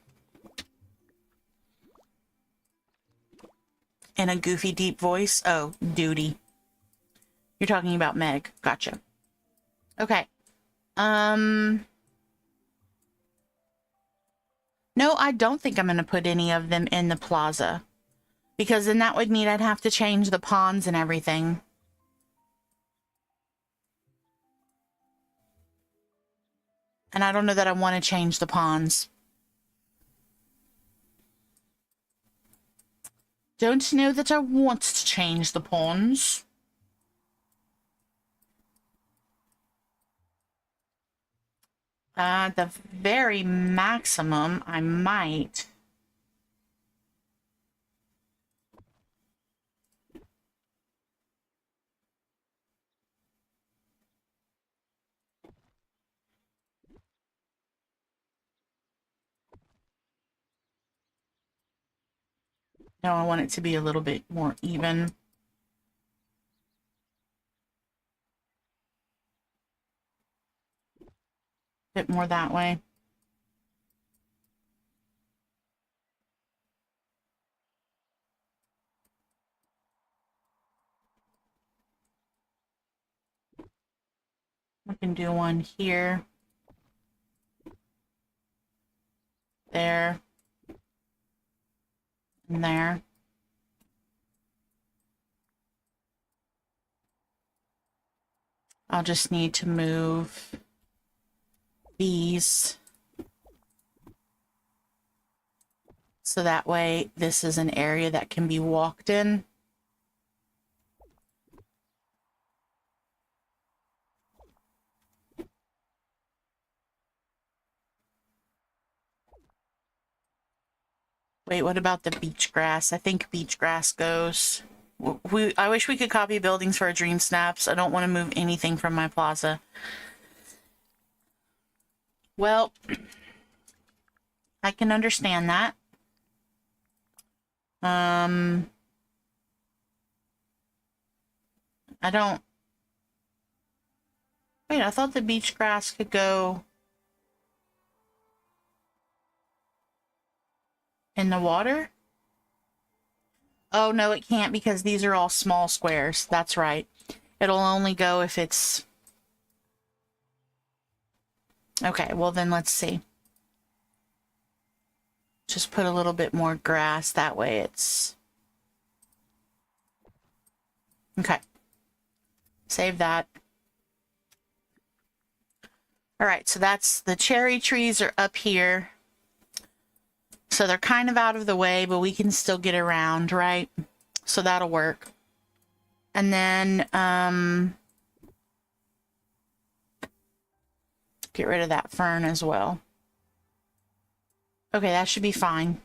In a goofy, deep voice? Oh, duty. You're talking about Meg. Gotcha. Okay. No, I don't think I'm going to put any of them in the plaza. Because then that would mean I'd have to change the ponds and everything. And I don't know that I want to change the ponds. Don't know that I want to change the ponds. The very maximum, I might. No, I want it to be a little bit more even. Bit more that way. I can do one here. There. And there. I'll just need to move these so that way this is an area that can be walked in. Wait, what about the beach grass? I think beach grass goes. I wish we could copy buildings for our dream snaps. I don't want to move anything from my plaza. Well, I can understand that. I don't... Wait, I thought the beach grass could go in the water? Oh, no, it can't because these are all small squares. That's right. It'll only go if it's... Okay, well then let's see. Just put a little bit more grass. That way it's... Okay. Save that. All right, so that's the cherry trees are up here. So they're kind of out of the way, but we can still get around, right? So that'll work. And then get rid of that fern as well. Okay, that should be fine.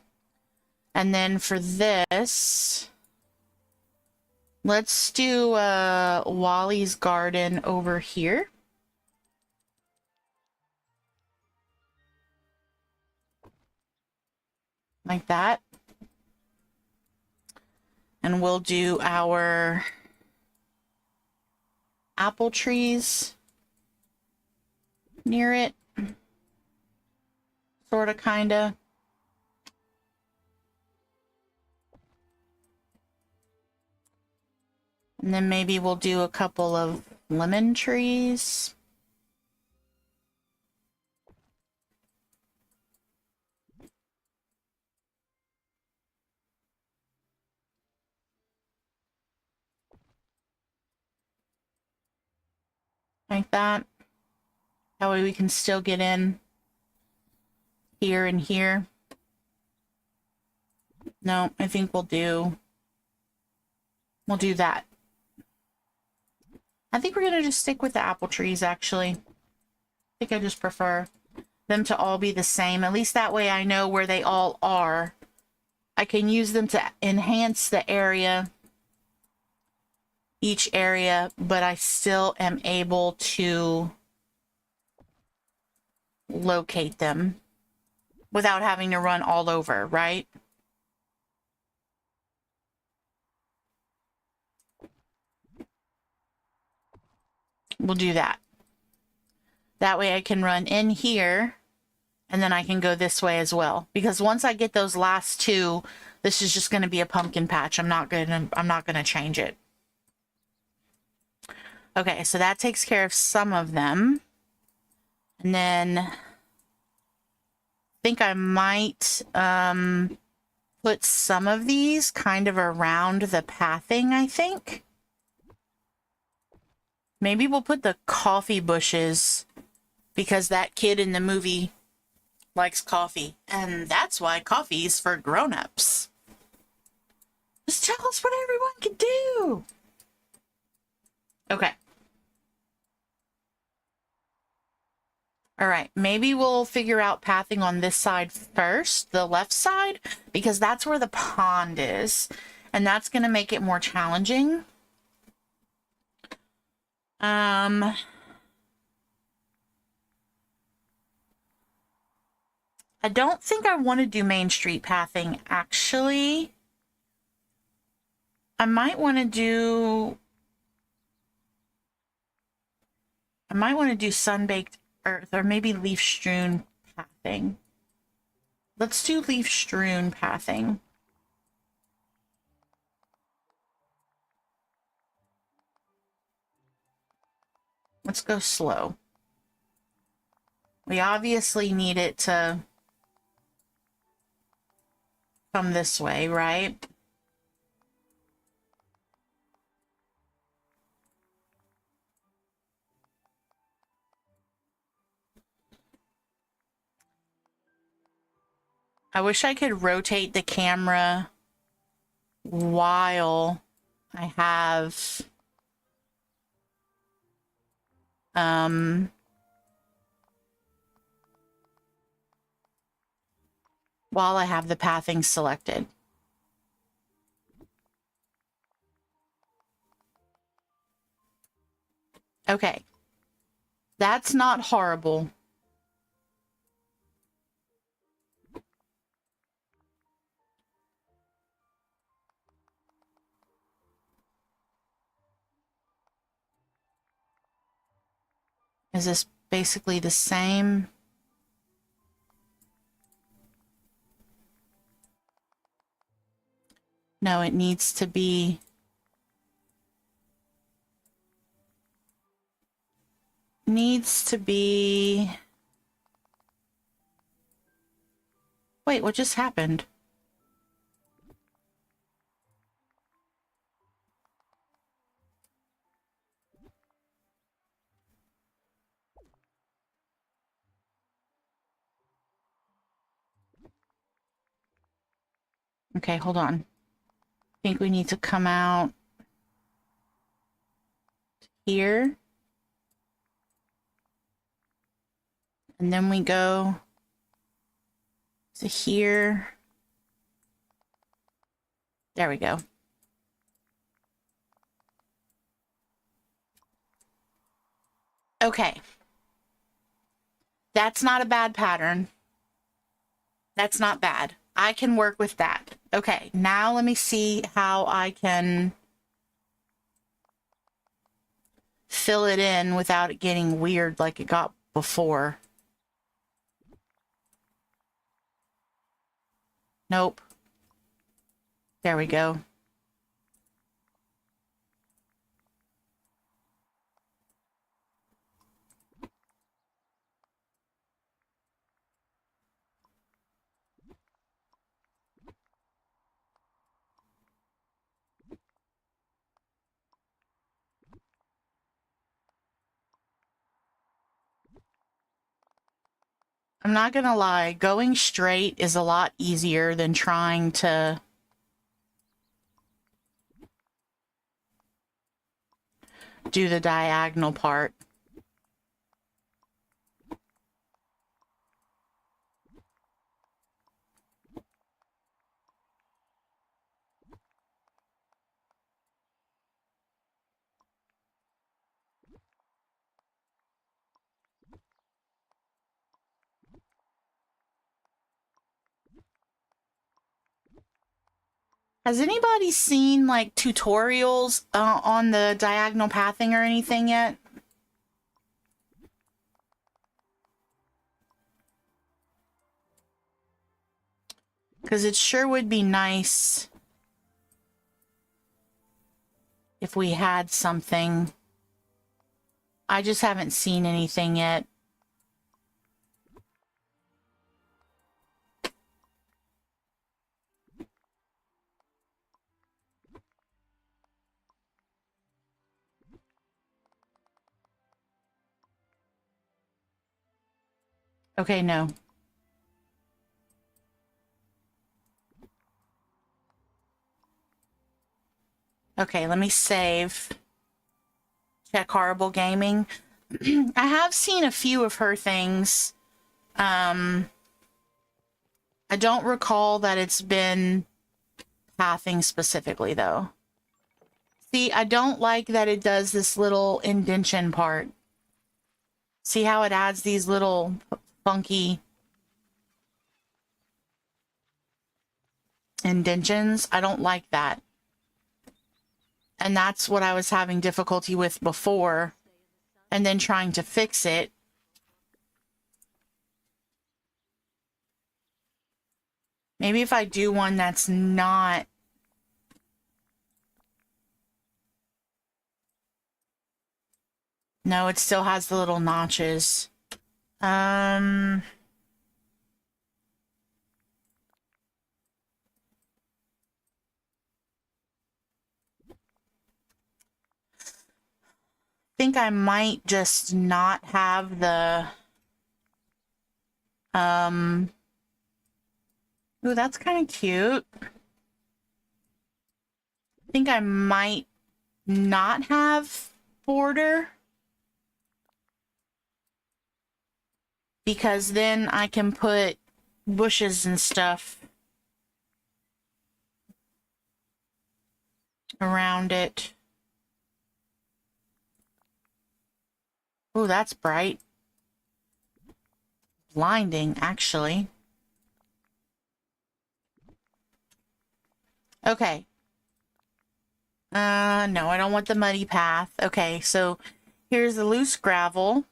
And then for this, let's do Wally's garden over here. Like that. And we'll do our apple trees near it. Sort of, kind of. And then maybe we'll do a couple of lemon trees. Like that. That way we can still get in here and here. No, I think we'll do that. I think we're going to just stick with the apple trees, actually. I think I just prefer them to all be the same. At least that way I know where they all are. I can use them to enhance the area, each area, but I still am able to locate them without having to run all over, right? We'll do that. That way I can run in here and then I can go this way as well. Because once I get those last two, this is just going to be a pumpkin patch. I'm not going to change it. Okay, so that takes care of some of them. And then I think I might put some of these kind of around the pathing, I think. Maybe we'll put the coffee bushes because that kid in the movie likes coffee. And that's why coffee's for grown-ups. Just tell us what everyone can do. Okay. All right, maybe we'll figure out pathing on this side first, the left side, because that's where the pond is. And that's going to make it more challenging. I don't think I want to do Main Street pathing, actually. I might want to do sun-baked earth, or maybe leaf-strewn pathing. Let's do leaf-strewn pathing. Let's go slow. We obviously need it to come this way, right? I wish I could rotate the camera while I have the pathing selected. Okay. That's not horrible. Is this basically the same? No, it needs to be... Wait, what just happened? Okay, hold on. I think we need to come out here. And then we go to here. There we go. Okay. That's not a bad pattern. That's not bad. I can work with that. Okay, now let me see how I can fill it in without it getting weird like it got before. Nope. There we go. I'm not gonna lie, going straight is a lot easier than trying to do the diagonal part. Has anybody seen like tutorials on the diagonal pathing or anything yet? Because it sure would be nice if we had something. I just haven't seen anything yet. Okay, no. Okay, let me save. Check Horrible Gaming. I have seen a few of her things. I don't recall that it's been pathing specifically, though. See, I don't like that it does this little indentation part. See how it adds these little funky indentions? I don't like that. And that's what I was having difficulty with before. And then trying to fix it. Maybe if I do one that's not... No, it still has the little notches. Think I might just not have the ooh, that's kind of cute. I think I might not have border because then I can put bushes and stuff around it. Ooh, that's bright. Blinding, actually. Okay. No, I don't want the muddy path. Okay, so here's the loose gravel.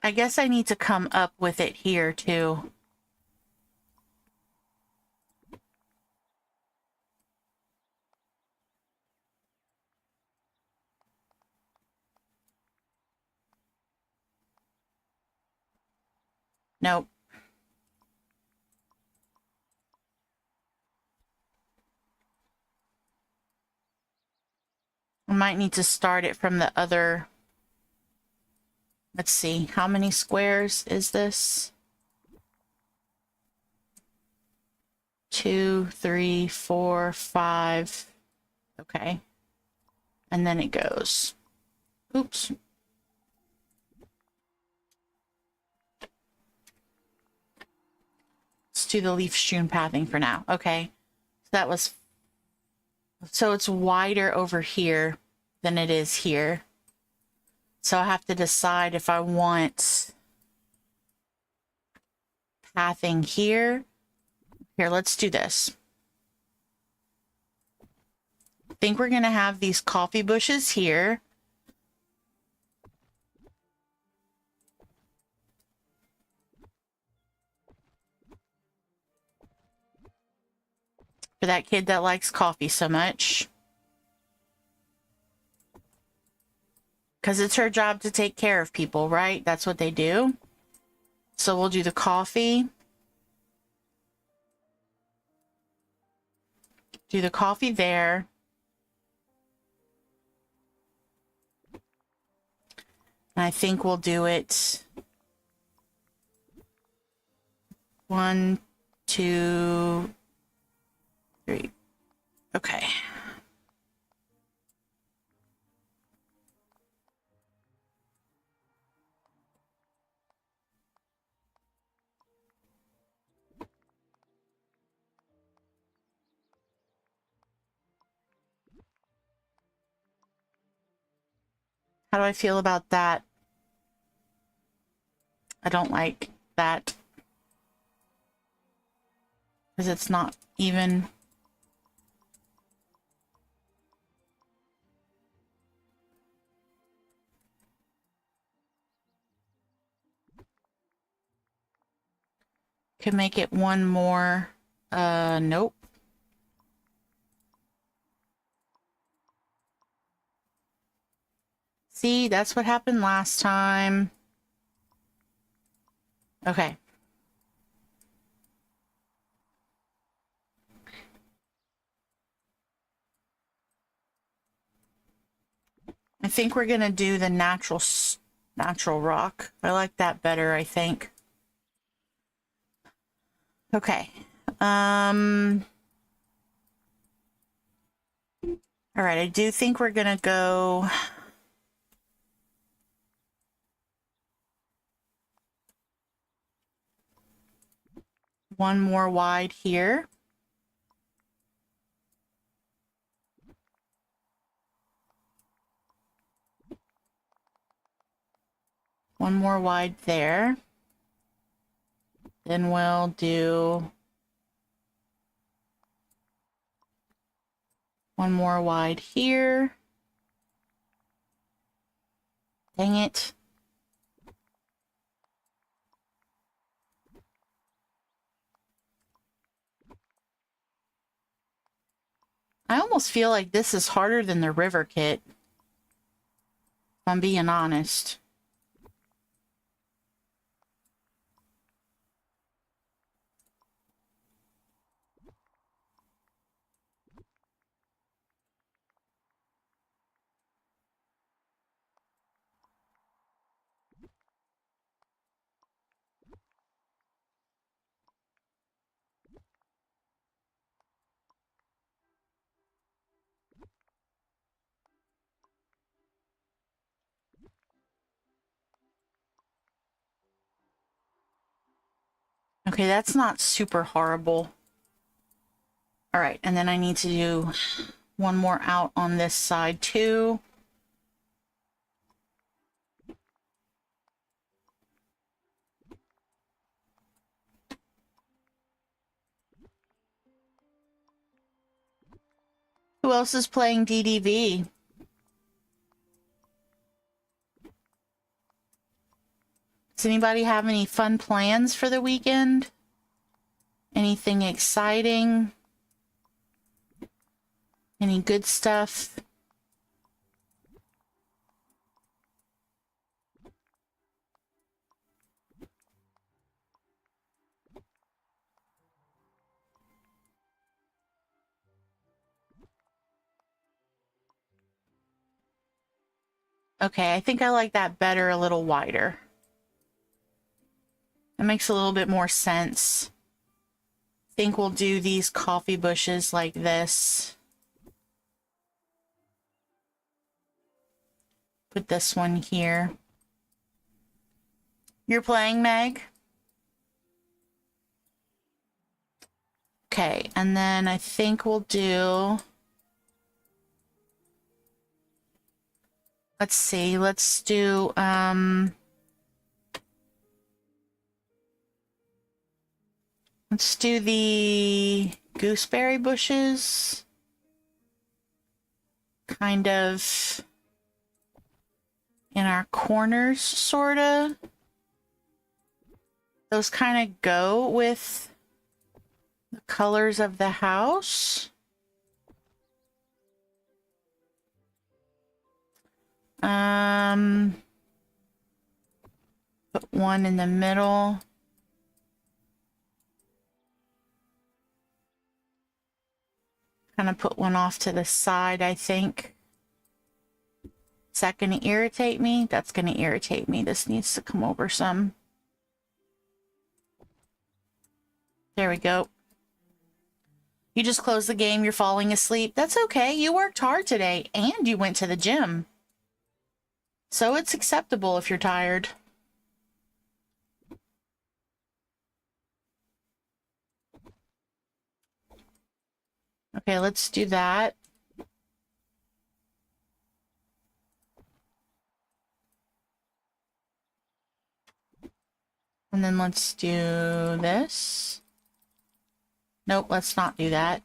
I guess I need to come up with it here, too. Nope. I might need to start it from the other. Let's see. How many squares is this? 2, 3, 4, 5. Okay. And then it goes. Oops. Let's do the leaf strewn pathing for now. Okay. So it's wider over here than it is here. So I have to decide if I want pathing here. Here, let's do this. I think we're going to have these coffee bushes here. For that kid that likes coffee so much. Because it's her job to take care of people, right? That's what they do. So we'll do the coffee. Do the coffee there. And I think we'll do it 1, 2, 3. Okay. How do I feel about that? I don't like that. Because it's not even. Could make it one more. Nope. See, that's what happened last time. Okay. I think we're gonna do the natural rock. I like that better, I think. Okay. All right, I do think we're gonna go one more wide here. One more wide there. Then we'll do one more wide here. Dang it. I almost feel like this is harder than the river kit, if I'm being honest. Okay, that's not super horrible. All right, and then I need to do one more out on this side too. Who else is playing DDV? Does anybody have any fun plans for the weekend? Anything exciting? Any good stuff? Okay, I think I like that better, a little wider. It makes a little bit more sense. I think we'll do these coffee bushes like this. Put this one here. You're playing, Meg? Okay, and then I think we'll do... Let's see, let's do, let's do the gooseberry bushes. Kind of in our corners, sorta. Those kind of go with the colors of the house. Put one in the middle. Kind of put one off to the side, I think. Is that going to irritate me? That's going to irritate me. This needs to come over some. There we go. You just closed the game. You're falling asleep. That's okay. You worked hard today and you went to the gym. So it's acceptable if you're tired. Okay, let's do that. And then let's do this. Nope, let's not do that.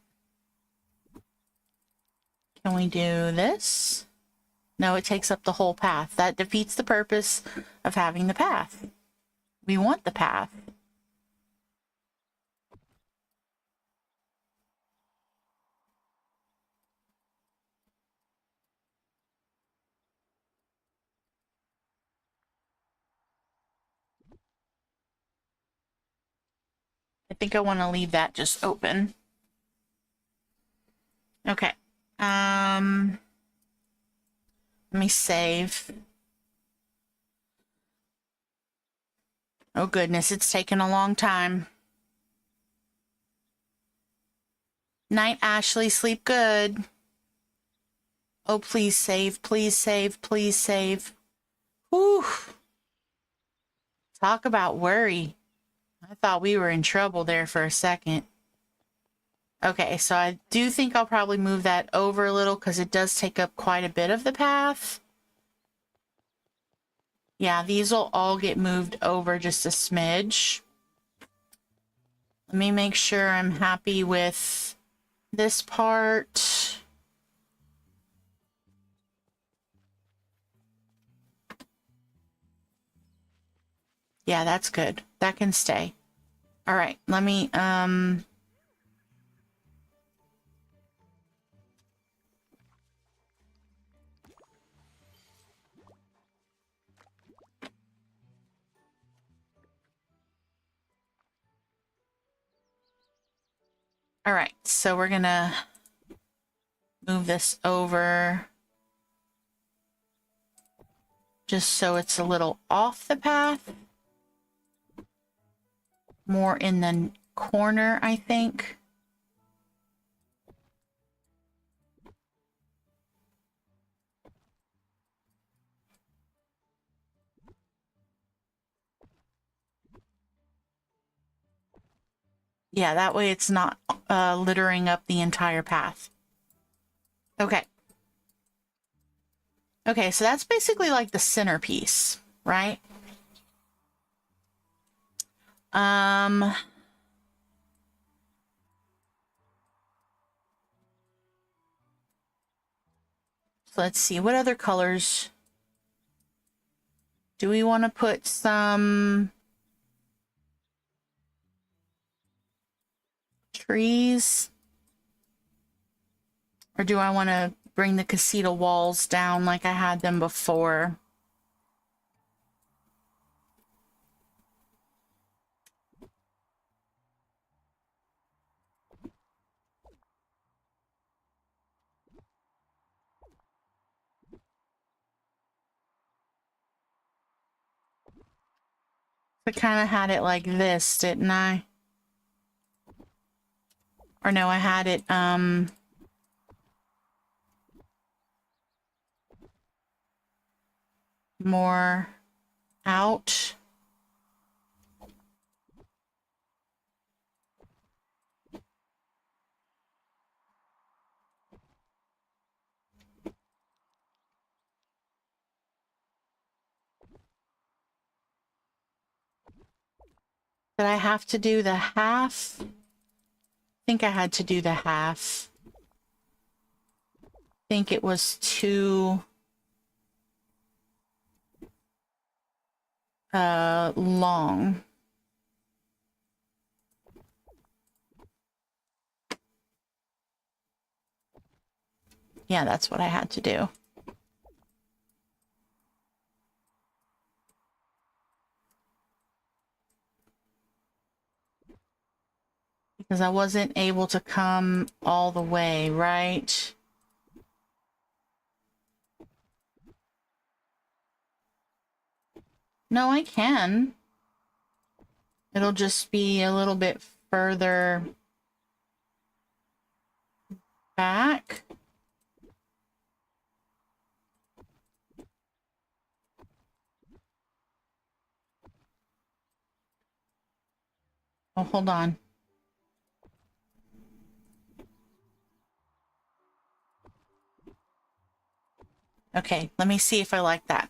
Can we do this? No, it takes up the whole path. That defeats the purpose of having the path. We want the path. I think I want to leave that just open. Okay. Let me save. Oh goodness, it's taken a long time. Night, Ashley. Sleep good. Oh, please save, please save, please save. Whew. Talk about worry. I thought we were in trouble there for a second. Okay, so I do think I'll probably move that over a little because it does take up quite a bit of the path. Yeah, these will all get moved over just a smidge. Let me make sure I'm happy with this part. Yeah, that's good. That can stay. All right, let me, all right, so we're gonna move this over just so it's a little off the path. More in the corner, I think. Yeah, that way it's not littering up the entire path. Okay. Okay, so that's basically like the centerpiece, right? So let's see, what other colors do we want to put? Some trees, or do I want to bring the casita walls down like I had them before? I kind of had it like this, didn't I? Or no, I had it, more out. Did I have to do the half? I think I had to do the half. I think it was too long. Yeah, that's what I had to do. Because I wasn't able to come all the way, right? No, I can. It'll just be a little bit further back. Oh, hold on. Okay, let me see if I like that.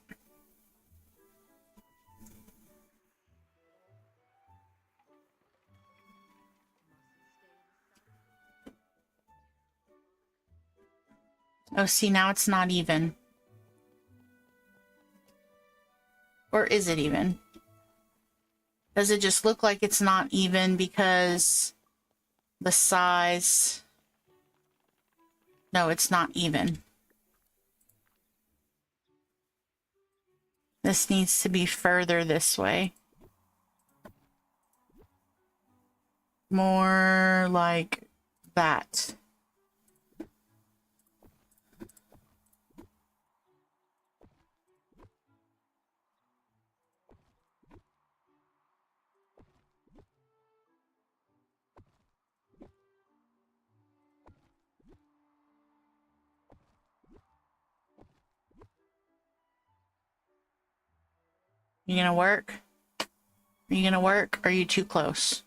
Oh, see, now it's not even. Or is it even? Does it just look like it's not even because the size? No, it's not even. This needs to be further this way. More like that. You gonna work? Are you gonna work? Or are you too close?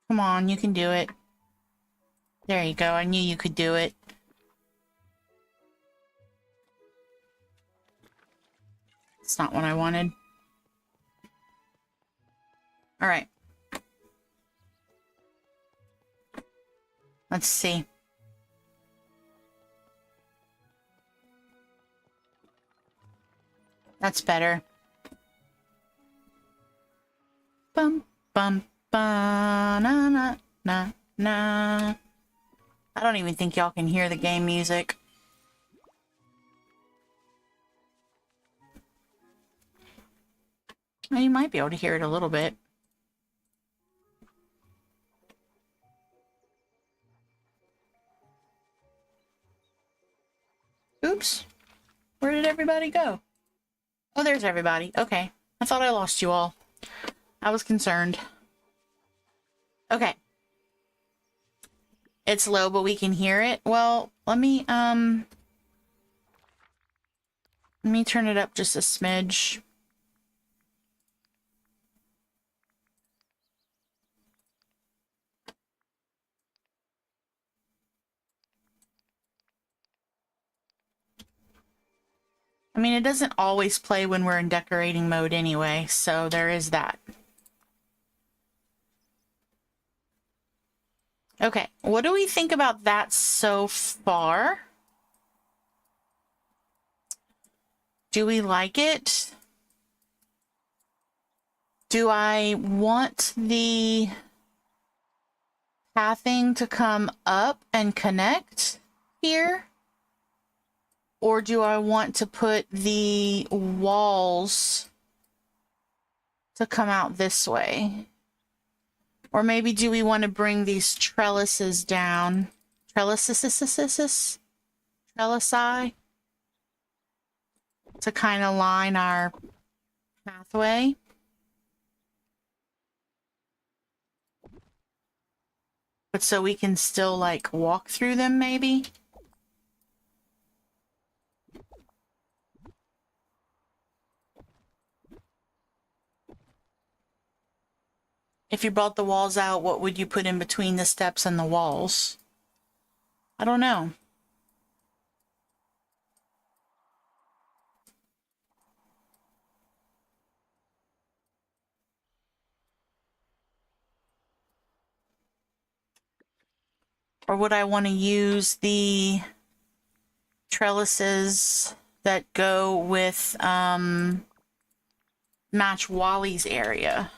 Come on, you can do it. There you go. I knew you could do it. It's not what I wanted. All right. Let's see. That's better. Bum, bum, ba, na, na, na, na. I don't even think y'all can hear the game music. Well, you might be able to hear it a little bit. Oops. Where did everybody go? Oh, there's everybody. Okay. I thought I lost you all. I was concerned. Okay. It's low, but we can hear it. Well, let me turn it up just a smidge. I mean, it doesn't always play when we're in decorating mode anyway, so there is that. Okay, what do we think about that so far? Do we like it? Do I want the pathing to come up and connect here? Or do I want to put the walls to come out this way? Or maybe do we want to bring these trellises down? Trellises? Trellisai? To kind of line our pathway. But so we can still, like, walk through them, maybe? If you brought the walls out, what would you put in between the steps and the walls? I don't know. Or would I want to use the trellises that go with match Wally's area?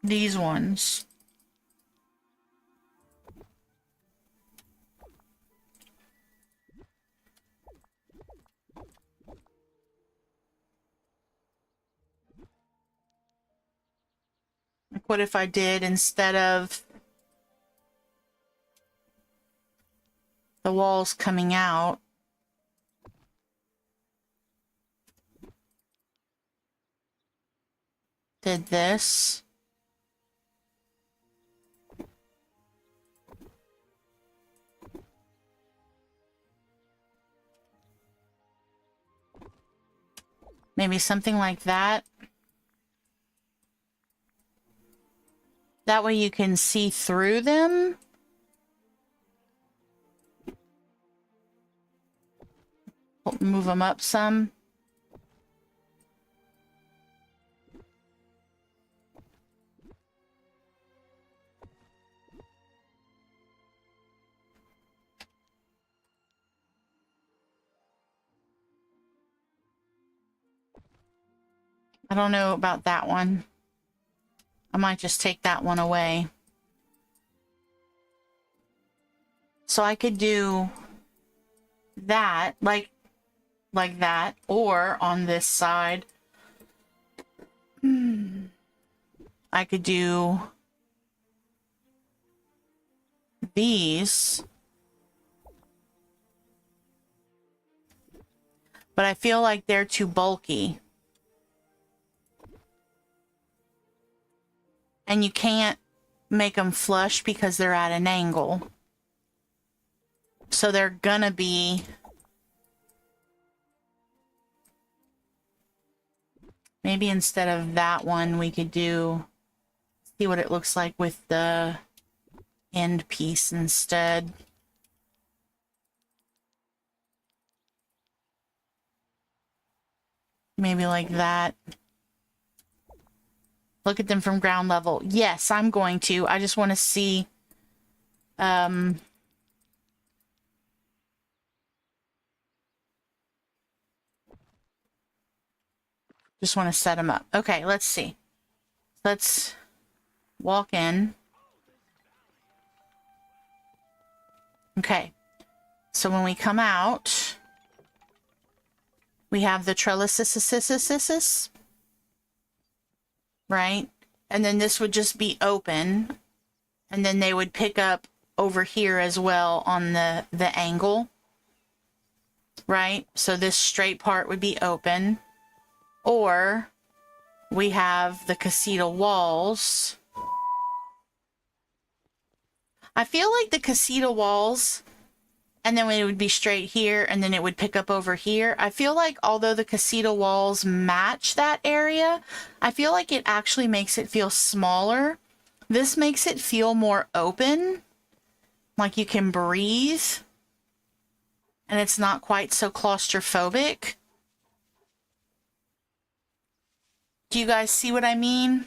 These ones. Like, what if I did, instead of the walls coming out, did this? Maybe something like that. That way you can see through them. Move them up some. I don't know about that one. I might just take that one away. So I could do that, like that, or on this side, I could do these. But I feel like they're too bulky. And you can't make them flush because they're at an angle. So they're gonna be maybe instead of that one, we could do, see what it looks like with the end piece instead. Maybe like that. Look at them from ground level. Yes, I'm going to. I just want to see. Just want to set them up. Okay, let's see. Let's walk in. Okay. So when we come out, we have the trellises. Right? And then this would just be open. And then they would pick up over here as well on the angle. Right? So this straight part would be open. Or we have the casita walls. I feel like the casita walls, and then it would be straight here, and then it would pick up over here. I feel like although the casita walls match that area, I feel like it actually makes it feel smaller. This makes it feel more open, like you can breathe, and it's not quite so claustrophobic. Do you guys see what I mean?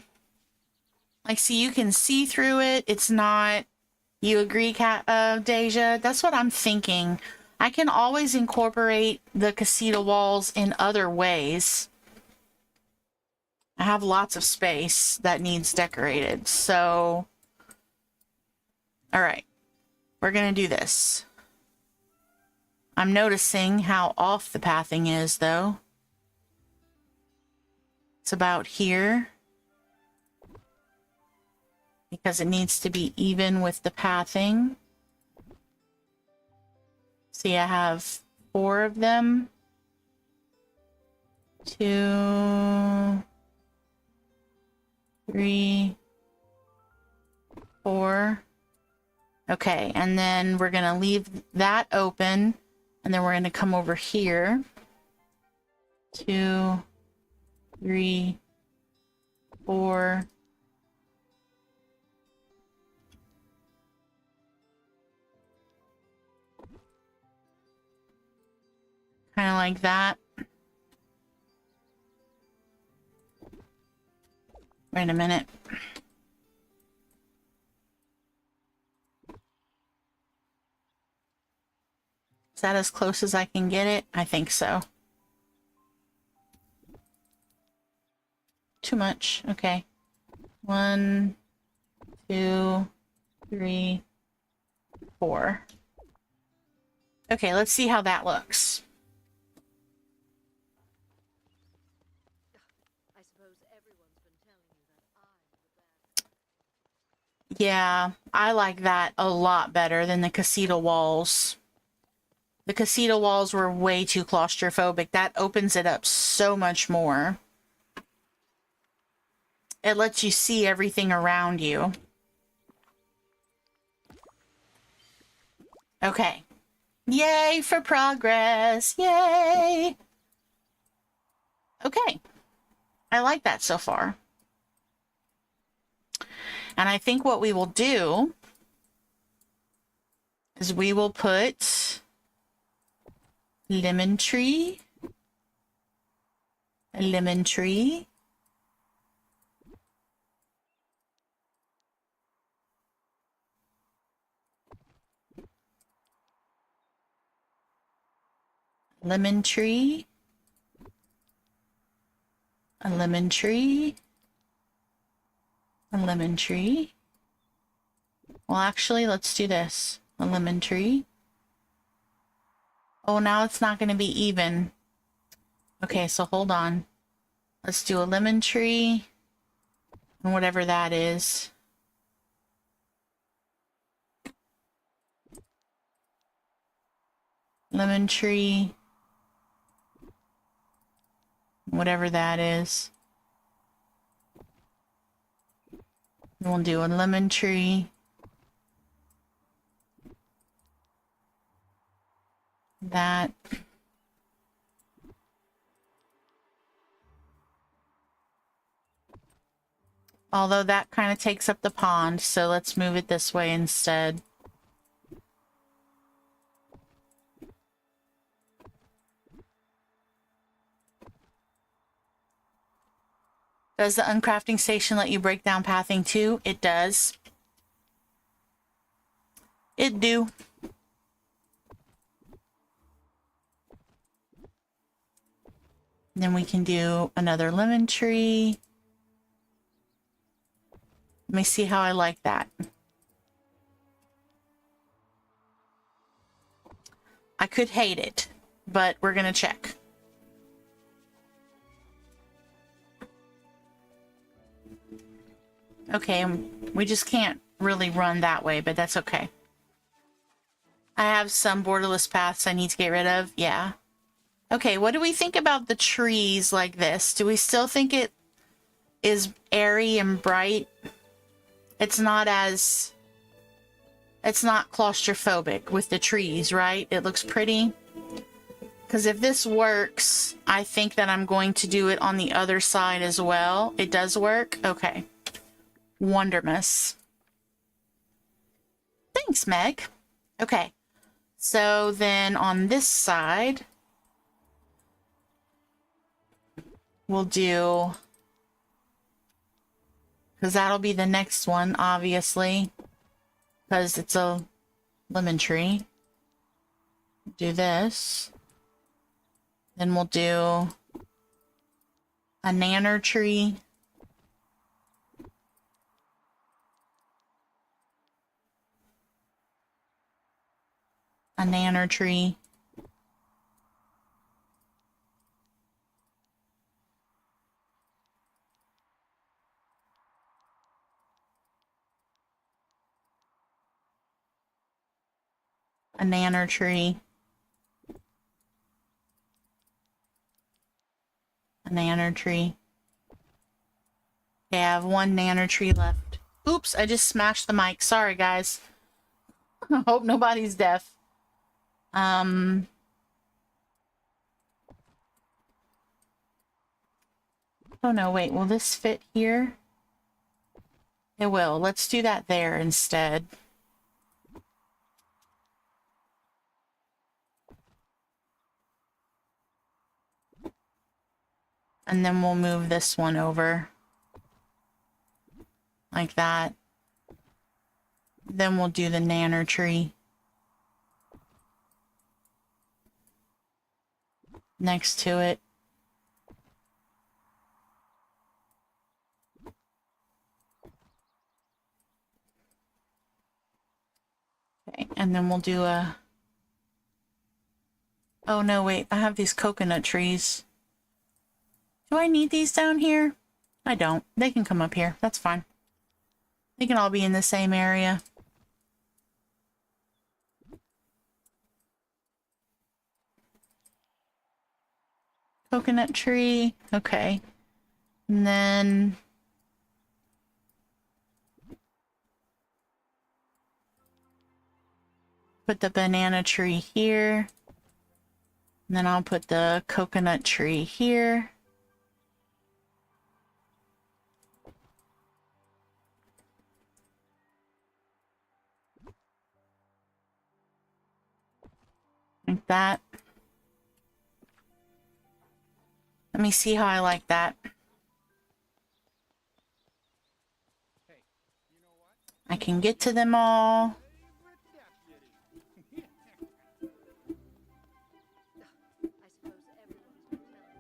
Like, see, you can see through it. It's not... You agree, Deja? That's what I'm thinking. I can always incorporate the casita walls in other ways. I have lots of space that needs decorated, so... Alright. We're gonna do this. I'm noticing how off the pathing is, though. It's about here. Because it needs to be even with the pathing. See, I have 4 of them. 2, 3, 4. Okay, and then we're going to leave that open. And then we're going to come over here. 2, 3, 4. Kind of like that. Wait a minute. Is that as close as I can get it? I think so. Too much. Okay. 1, 2, 3, 4. Okay, let's see how that looks.
I suppose everyone's been telling you that I'm the bad.
Yeah, I like that a lot better than the casita walls. The casita walls were way too claustrophobic. That opens it up so much more. It lets you see everything around you. Okay. Yay for progress. Yay. Okay. I like that so far. And I think what we will do is we will put lemon tree, a lemon tree, lemon tree, a lemon tree, a lemon tree. Well, actually, let's do this. A lemon tree. Oh, now it's not going to be even. Okay, so hold on. Let's do a lemon tree and whatever that is. Lemon tree, whatever that is. We'll do a lemon tree. That. Although that kind of takes up the pond, so let's move it this way instead. Does the uncrafting station let you break down pathing too? It does. It do. Then we can do another lemon tree. Let me see how I like that. I could hate it, but we're gonna check. Okay, we just can't really run that way, but that's okay. I have some borderless paths I need to get rid of. Yeah. Okay, what do we think about the trees like this? Do we still think it is airy and bright? It's not claustrophobic with the trees, right? It looks pretty. Because if this works, I think that I'm going to do it on the other side as well. It does work? Okay. Wondermus. Thanks, Meg. Okay. So then on this side, we'll do, because that'll be the next one, obviously, because it's a lemon tree. Do this. Then we'll do a nanner tree. A nanner tree. A nanner tree. A nanner tree. Okay, I have one nanner tree left. Oops, I just smashed the mic. Sorry, guys. I hope nobody's deaf. Oh no, wait, will this fit here? It will. Let's do that there instead. And then we'll move this one over. Like that. Then we'll do the nanner tree. Next to it. Okay, and then we'll do a... Oh no, wait, I have these coconut trees. Do I need these down here? I don't. They can come up here. That's fine. They can all be in the same area. Coconut tree. Okay. And then... put the banana tree here. And then I'll put the coconut tree here. Like that. Let me see how I like that. I can get to them all.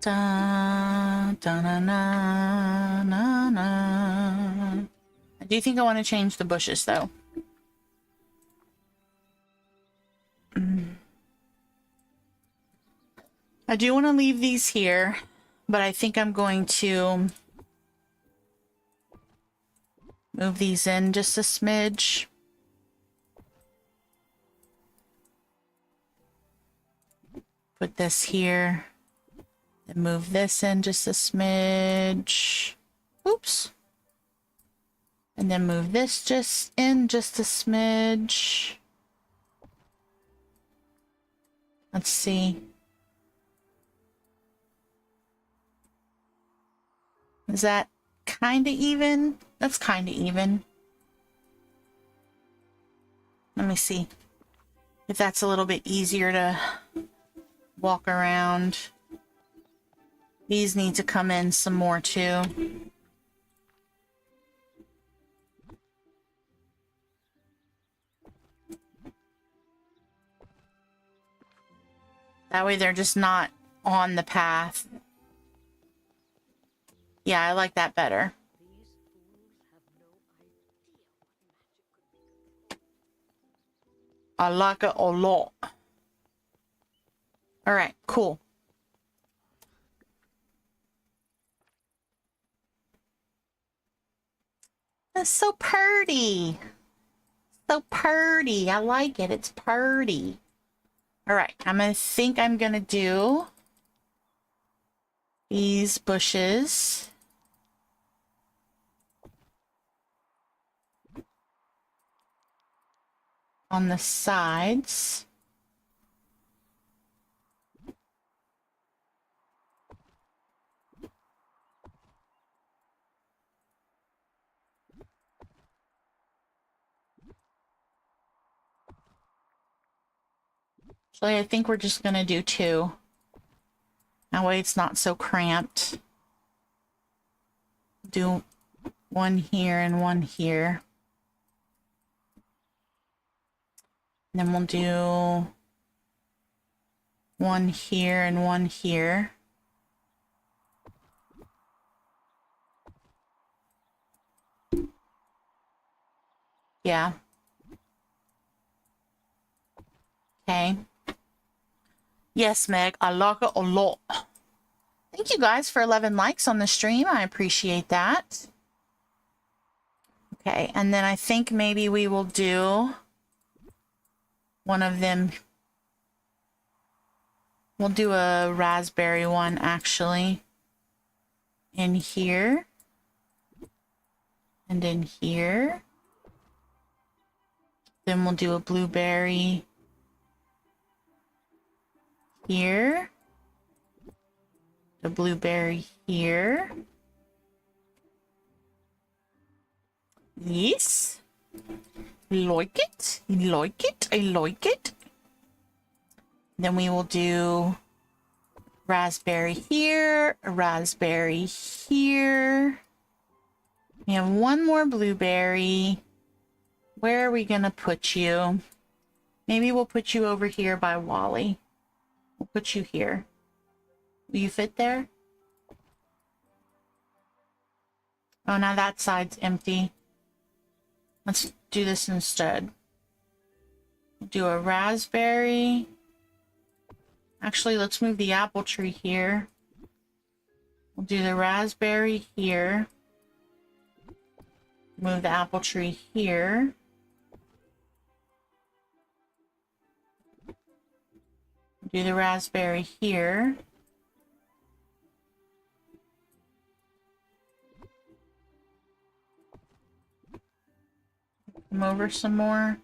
Da, da, na, na, na, na. I do think I want to change the bushes though. I do want to leave these here, but I think I'm going to move these in just a smidge. Put this here. And move this in just a smidge. Oops. And then move this just in just a smidge. Let's see. Is that kind of even? That's kind of even. Let me see if that's a little bit easier to walk around. These need to come in some more too. That way they're just not on the path. Yeah, I like that better. I like it a lot. All right, cool. That's so purty. So purty. I like it. It's purty. All right, I think I'm gonna do these bushes. On the sides. So I think we're just gonna do two. That way it's not so cramped. Do one here and one here. And then we'll do one here and one here. Yeah. Okay. Yes, Meg, I like it a lot. Thank you guys for 11 likes on the stream. I appreciate that. Okay, and then I think maybe we will do one of them. We'll do a raspberry one, actually. In here. And in here. Then we'll do a blueberry here. The blueberry here. Yes. Like it. Like it. I like it. Then we will do raspberry here, a raspberry here. We have one more blueberry. Where are we going to put you? Maybe we'll put you over here by Wally. We'll put you here. Will you fit there? Oh, now that side's empty. Let's do this instead. We'll do a raspberry. Actually, let's move the apple tree here. We'll do the raspberry here. Move the apple tree here. Do the raspberry here. Come over some more.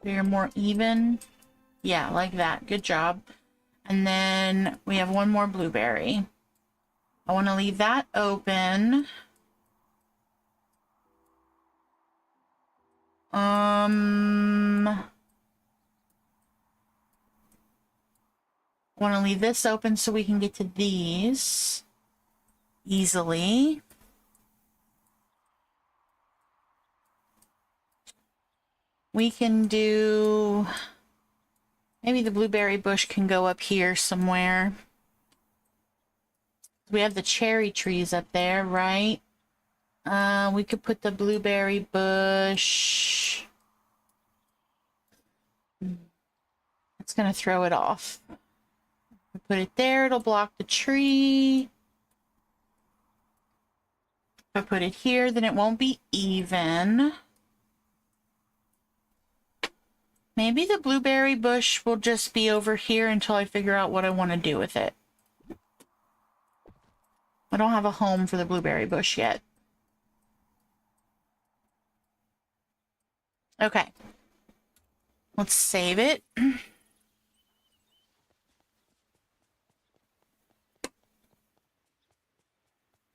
So you're more even. Yeah, like that. Good job. And then we have one more blueberry. I want to leave that open. Want to leave this open so we can get to these easily. We can do, maybe the blueberry bush can go up here somewhere. We have the cherry trees up there, right? We could put the blueberry bush. It's gonna throw it off. We put it there, it'll block the tree. If I put it here, then it won't be even. Maybe the blueberry bush will just be over here until I figure out what I want to do with it. I don't have a home for the blueberry bush yet. Okay. Let's save it.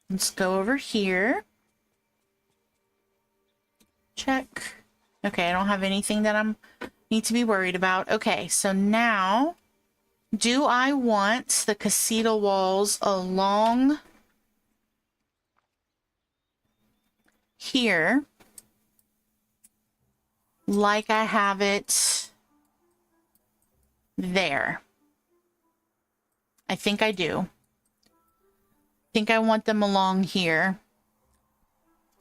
Let's go over here. Check. Okay, I don't have anything that I need to be worried about. Okay, so now, do I want the casita walls along here like I have it there? I think I do. I think I want them along here.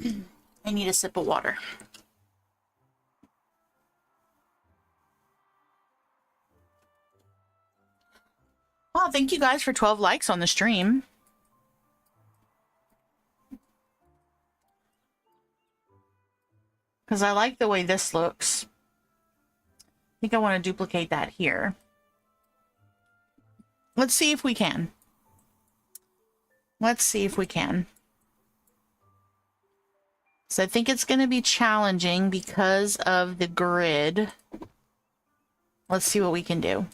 I need a sip of water. Oh, thank you guys for 12 likes on the stream. Because I like the way this looks. I think I want to duplicate that here. Let's see if we can. Let's see if we can. So I think it's going to be challenging because of the grid. Let's see what we can do.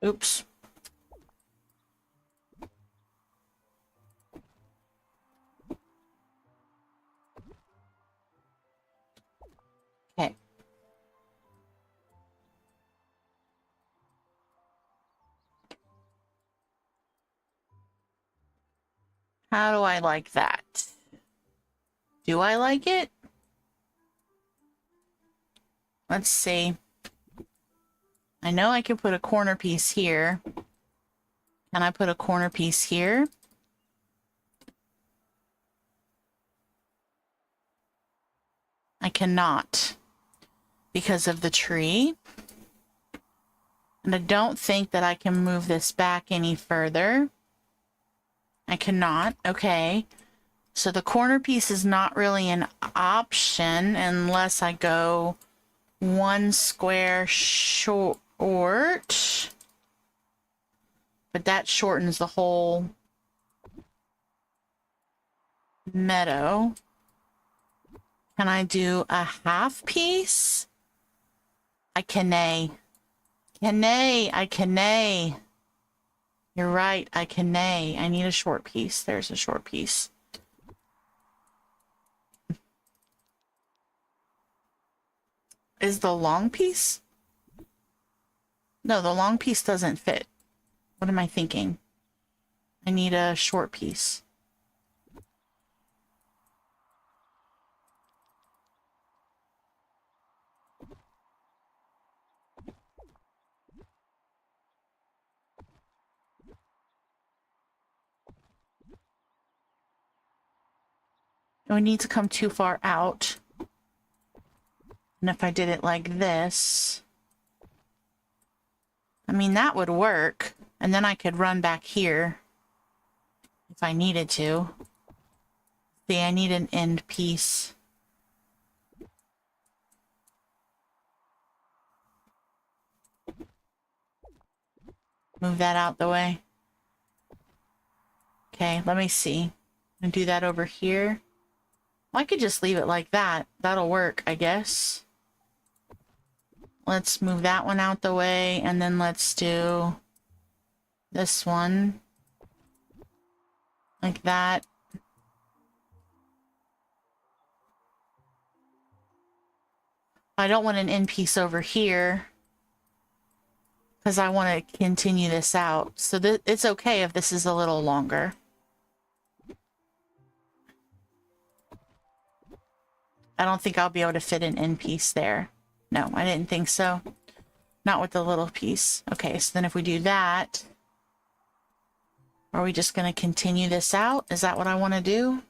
Oops. Okay. How do I like that? Do I like it? Let's see. I know I can put a corner piece here. Can I put a corner piece here? I cannot because of the tree. And I don't think that I can move this back any further. I cannot. Okay. So the corner piece is not really an option unless I go 1 square short. But that shortens the whole meadow. Can I do a half piece? I can-nay. I can-nay. You're right, I can-nay. I need a short piece. There's a short piece. Is the long piece? No, the long piece doesn't fit. What am I thinking? I need a short piece. We need to come too far out. And if I did it like this, I mean, that would work. And then I could run back here if I needed to. See, I need an end piece. Move that out the way. Okay, let me see. And do that over here. Well, I could just leave it like that. That'll work, I guess. Let's move that one out the way, and then let's do this one. Like that. I don't want an end piece over here, because I want to continue this out. So it's okay if this is a little longer. I don't think I'll be able to fit an end piece there. No, I didn't think so. Not with the little piece. Okay, so then if we do that, are we just going to continue this out? Is that what I want to do?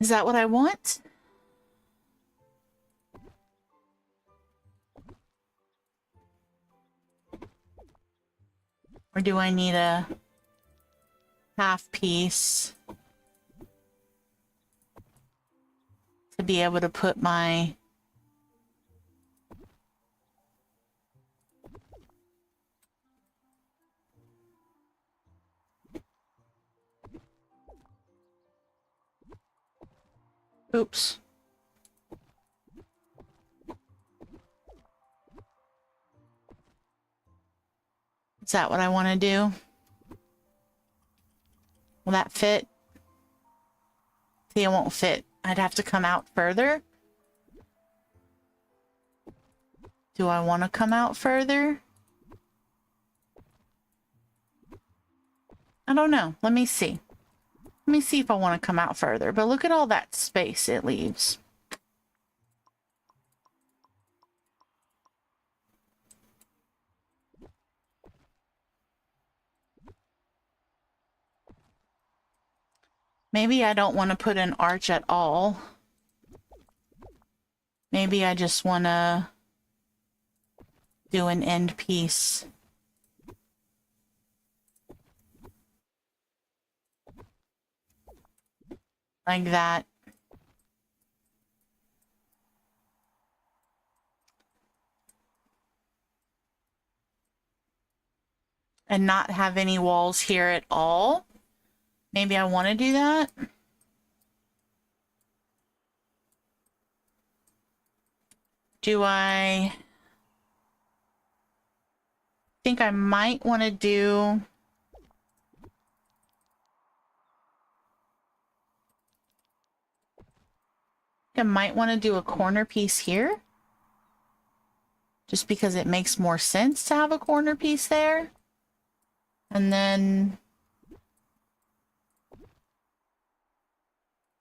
Is that what I want? Or do I need a half piece to be able to put my... Oops. Is that what I want to do? Will that fit? See, it won't fit. I'd have to come out further. Do I want to come out further? I don't know. Let me see. Let me see if I want to come out further. But look at all that space it leaves. Maybe I don't want to put an arch at all. Maybe I just want to do an end piece. Like that. And not have any walls here at all. Maybe I want to do that. Do I think I might want to do... I might want to do a corner piece here. Just because it makes more sense to have a corner piece there. And then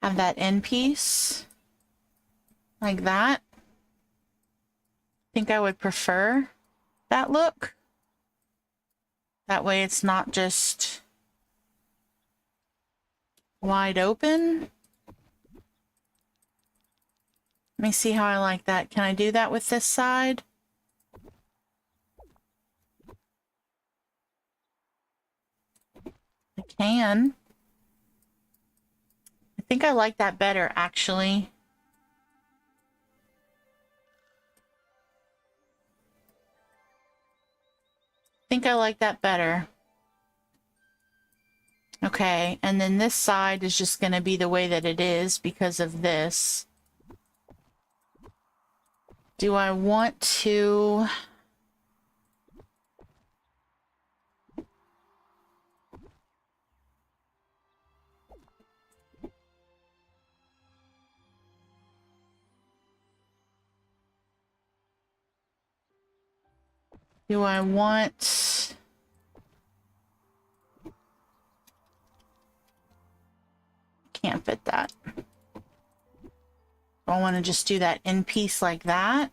have that end piece like that. I think I would prefer that look. That way it's not just wide open. Let me see how I like that. Can I do that with this side? I can. I think I like that better, actually. I think I like that better. Okay, and then this side is just going to be the way that it is because of this. Do I want to... Do I want... Can't fit that. I want to just do that in piece like that.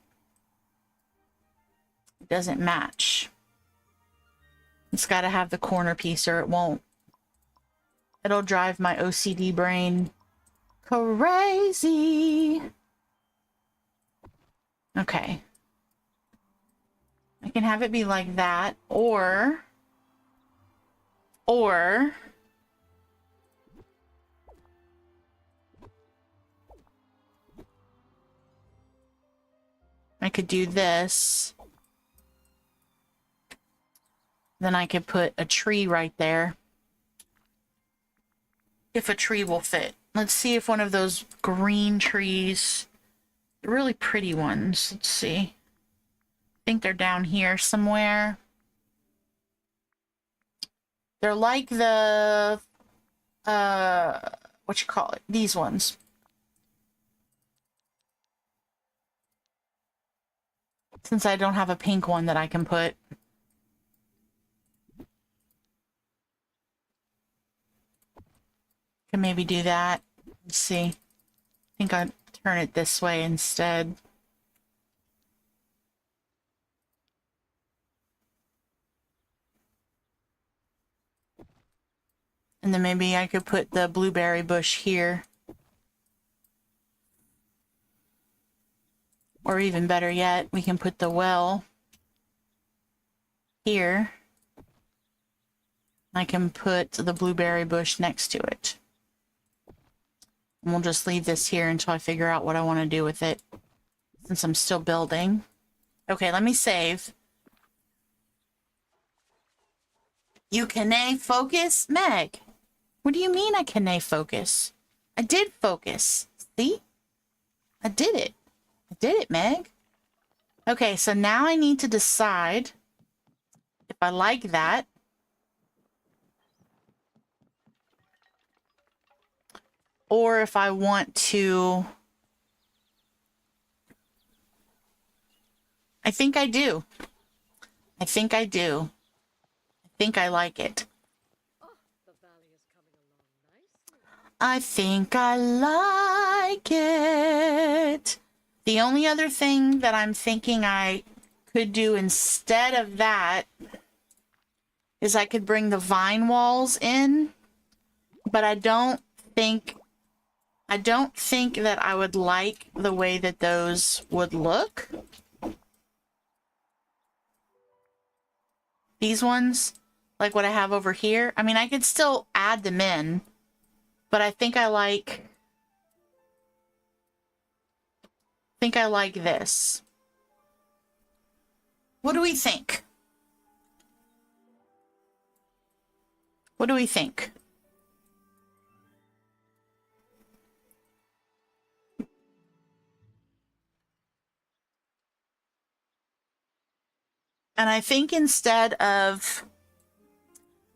It doesn't match. It's got to have the corner piece or it won't. It'll drive my OCD brain crazy. Okay. I can have it be like that, or I could do this. Then I could put a tree right there. If a tree will fit. Let's see if one of those green trees, the really pretty ones, let's see. I think they're down here somewhere. They're like the, what you call it? These ones. Since I don't have a pink one that I can put. Can maybe do that. Let's see. I think I'll turn it this way instead. And then maybe I could put the blueberry bush here. Or even better yet, we can put the well here. I can put the blueberry bush next to it. And we'll just leave this here until I figure out what I want to do with it, since I'm still building. Okay, let me save. You can focus? Meg, what do you mean I can focus? I did focus. See? I did it. I did it, Meg. Okay, so now I need to decide if I like that. Or if I want to... I think I do. I think I do. I think I like it. I think I like it. The only other thing that I'm thinking I could do instead of that is I could bring the vine walls in, but I don't think that I would like the way that those would look. These ones, like what I have over here. I mean, I could still add them in, but I think I like this. What do we think? What do we think? And I think instead of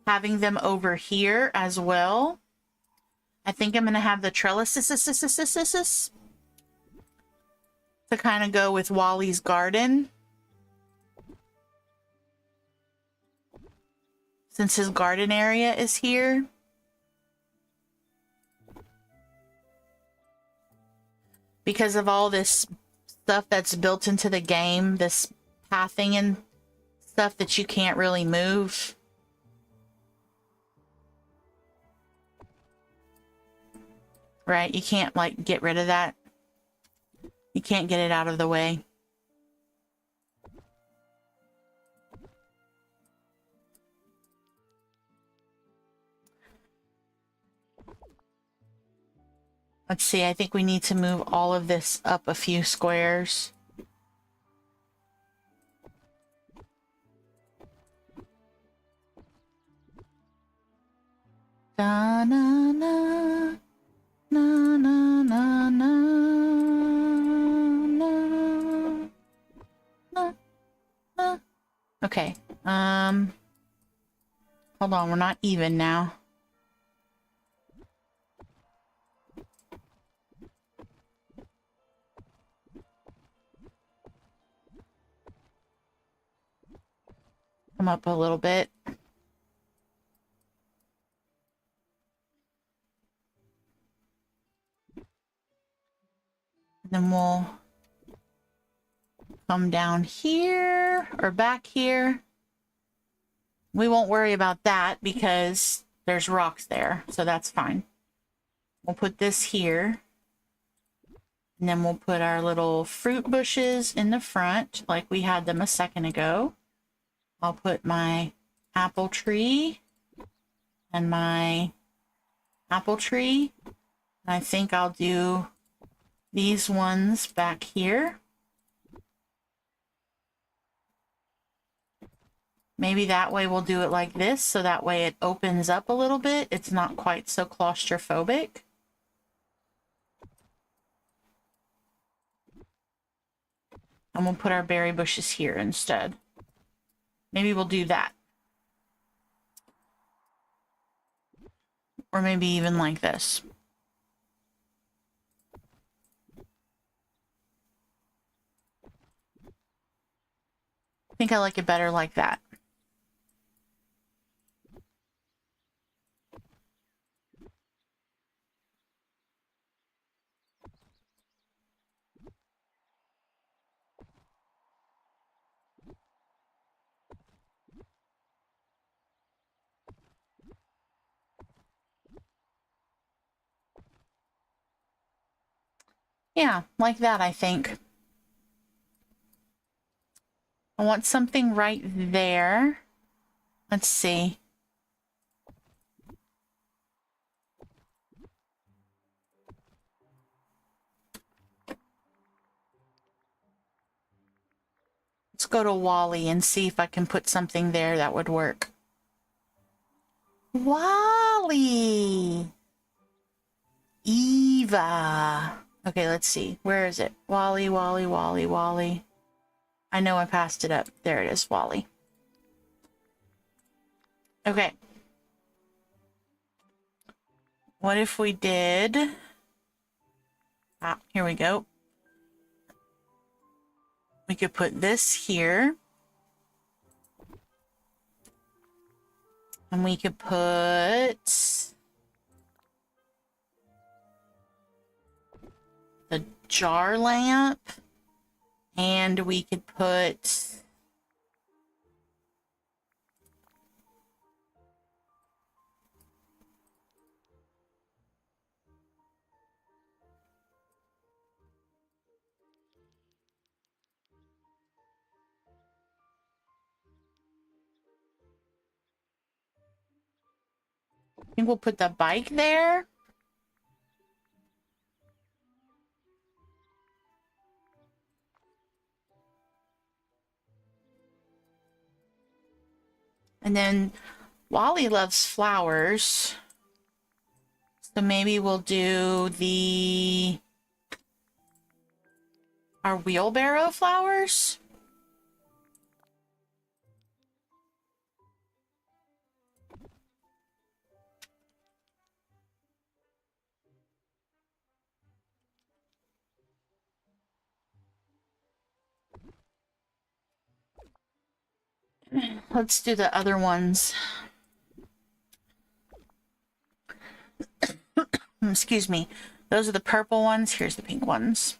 having them over here as well, I think I'm going to have the trellises to kind of go with Wally's garden. Since his garden area is here. Because of all this stuff that's built into the game, this pathing and stuff that you can't really move. Right? You can't, like, get rid of that. You can't get it out of the way. Let's see, I think we need to move all of this up a few squares. Da na na na na na na na na na. Okay. Hold on, we're not even now. Come up a little bit. Then we'll come down here or back here. We won't worry about that because there's rocks there, so that's fine. We'll put this here. And then we'll put our little fruit bushes in the front like we had them a second ago. I'll put my apple tree and my apple tree. I think I'll do these ones back here. Maybe that way we'll do it like this, so that way it opens up a little bit. It's not quite so claustrophobic. And we'll put our berry bushes here instead. Maybe we'll do that. Or maybe even like this. I think I like it better like that. Yeah, like that, I think. I want something right there. Let's see. Let's go to Wally and see if I can put something there that would work. Wally! Eva! Okay, let's see. Where is it? Wally, Wally, Wally, Wally. I know I passed it up. There it is, Wally. Okay. What if we did... Ah, here we go. We could put this here. And we could put... the jar lamp. And we could put... I think we'll put the bike there. And then Wally loves flowers. So maybe we'll do our wheelbarrow flowers. Let's do the other ones. Excuse me. Those are the purple ones. Here's the pink ones.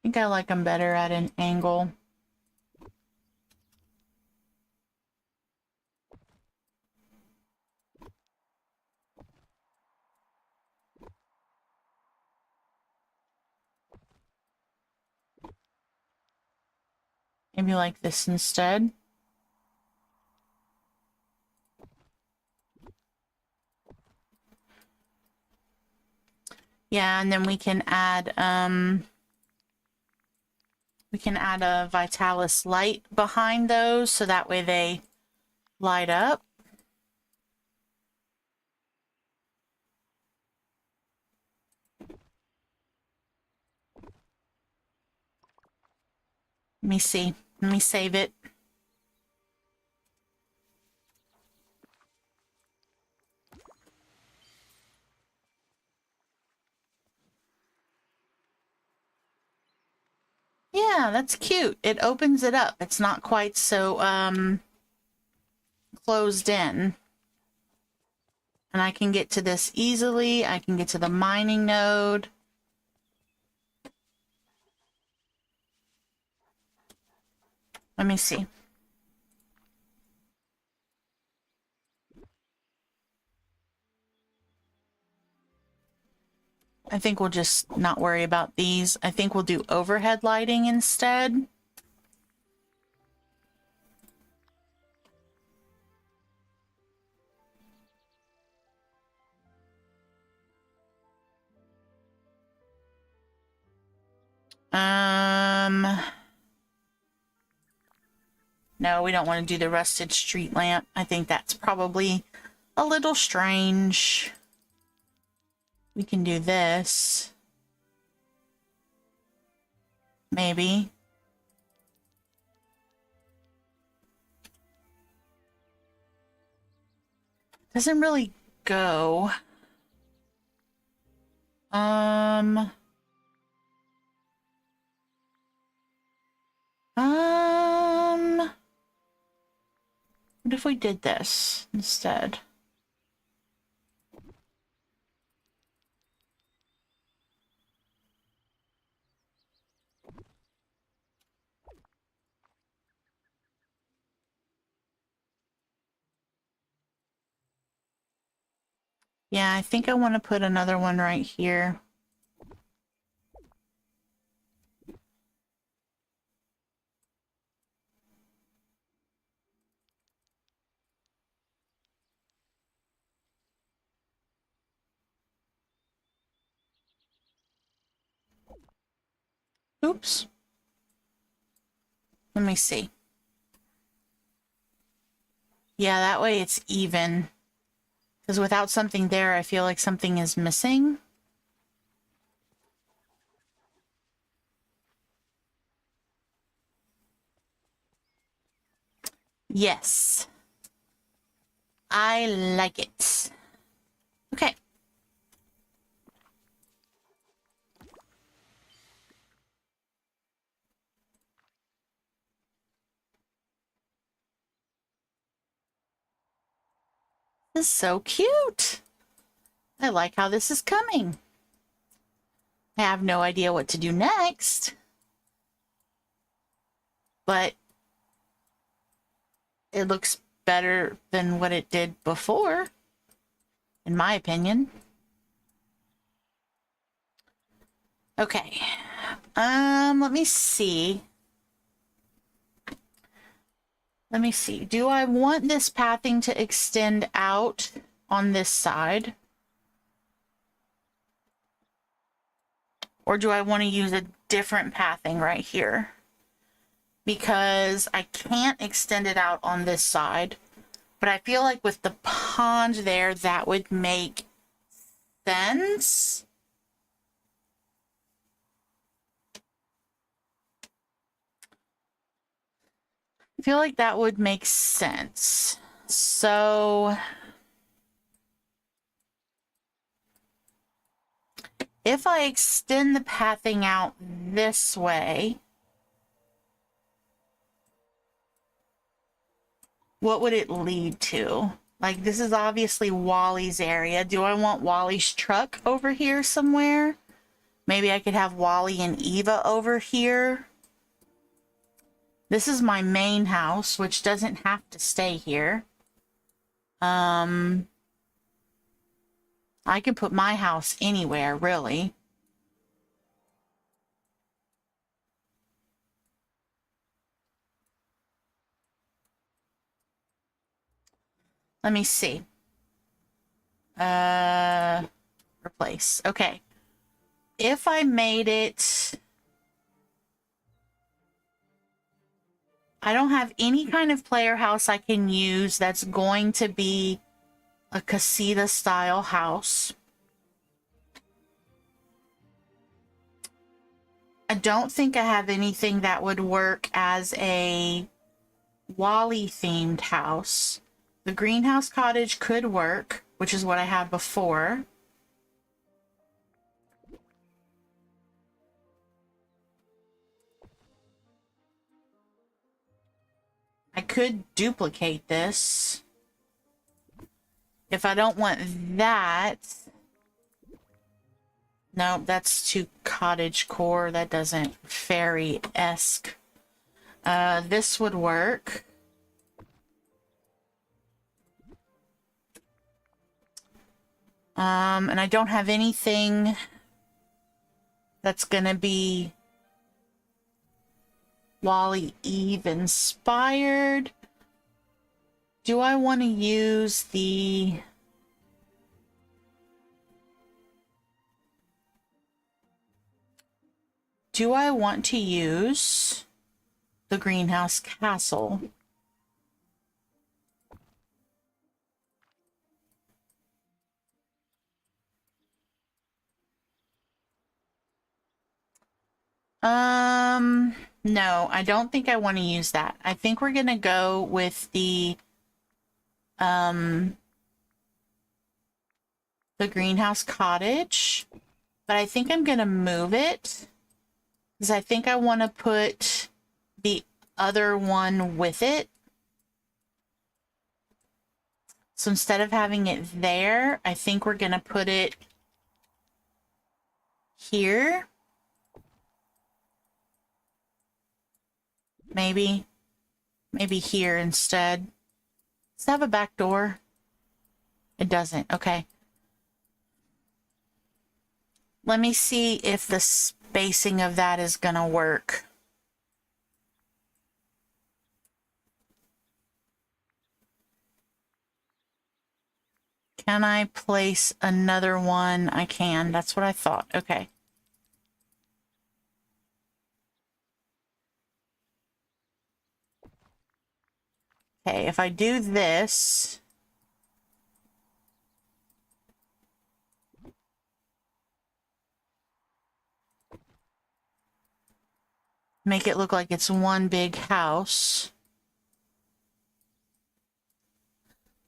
I think I like them better at an angle. Maybe like this instead. Yeah, and then we can add a Vitalis light behind those so that way they light up. Let me see. Let me save it. Yeah, that's cute. It opens it up. It's not quite so closed in. And I can get to this easily. I can get to the mining node. Let me see. I think we'll just not worry about these. I think we'll do overhead lighting instead. No, we don't want to do the rusted street lamp. I think that's probably a little strange. We can do this. Maybe. Doesn't really go. What if we did this instead? Yeah, I think I want to put another one right here. Oops. Let me see. Yeah, that way it's even. Because without something there, I feel like something is missing. Yes. I like it. Okay. This is so cute. I like how this is coming. I have no idea what to do next. But it looks better than what it did before, in my opinion. Okay. Let me see. Let me see. Do I want this pathing to extend out on this side? Or do I want to use a different pathing right here? Because I can't extend it out on this side. But I feel like with the pond there, that would make sense. I feel like that would make sense. So if I extend the pathing out this way, what would it lead to? Like, this is obviously Wally's area. Do I want Wally's truck over here somewhere? Maybe I could have Wally and Eva over here. This is my main house, which doesn't have to stay here. I can put my house anywhere, really. Let me see. Replace. Okay. If I made it, I don't have any kind of player house I can use that's going to be a casita style house. I don't think I have anything that would work as a Wally themed house. The greenhouse cottage could work, which is what I had before. I could duplicate this. If I don't want that, no, that's too cottage core. That doesn't fairy-esque. This would work. And I don't have anything that's gonna be Wally Eve inspired. Do I want to use the... Do I want to use the greenhouse castle? No, I don't think I want to use that. I think we're gonna go with the greenhouse cottage, but I think I'm gonna move it because I think I want to put the other one with it. So instead of having it there, I think we're gonna put it here. Maybe here instead. Does it have a back door? It doesn't. Okay. Let me see if the spacing of that is gonna work. Can I place another one? I can. That's what I thought. Okay. Okay, if I do this, make it look like it's one big house.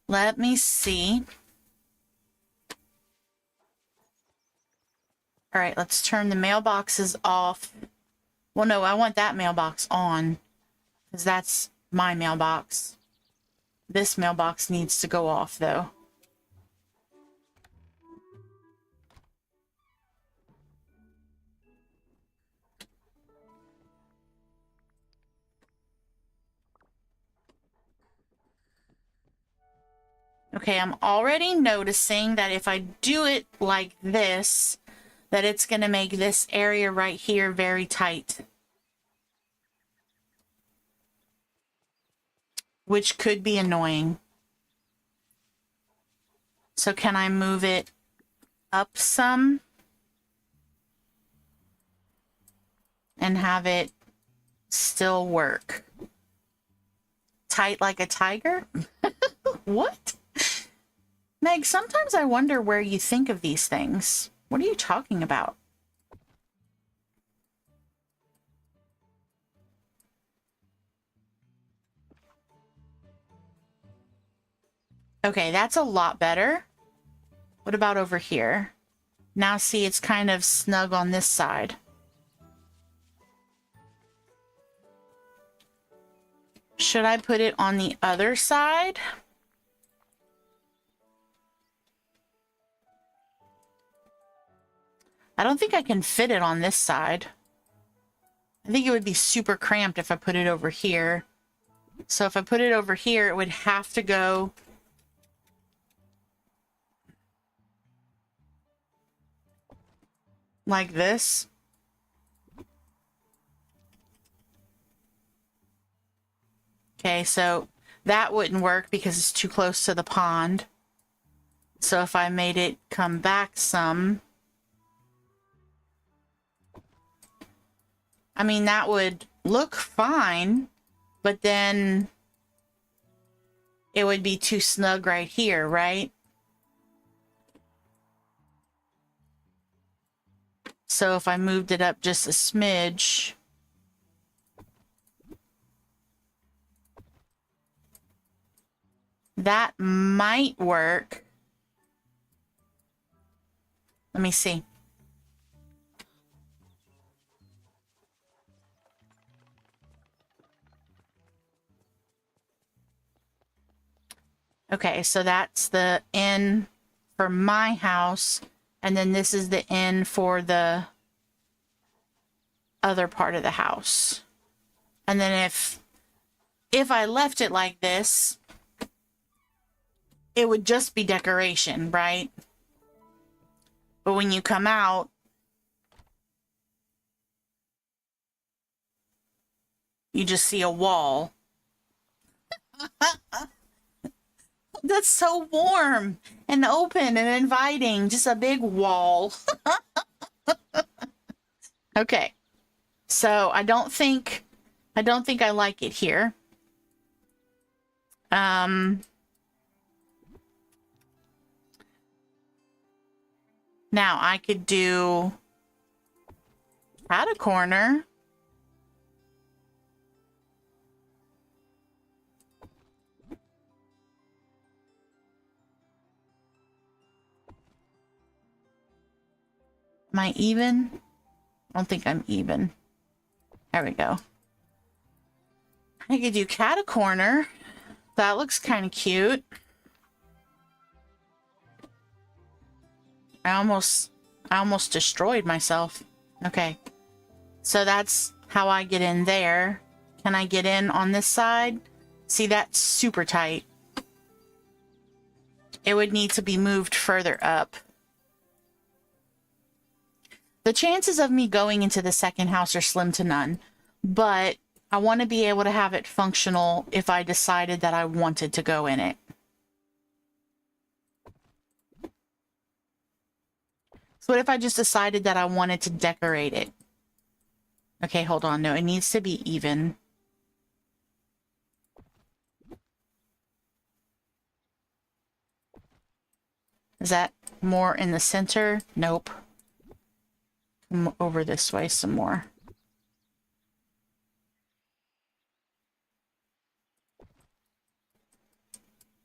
Let me see. All right, let's turn the mailboxes off. Well, no, I want that mailbox on because that's my mailbox. This mailbox needs to go off, though. Okay, I'm already noticing that if I do it like this, that it's going to make this area right here very tight. Which could be annoying. So can I move it up some? And have it still work? Tight like a tiger? What? Meg, sometimes I wonder where you think of these things. What are you talking about? Okay, that's a lot better. What about over here? Now see, it's kind of snug on this side. Should I put it on the other side? I don't think I can fit it on this side. I think it would be super cramped if I put it over here. So if I put it over here, it would have to go like this. Okay, so That wouldn't work because it's too close to the pond. So if I made it come back some, I mean, that would look fine, but then it would be too snug right here, right? So if I moved it up just a smidge, that might work. Let me see. Okay, so that's the in for my house, and then this is the in for the other part of the house. And then if I left it like this, it would just be decoration, right? But when you come out, you just see a wall. That's so warm and open and inviting. Just a big wall. Okay. So I don't think I like it here. Now I could do add a corner. Am I even? I don't think I'm even. There we go. I could do cat a corner. That looks kind of cute. I almost destroyed myself. Okay. So that's how I get in there. Can I get in on this side? See, that's super tight. It would need to be moved further up. The chances of me going into the second house are slim to none, but I want to be able to have it functional if I decided that I wanted to go in it. So what if I just decided that I wanted to decorate it? Okay, hold on. No, it needs to be even. Is that more in the center? Nope. Come over this way some more.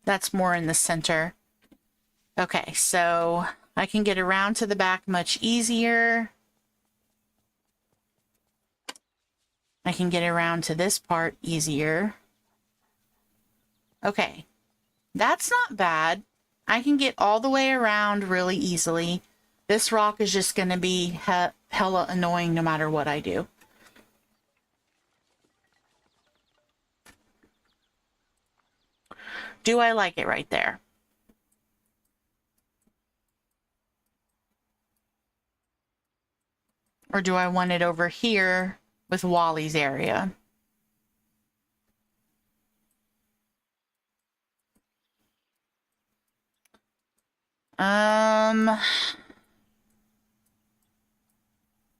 That's more in the center. Okay, so I can get around to the back much easier. I can get around to this part easier. Okay, that's not bad. I can get all the way around really easily. This rock is just going to be hella annoying no matter what I do. Do I like it right there? Or do I want it over here with Wally's area?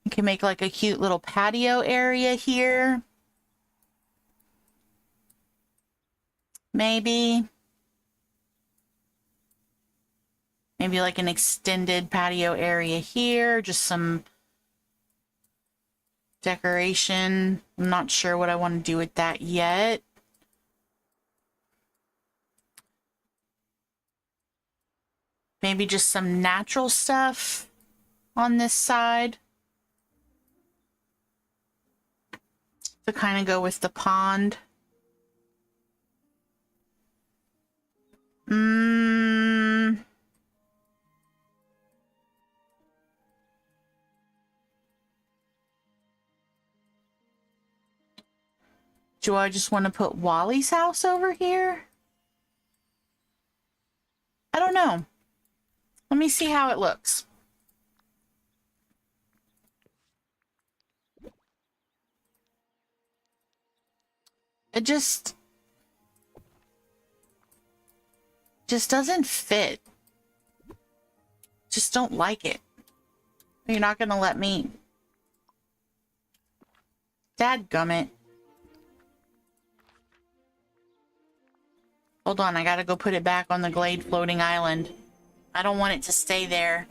You can make like a cute little patio area here. Maybe like an extended patio area here, just some decoration. I'm not sure what I want to do with that yet. Maybe just some natural stuff on this side to kind of go with the pond. Do I just want to put Wally's house over here? I don't know. Let me see how it looks. just doesn't fit. Just don't like it. You're not gonna let me. Dadgummit. Hold on, I gotta go put it back on the Glade floating island. I don't want it to stay there.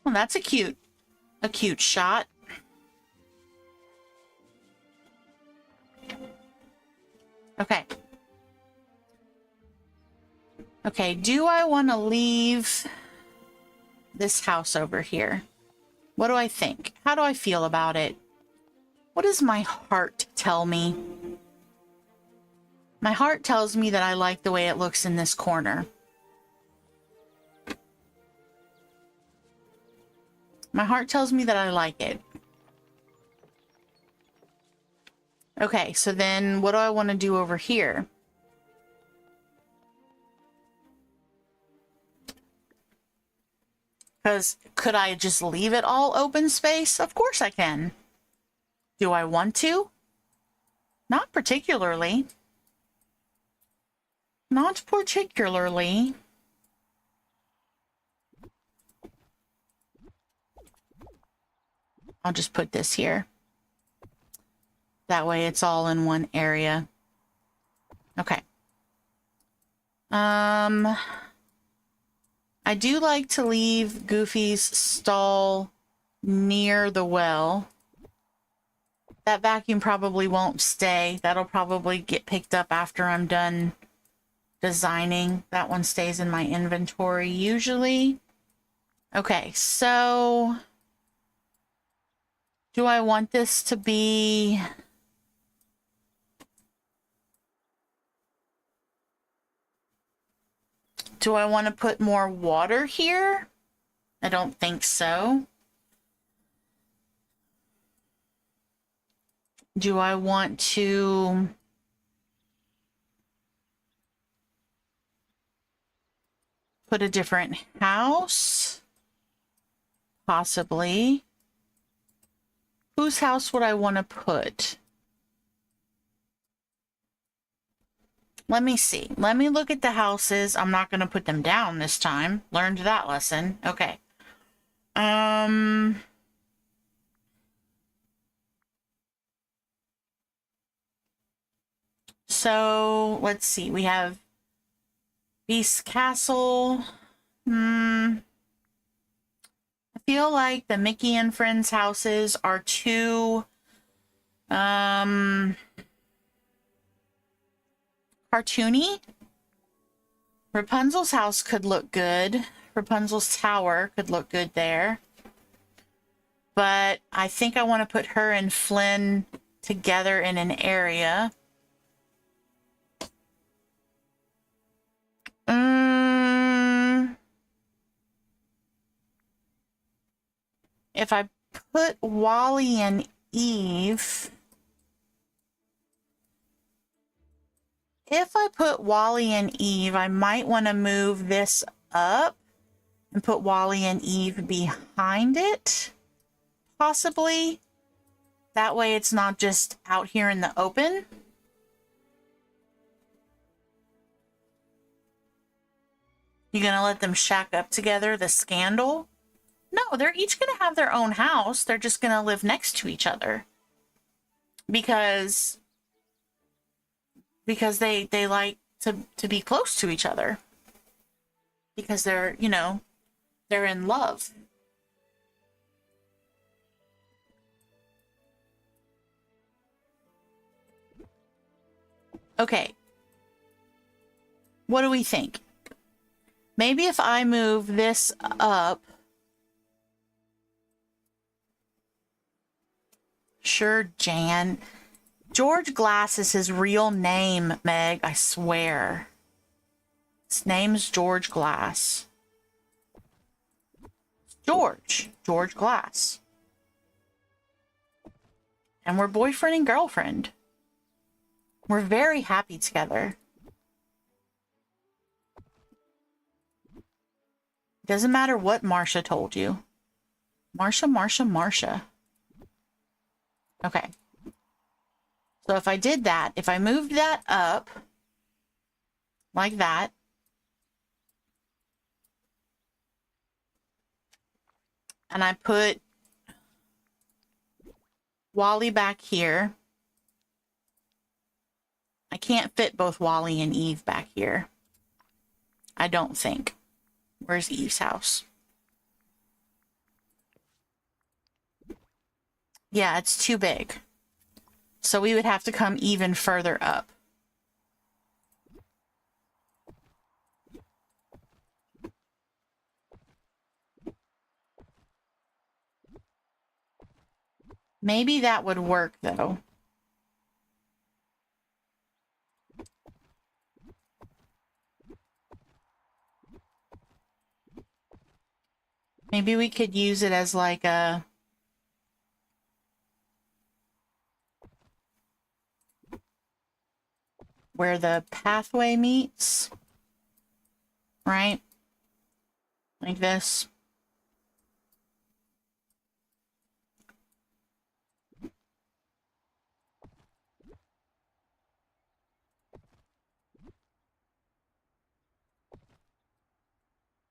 Well, that's a cute shot. Okay. Okay, do I want to leave this house over here? What do I think? How do I feel about it? What does my heart tell me? My heart tells me that I like the way it looks in this corner. My heart tells me that I like it. Okay, so then what do I want to do over here? Because could I just leave it all open space? Of course I can. Do I want to? Not particularly. Not particularly. I'll just put this here. That way it's all in one area. Okay. I do like to leave Goofy's stall near the well. That vacuum probably won't stay. That'll probably get picked up after I'm done designing. That one stays in my inventory usually. Okay, so do I want this to be... Do I want to put more water here? I don't think so. Do I want to put a different house? Possibly. Whose house would I want to put? Let me see. Let me look at the houses. I'm not going to put them down this time. Learned that lesson. Okay. So, let's see. We have Beast Castle. I feel like the Mickey and Friends houses are too cartoony. Rapunzel's house could look good. Rapunzel's tower could look good there. But I think I want to put her and Flynn together in an area. If I put Wally and Eve... If I put Wally and Eve, I might want to move this up and put Wally and Eve behind it, possibly. That way it's not just out here in the open. You gonna let them shack up together, the scandal? No, they're each gonna have their own house. They're just gonna live next to each other. Because they like to be close to each other. Because they're, you know, they're in love. Okay. What do we think? Maybe if I move this up. Sure, Jan. George Glass is his real name, Meg. I swear. His name's George Glass. George Glass. And we're boyfriend and girlfriend. We're very happy together. Doesn't matter what Marsha told you. Marsha. Okay. So if I did that, if I moved that up like that, and I put Wally back here, I can't fit both Wally and Eve back here. I don't think. Where's Eve's house? Yeah, it's too big. So we would have to come even further up. Maybe that would work, though. Maybe we could use it as like a... where the pathway meets. Right? Like this.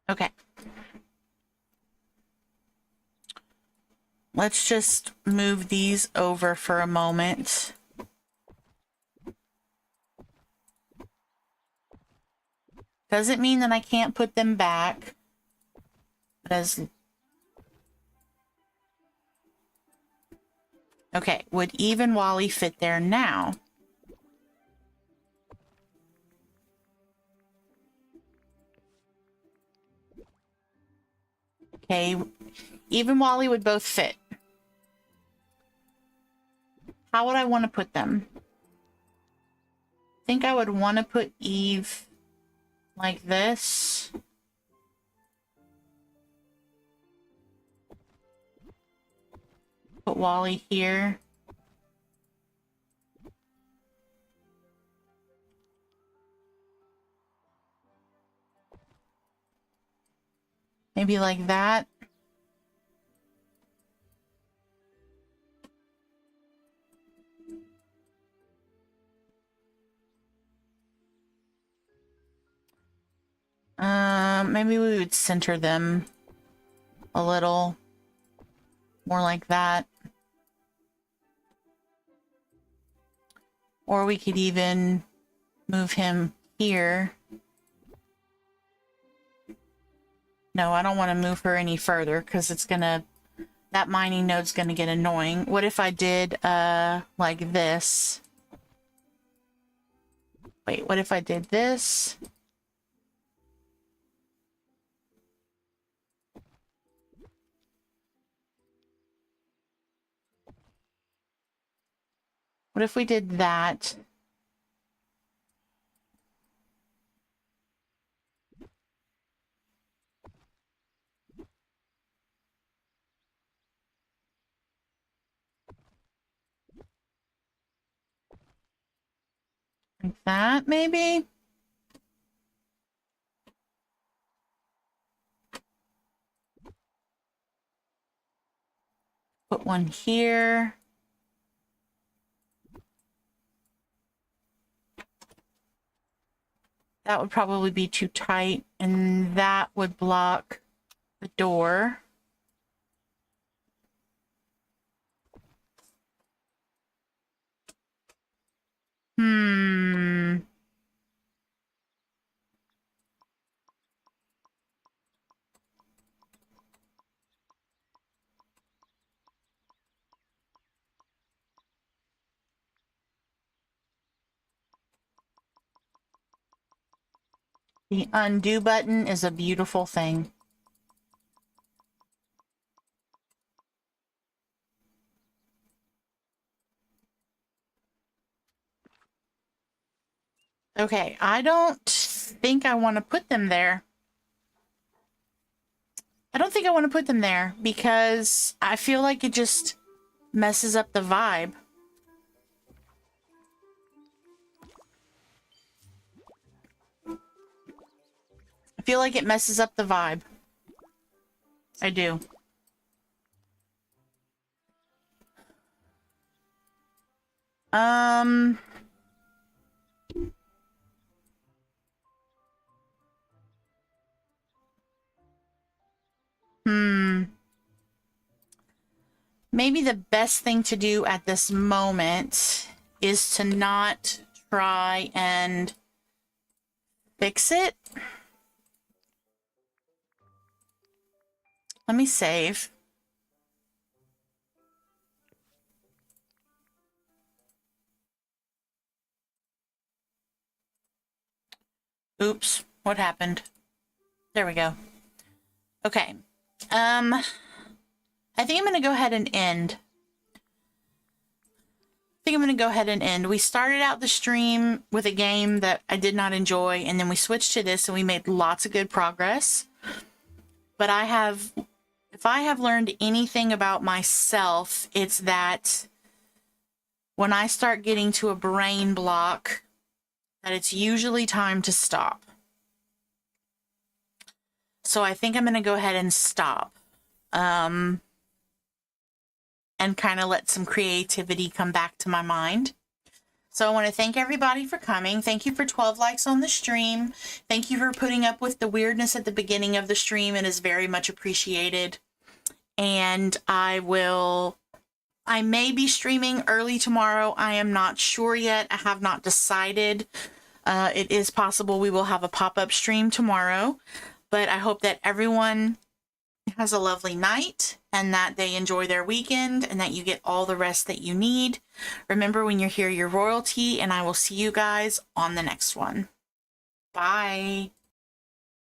Okay. Let's just move these over for a moment. Doesn't mean that I can't put them back. As okay, would Eve and Wally fit there now? Okay, Eve and Wally would both fit. How would I want to put them? I think I would want to put Eve like this. Put Wally here. Maybe like that. Maybe we would center them a little more like that. Or we could even move him here. No, I don't want to move her any further because it's gonna, that mining node's gonna get annoying. What if I did like this? Wait, what if I did this? What if we did that? Like that, maybe? Put one here. That would probably be too tight, and that would block the door. The undo button is a beautiful thing. Okay, I don't think I want to put them there. I don't think I want to put them there because I feel like it just messes up the vibe. feel like it messes up the vibe. I do. Maybe the best thing to do at this moment is to not try and fix it. Let me save. Oops, what happened? There we go. Okay. I think I'm going to go ahead and end. We started out the stream with a game that I did not enjoy, and then we switched to this and we made lots of good progress. But if I have learned anything about myself, it's that when I start getting to a brain block, that it's usually time to stop. So I think I'm going to go ahead and stop. And kind of let some creativity come back to my mind. So I want to thank everybody for coming. Thank you for 12 likes on the stream. Thank you for putting up with the weirdness at the beginning of the stream. It is very much appreciated. And I may be streaming early tomorrow. I am not sure yet. I have not decided. It is possible we will have a pop-up stream tomorrow. But I hope that everyone has a lovely night and that they enjoy their weekend and that you get all the rest that you need. Remember, when you're here, you're royalty, and I will see you guys on the next one. Bye.